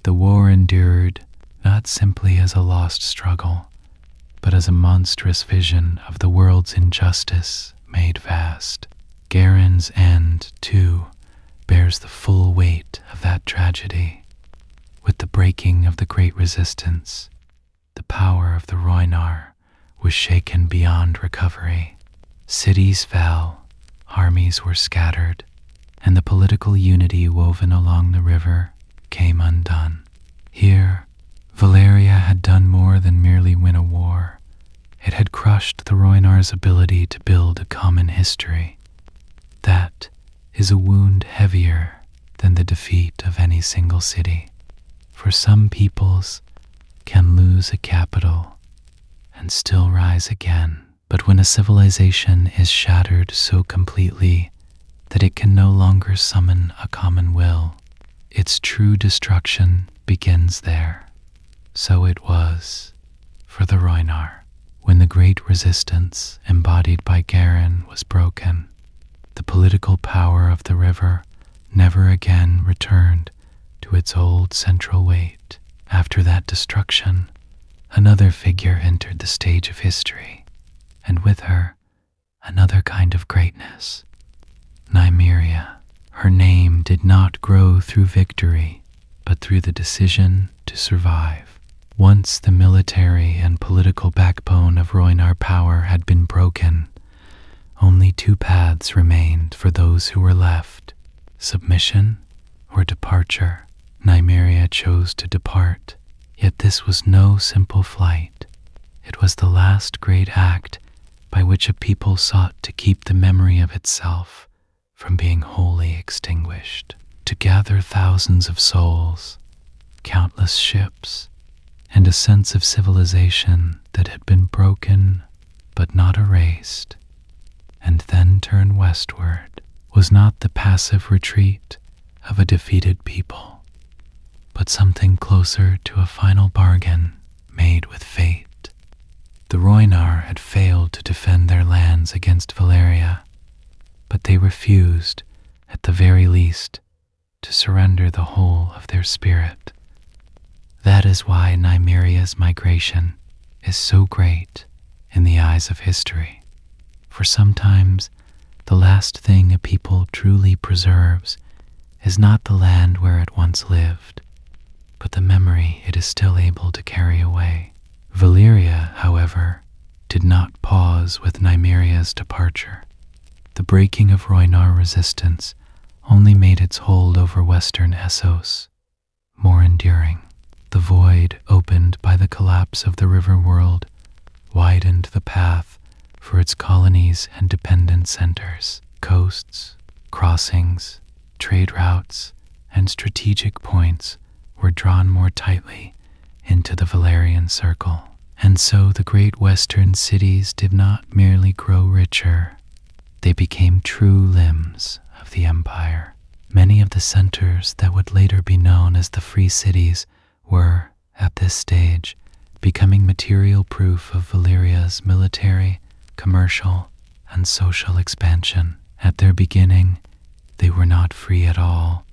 the war endured not simply as a lost struggle, but as a monstrous vision of the world's injustice made vast. Garen's end, too, bears the full weight of that tragedy. With the breaking of the Great Resistance, the power of the Rhoynar was shaken beyond recovery. Cities fell, armies were scattered, and the political unity woven along the river came undone. Here, Valyria had done more than merely win a war. It had crushed the Rhoynar's ability to build a common history. That is a wound heavier than the defeat of any single city. For some peoples can lose a capital and still rise again. But when a civilization is shattered so completely that it can no longer summon a common will, its true destruction begins there. So it was for the Rhoynar. When the great resistance embodied by Garen was broken, the political power of the river never again returned to its old central weight. After that destruction, another figure entered the stage of history, and with her, another kind of greatness. Nymeria. Her name did not grow through victory, but through the decision to survive. Once the military and political backbone of Rhoynar power had been broken, only two paths remained for those who were left: submission or departure. Nymeria chose to depart, yet this was no simple flight. It was the last great act by which a people sought to keep the memory of itself from being wholly extinguished, to gather thousands of souls, countless ships, and a sense of civilization that had been broken but not erased, and then turn westward. Was not the passive retreat of a defeated people, but something closer to a final bargain made with fate. The Rhoynar had failed to defend their lands against Valyria, but they refused, at the very least, to surrender the whole of their spirit. That is why Nymeria's migration is so great in the eyes of history. For sometimes the last thing a people truly preserves is not the land where it once lived, but the memory it is still able to carry away. Valyria, however, did not pause with Nymeria's departure. The breaking of Rhoynar resistance only made its hold over western Essos more enduring. The void opened by the collapse of the river world widened the path for its colonies and dependent centers. Coasts, crossings, trade routes, and strategic points were drawn more tightly into the Valyrian circle. And so the great western cities did not merely grow richer, they became true limbs of the empire. Many of the centers that would later be known as the Free Cities were, at this stage, becoming material proof of Valyria's military, commercial, and social expansion. At their beginning, they were not free at all.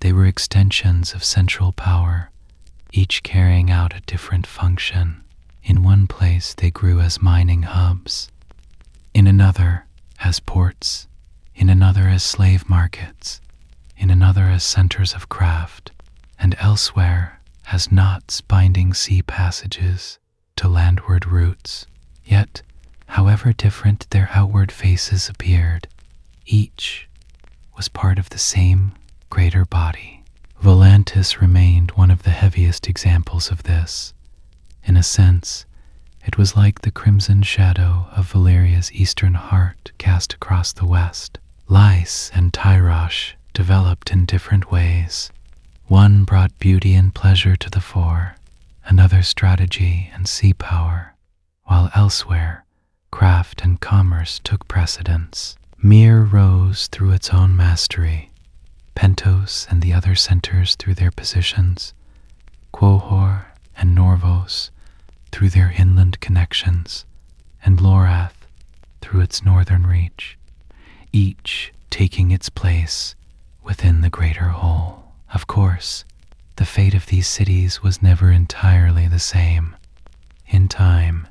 They were extensions of central power, each carrying out a different function. In one place they grew as mining hubs, in another as ports, in another as slave markets, in another as centers of craft, and elsewhere as knots binding sea passages to landward routes. Yet, however different their outward faces appeared, each was part of the same greater body. Volantis remained one of the heaviest examples of this. In a sense, it was like the crimson shadow of Valyria's eastern heart cast across the west. Lys and Tyrosh developed in different ways. One brought beauty and pleasure to the fore, another strategy and sea power, while elsewhere, craft and commerce took precedence. Myr rose through its own mastery, Pentos and the other centers through their positions, Quohor and Norvos through their inland connections, and Lorath through its northern reach, each taking its place within the greater whole. Of course, The fate of these cities was never entirely the same. In time,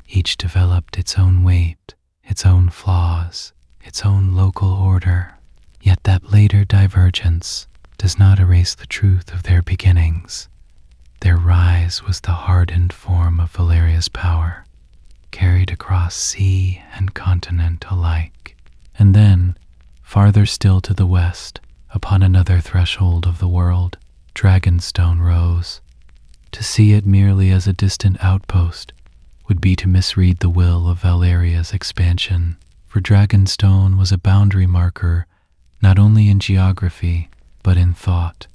each developed its own weight, its own flaws, its own local order. Yet that later divergence does not erase the truth of their beginnings. Their rise was the hardened form of Valyria's power, carried across sea and continent alike. And then, farther still to the west, upon another threshold of the world, Dragonstone rose. To see it merely as a distant outpost would be to misread the will of Valyria's expansion, for Dragonstone was a boundary marker not only in geography, but in thought.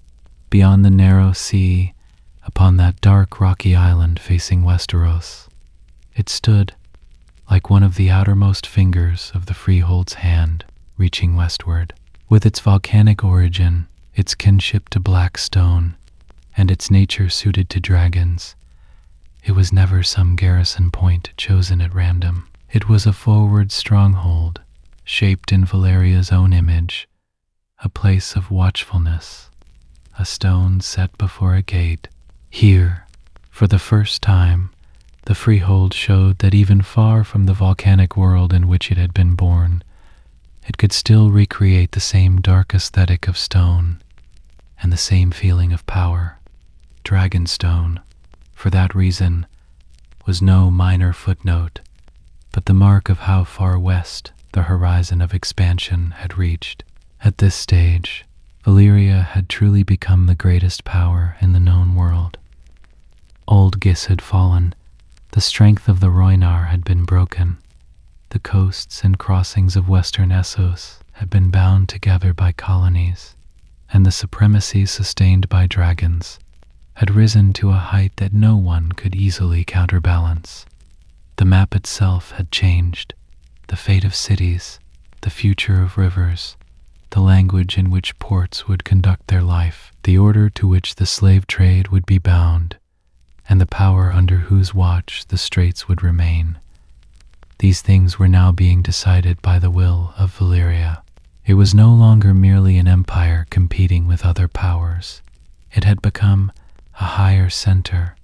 Beyond the narrow sea, upon that dark rocky island facing Westeros, it stood like one of the outermost fingers of the freehold's hand reaching westward. With its volcanic origin, its kinship to black stone, and its nature suited to dragons, it was never some garrison point chosen at random. It was a forward stronghold, shaped in Valyria's own image, a place of watchfulness, a stone set before a gate. Here, for the first time, the freehold showed that even far from the volcanic world in which it had been born, it could still recreate the same dark aesthetic of stone and the same feeling of power. Dragonstone, for that reason, was no minor footnote, but the mark of how far west the horizon of expansion had reached. At this stage, Valyria had truly become the greatest power in the known world. Old Gis had fallen, the strength of the Rhoynar had been broken, the coasts and crossings of western Essos had been bound together by colonies, and the supremacy sustained by dragons had risen to a height that no one could easily counterbalance. The map itself had changed, the fate of cities, the future of rivers, the language in which ports would conduct their life, the order to which the slave trade would be bound, and the power under whose watch the straits would remain. These things were now being decided by the will of Valyria. It was no longer merely an empire competing with other powers. It had become a higher center,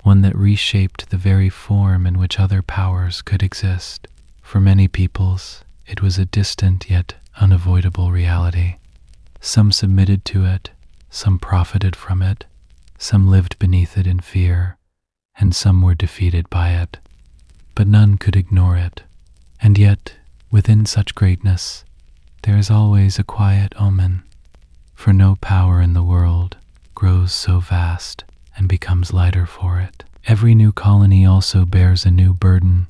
one that reshaped the very form in which other powers could exist. For many peoples, it was a distant yet unavoidable reality. Some submitted to it, some profited from it, some lived beneath it in fear, and some were defeated by it. But none could ignore it. And yet, within such greatness, there is always a quiet omen, for no power in the world grows so vast and becomes lighter for it. Every new colony also bears a new burden,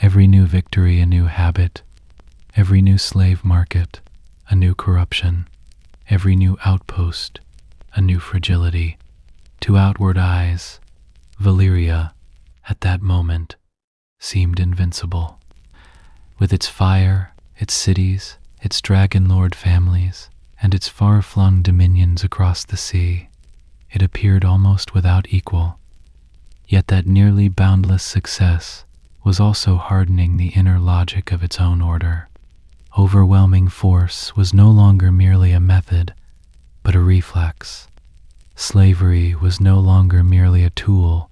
every new victory a new habit, every new slave market a new corruption, every new outpost a new fragility. To outward eyes, Valyria, at that moment, seemed invincible. With its fire, its cities, its dragon lord families, and its far-flung dominions across the sea, it appeared almost without equal. Yet that nearly boundless success was also hardening the inner logic of its own order. Overwhelming force was no longer merely a method, but a reflex. Slavery was no longer merely a tool,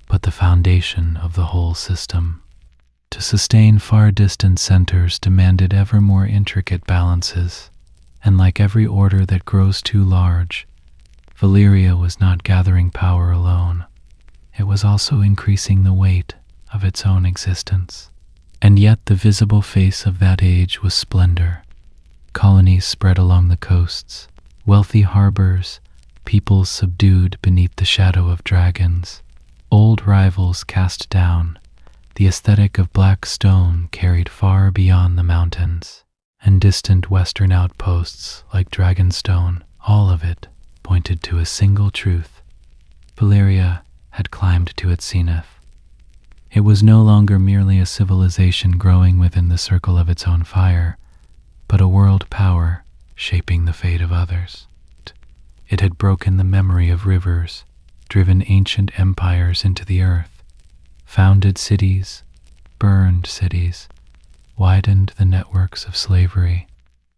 but the foundation of the whole system. To sustain far distant centers demanded ever more intricate balances, and like every order that grows too large, Valyria was not gathering power alone. It was also increasing the weight of its own existence. And yet the visible face of that age was splendor. Colonies spread along the coasts, wealthy harbors, peoples subdued beneath the shadow of dragons, old rivals cast down, the aesthetic of black stone carried far beyond the mountains, and distant western outposts like Dragonstone, all of it pointed to a single truth. Valyria had climbed to its zenith. It was no longer merely a civilization growing within the circle of its own fire, but a world power shaping the fate of others. It had broken the memory of rivers, driven ancient empires into the earth, founded cities, burned cities, widened the networks of slavery,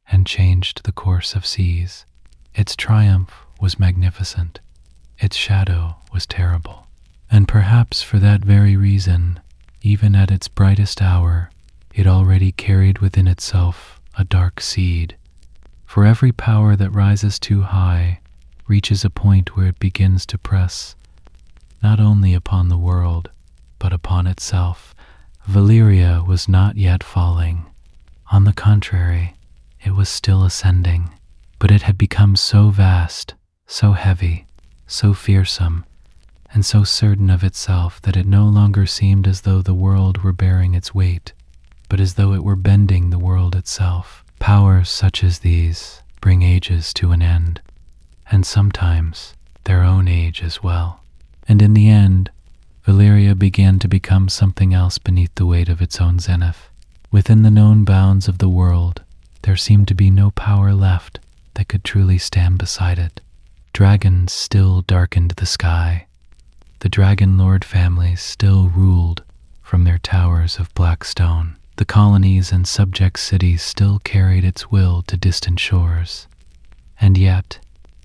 and changed the course of seas. Its triumph was magnificent, its shadow was terrible. And perhaps for that very reason, even at its brightest hour, it already carried within itself a dark seed. For every power that rises too high reaches a point where it begins to press not only upon the world, but upon itself. Valyria was not yet falling. On the contrary, it was still ascending, but it had become so vast, so heavy, so fearsome, and so certain of itself that it no longer seemed as though the world were bearing its weight, but as though it were bending the world itself. Powers such as these bring ages to an end, and sometimes their own age as well. And in the end, Valyria began to become something else beneath the weight of its own zenith. Within the known bounds of the world, there seemed to be no power left that could truly stand beside it. Dragons still darkened the sky. The Dragon Lord families still ruled from their towers of black stone. The colonies and subject cities still carried its will to distant shores. And yet,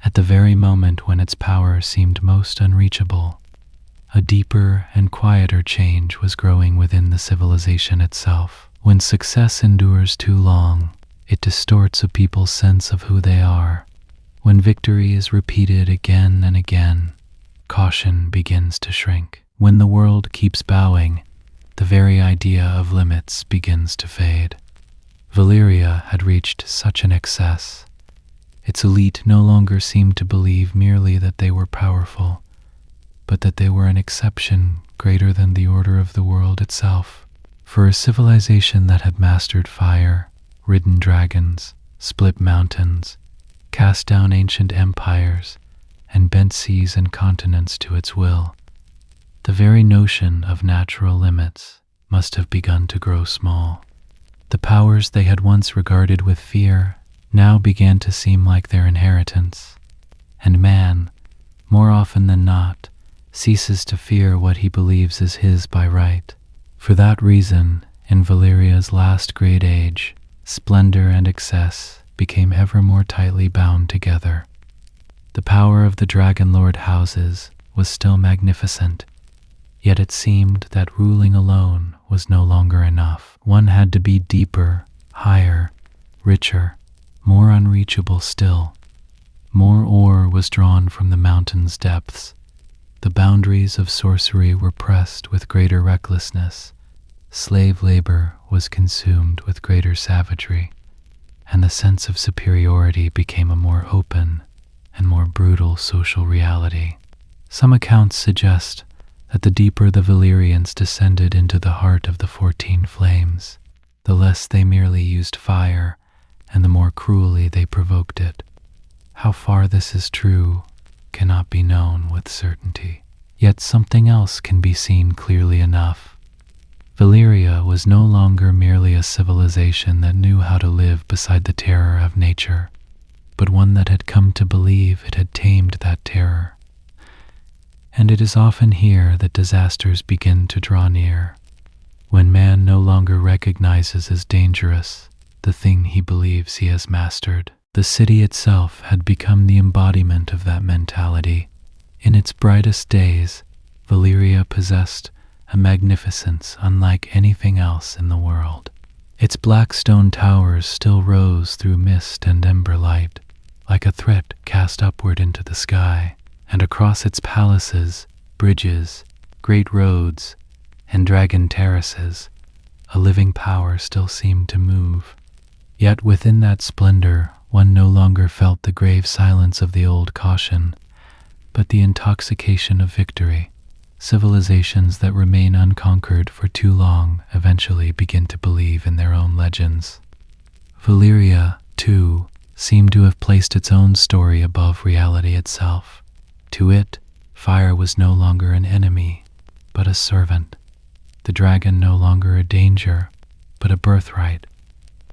at the very moment when its power seemed most unreachable, a deeper and quieter change was growing within the civilization itself. When success endures too long, it distorts a people's sense of who they are. When victory is repeated again and again, caution begins to shrink. When the world keeps bowing, the very idea of limits begins to fade. Valyria had reached such an excess. Its elite no longer seemed to believe merely that they were powerful, but that they were an exception greater than the order of the world itself. For a civilization that had mastered fire, ridden dragons, split mountains, cast down ancient empires, and bent seas and continents to its will, the very notion of natural limits must have begun to grow small. The powers they had once regarded with fear now began to seem like their inheritance, and man, more often than not, ceases to fear what he believes is his by right. For that reason, in Valyria's last great age, splendor and excess became ever more tightly bound together. The power of the Dragon Lord houses was still magnificent, yet it seemed that ruling alone was no longer enough. One had to be deeper, higher, richer, more unreachable still. More ore was drawn from the mountain's depths. The boundaries of sorcery were pressed with greater recklessness. Slave labor was consumed with greater savagery, and the sense of superiority became a more open and more brutal social reality. Some accounts suggest that the deeper the Valyrians descended into the heart of the 14 flames, the less they merely used fire and the more cruelly they provoked it. How far this is true cannot be known with certainty. Yet something else can be seen clearly enough. Valyria was no longer merely a civilization that knew how to live beside the terror of nature, but one that had come to believe it had tamed that terror. And it is often here that disasters begin to draw near, when man no longer recognizes as dangerous the thing he believes he has mastered. The city itself had become the embodiment of that mentality. In its brightest days, Valyria possessed a magnificence unlike anything else in the world. Its black stone towers still rose through mist and ember light, like a threat cast upward into the sky, and across its palaces, bridges, great roads, and dragon terraces, a living power still seemed to move. Yet within that splendor, one no longer felt the grave silence of the old caution, but the intoxication of victory. Civilizations that remain unconquered for too long eventually begin to believe in their own legends. Valyria, too, seemed to have placed its own story above reality itself. To it, fire was no longer an enemy, but a servant. The dragon no longer a danger, but a birthright.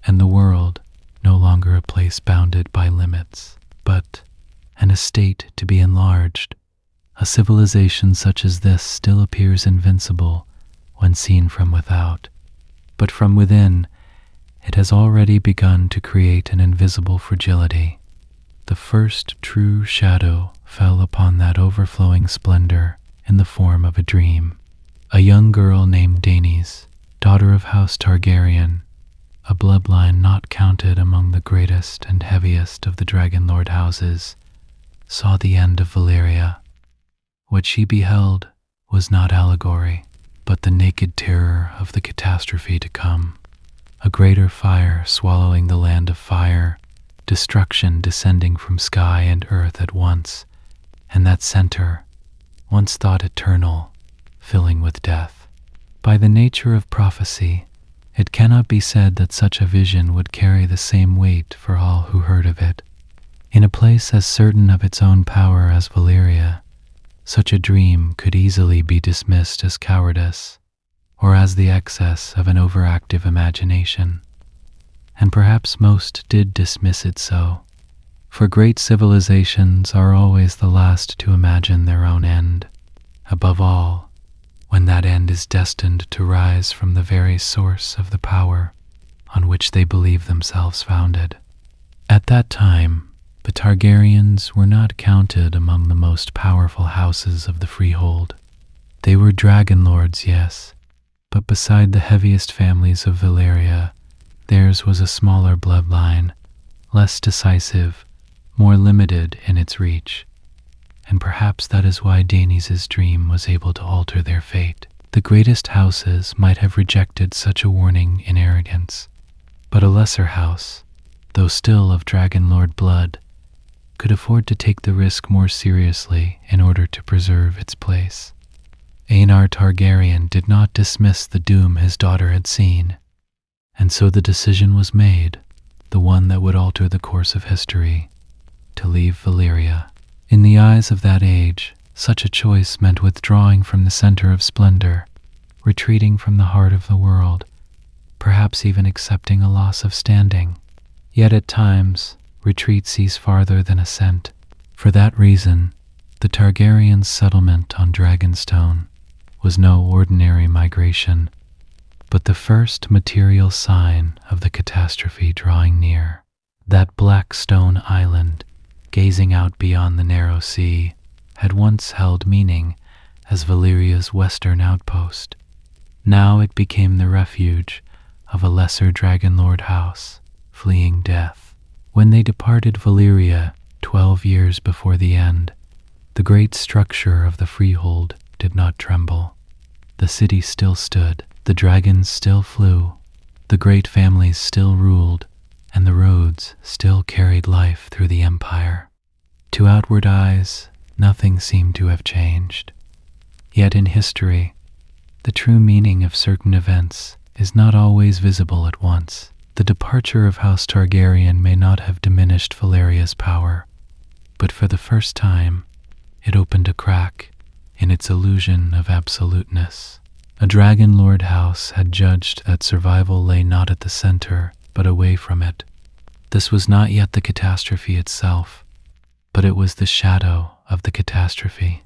And the world no longer a place bounded by limits, but an estate to be enlarged. A civilization such as this still appears invincible when seen from without, but from within, it has already begun to create an invisible fragility. The first true shadow fell upon that overflowing splendor in the form of a dream. A young girl named Daenerys, daughter of House Targaryen, a bloodline not counted among the greatest and heaviest of the Dragonlord houses, saw the end of Valyria. What she beheld was not allegory, but the naked terror of the catastrophe to come. A greater fire swallowing the land of fire, destruction descending from sky and earth at once, and that center, once thought eternal, filling with death. By the nature of prophecy, it cannot be said that such a vision would carry the same weight for all who heard of it. In a place as certain of its own power as Valyria, such a dream could easily be dismissed as cowardice, or as the excess of an overactive imagination. And perhaps most did dismiss it so, for great civilizations are always the last to imagine their own end, above all, when that end is destined to rise from the very source of the power on which they believe themselves founded. At that time, the Targaryens were not counted among the most powerful houses of the freehold. They were dragonlords, yes, but beside the heaviest families of Valyria, theirs was a smaller bloodline, less decisive, more limited in its reach. And perhaps that is why Daenerys' dream was able to alter their fate. The greatest houses might have rejected such a warning in arrogance, but a lesser house, though still of Dragonlord blood, could afford to take the risk more seriously in order to preserve its place. Aenar Targaryen did not dismiss the doom his daughter had seen, and so the decision was made, the one that would alter the course of history, to leave Valyria. In the eyes of that age, such a choice meant withdrawing from the center of splendor, retreating from the heart of the world, perhaps even accepting a loss of standing. Yet at times, retreat sees farther than ascent. For that reason, the Targaryen settlement on Dragonstone was no ordinary migration, but the first material sign of the catastrophe drawing near. That black stone island, gazing out beyond the narrow sea, had once held meaning as Valyria's western outpost. Now it became the refuge of a lesser Dragonlord house, fleeing death. When they departed Valyria 12 years before the end, the great structure of the freehold did not tremble. The city still stood, the dragons still flew, the great families still ruled, and the roads still carried life through the empire. To outward eyes, nothing seemed to have changed. Yet in history, the true meaning of certain events is not always visible at once. The departure of House Targaryen may not have diminished Valyria's power, but for the first time, it opened a crack in its illusion of absoluteness. A Dragonlord house had judged that survival lay not at the center, but away from it. This was not yet the catastrophe itself, but it was the shadow of the catastrophe.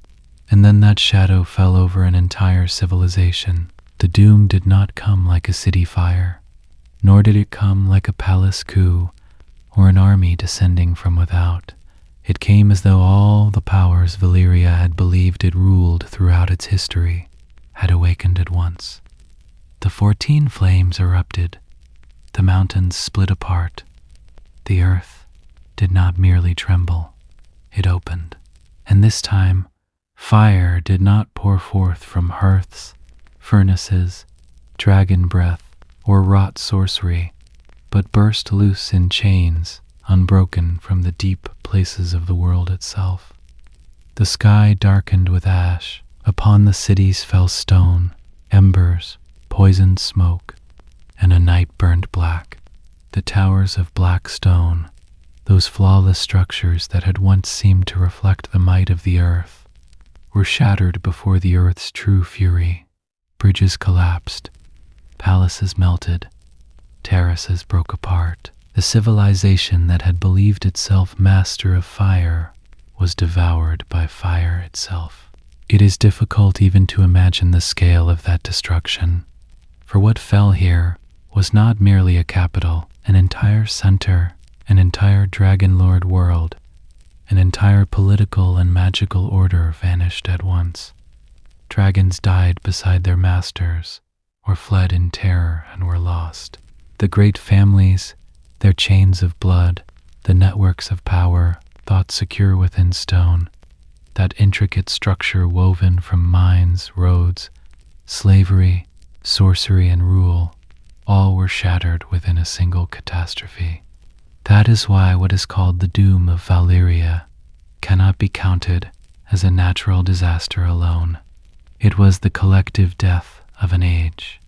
And then that shadow fell over an entire civilization. The doom did not come like a city fire, nor did it come like a palace coup or an army descending from without. It came as though all the powers Valyria had believed it ruled throughout its history had awakened at once. The 14 flames erupted, the mountains split apart, the earth did not merely tremble, it opened. And this time, fire did not pour forth from hearths, furnaces, dragon breath, or wrought sorcery, but burst loose in chains, unbroken from the deep places of the world itself. The sky darkened with ash, upon the cities fell stone, embers, poisoned smoke, and a night burned black. The towers of black stone, those flawless structures that had once seemed to reflect the might of the earth, were shattered before the earth's true fury. Bridges collapsed, palaces melted, terraces broke apart. The civilization that had believed itself master of fire was devoured by fire itself. It is difficult even to imagine the scale of that destruction, for what fell here was not merely a capital, an entire center, an entire Dragonlord world, an entire political and magical order vanished at once. Dragons died beside their masters, or fled in terror and were lost. The great families, their chains of blood, the networks of power, thought secure within stone, that intricate structure woven from mines, roads, slavery, sorcery, and rule, all were shattered within a single catastrophe. That is why what is called the doom of Valyria cannot be counted as a natural disaster alone. It was the collective death of an age.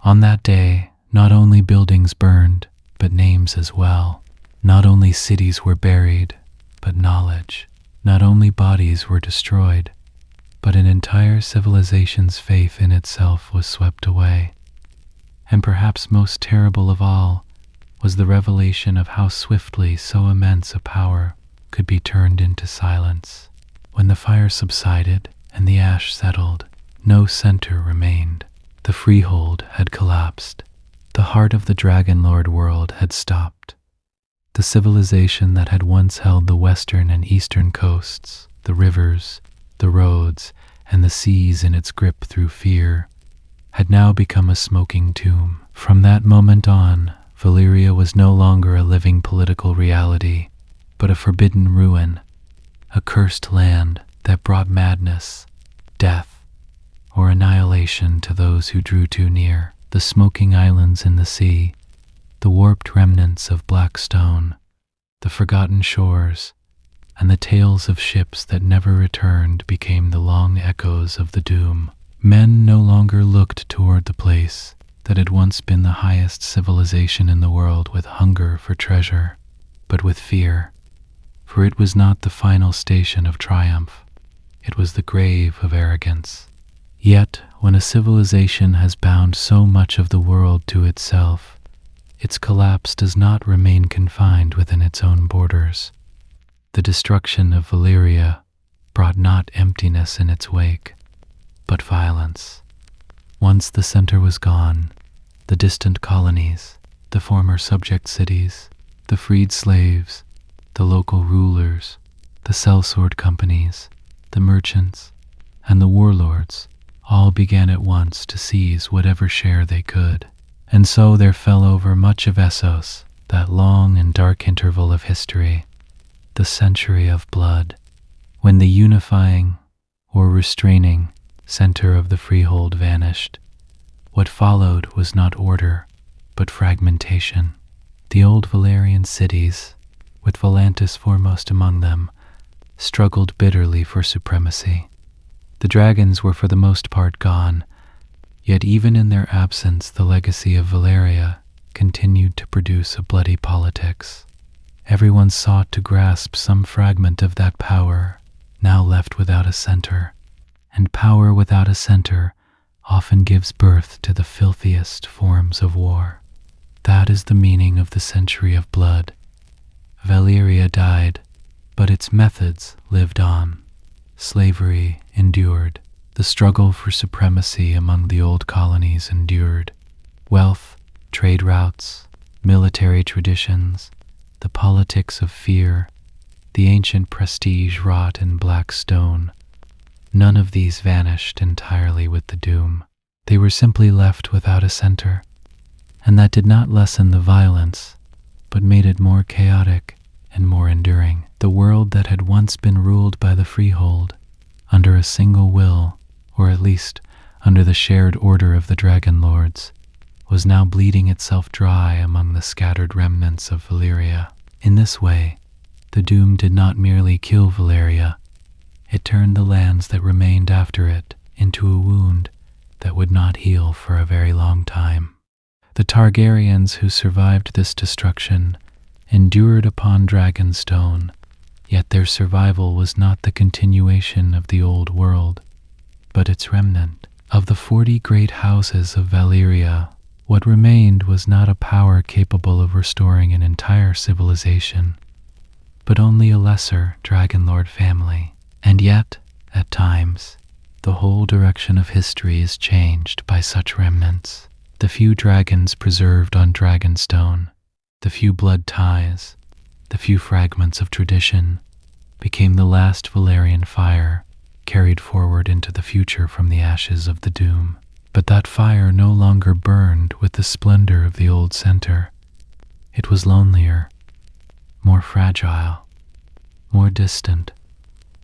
On that day, not only buildings burned, but names as well. Not only cities were buried, but knowledge. Not only bodies were destroyed, but an entire civilization's faith in itself was swept away. And perhaps most terrible of all was the revelation of how swiftly so immense a power could be turned into silence. When the fire subsided and the ash settled, no center remained. The freehold had collapsed. The heart of the Dragon Lord world had stopped. The civilization that had once held the western and eastern coasts, the rivers, the roads, and the seas in its grip through fear, had now become a smoking tomb. From that moment on, Valyria was no longer a living political reality, but a forbidden ruin, a cursed land that brought madness, death, or annihilation to those who drew too near. The smoking islands in the sea, the warped remnants of black stone, the forgotten shores, and the tales of ships that never returned became the long echoes of the doom. Men no longer looked toward the place that had once been the highest civilization in the world with hunger for treasure, but with fear, for it was not the final station of triumph. It was the grave of arrogance. Yet, when a civilization has bound so much of the world to itself, its collapse does not remain confined within its own borders. The destruction of Valyria brought not emptiness in its wake, but violence. Once the center was gone, the distant colonies, the former subject cities, the freed slaves, the local rulers, the sellsword companies, the merchants, and the warlords all began at once to seize whatever share they could. And so there fell over much of Essos that long and dark interval of history, the century of blood, when the unifying or restraining center of the freehold vanished. What followed was not order, but fragmentation. The old Valyrian cities, with Volantis foremost among them, struggled bitterly for supremacy. The dragons were for the most part gone, yet even in their absence the legacy of Valyria continued to produce a bloody politics. Everyone sought to grasp some fragment of that power, now left without a center, and power without a center often gives birth to the filthiest forms of war. That is the meaning of the century of blood. Valyria died, but its methods lived on. Slavery endured. The struggle for supremacy among the old colonies endured. Wealth, trade routes, military traditions, the politics of fear, the ancient prestige wrought in black stone, none of these vanished entirely with the doom. They were simply left without a center, and that did not lessen the violence, but made it more chaotic and more enduring. The world that had once been ruled by the freehold, under a single will, or at least under the shared order of the Dragon Lords, was now bleeding itself dry among the scattered remnants of Valyria. In this way, the doom did not merely kill Valyria, it turned the lands that remained after it into a wound that would not heal for a very long time. The Targaryens who survived this destruction endured upon Dragonstone, yet their survival was not the continuation of the old world, but its remnant. Of the 40 great houses of Valyria, what remained was not a power capable of restoring an entire civilization, but only a lesser Dragonlord family. And yet, at times, the whole direction of history is changed by such remnants. The few dragons preserved on Dragonstone, the few blood ties, the few fragments of tradition, became the last Valyrian fire carried forward into the future from the ashes of the doom. But that fire no longer burned with the splendor of the old center. It was lonelier, more fragile, more distant,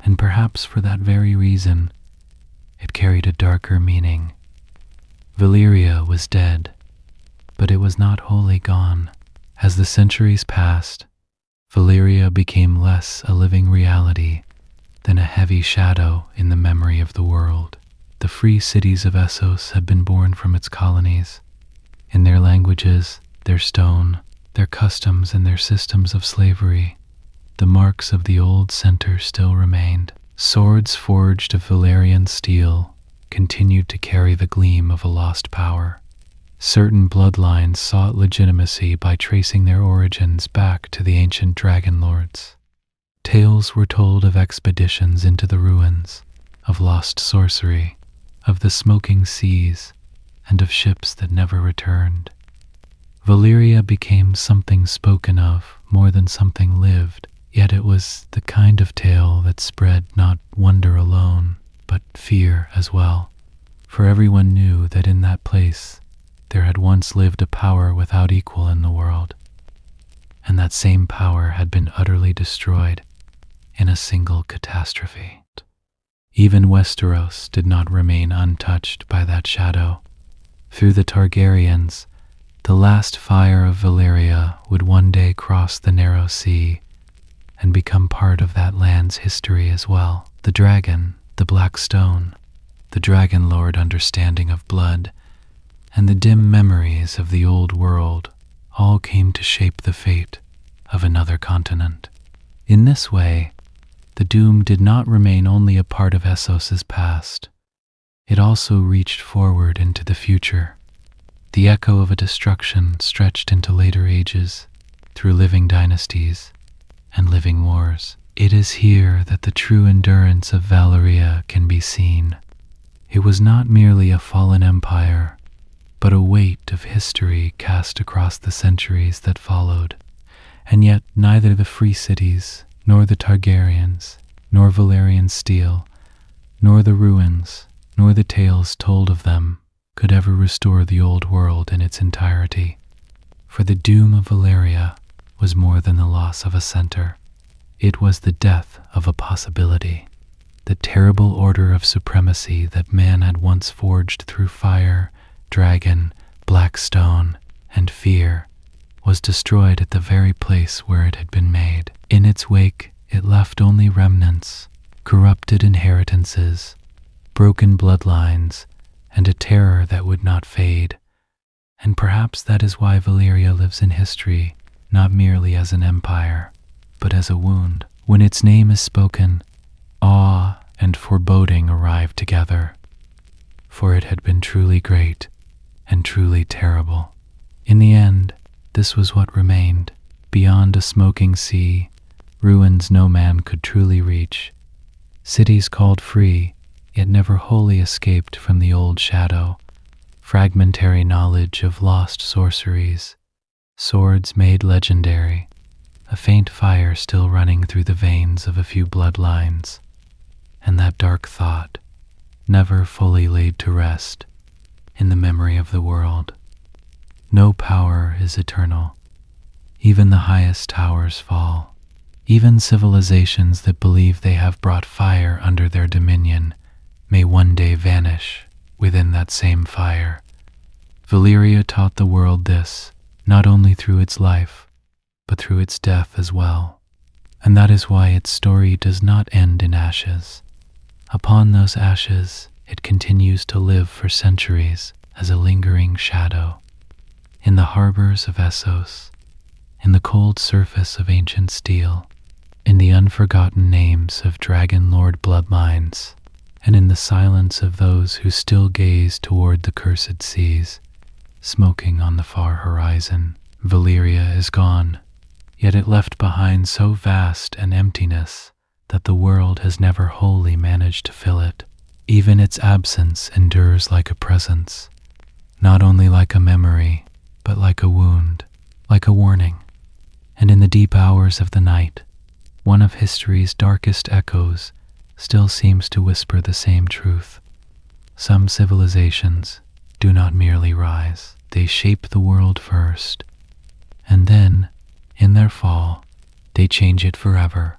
and perhaps for that very reason, it carried a darker meaning. Valyria was dead, but it was not wholly gone. As the centuries passed, Valyria became less a living reality than a heavy shadow in the memory of the world. The free cities of Essos had been born from its colonies. In their languages, their stone, their customs, and their systems of slavery, the marks of the old center still remained. Swords forged of Valyrian steel continued to carry the gleam of a lost power. Certain bloodlines sought legitimacy by tracing their origins back to the ancient dragon lords. Tales were told of expeditions into the ruins, of lost sorcery, of the smoking seas, and of ships that never returned. Valyria became something spoken of more than something lived, yet it was the kind of tale that spread not wonder alone, but fear as well. For everyone knew that in that place there had once lived a power without equal in the world, and that same power had been utterly destroyed in a single catastrophe. Even Westeros did not remain untouched by that shadow. Through the Targaryens, the last fire of Valyria would one day cross the narrow sea and become part of that land's history as well. The dragon, the black stone, the dragon lord understanding of blood, and the dim memories of the old world all came to shape the fate of another continent. In this way, the doom did not remain only a part of Essos's past. It also reached forward into the future. The echo of a destruction stretched into later ages, through living dynasties and living wars. It is here that the true endurance of Valyria can be seen. It was not merely a fallen empire, but a weight of history cast across the centuries that followed. And yet neither the free cities, nor the Targaryens, nor Valyrian steel, nor the ruins, nor the tales told of them could ever restore the old world in its entirety. For the doom of Valyria was more than the loss of a center. It was the death of a possibility. The terrible order of supremacy that man had once forged through fire, dragon, black stone, and fear was destroyed at the very place where it had been made. In its wake, it left only remnants, corrupted inheritances, broken bloodlines, and a terror that would not fade. And perhaps that is why Valyria lives in history, not merely as an empire, but as a wound. When its name is spoken, awe and foreboding arrive together, for it had been truly great and truly terrible. In the end, this was what remained, beyond a smoking sea, ruins no man could truly reach, cities called free, yet never wholly escaped from the old shadow, fragmentary knowledge of lost sorceries, swords made legendary, a faint fire still running through the veins of a few bloodlines, and that dark thought, never fully laid to rest in the memory of the world. No power is eternal. Even the highest towers fall. Even civilizations that believe they have brought fire under their dominion may one day vanish within that same fire. Valyria taught the world this, not only through its life, but through its death as well. And that is why its story does not end in ashes. Upon those ashes, it continues to live for centuries as a lingering shadow. In the harbors of Essos, in the cold surface of ancient steel, in the unforgotten names of dragon lord bloodlines, and in the silence of those who still gaze toward the cursed seas, smoking on the far horizon. Valyria is gone, yet it left behind so vast an emptiness that the world has never wholly managed to fill it. Even its absence endures like a presence, not only like a memory, but like a wound, like a warning. And in the deep hours of the night, one of history's darkest echoes, still seems to whisper the same truth. Some civilizations do not merely rise, they shape the world first, and then, in their fall, they change it forever.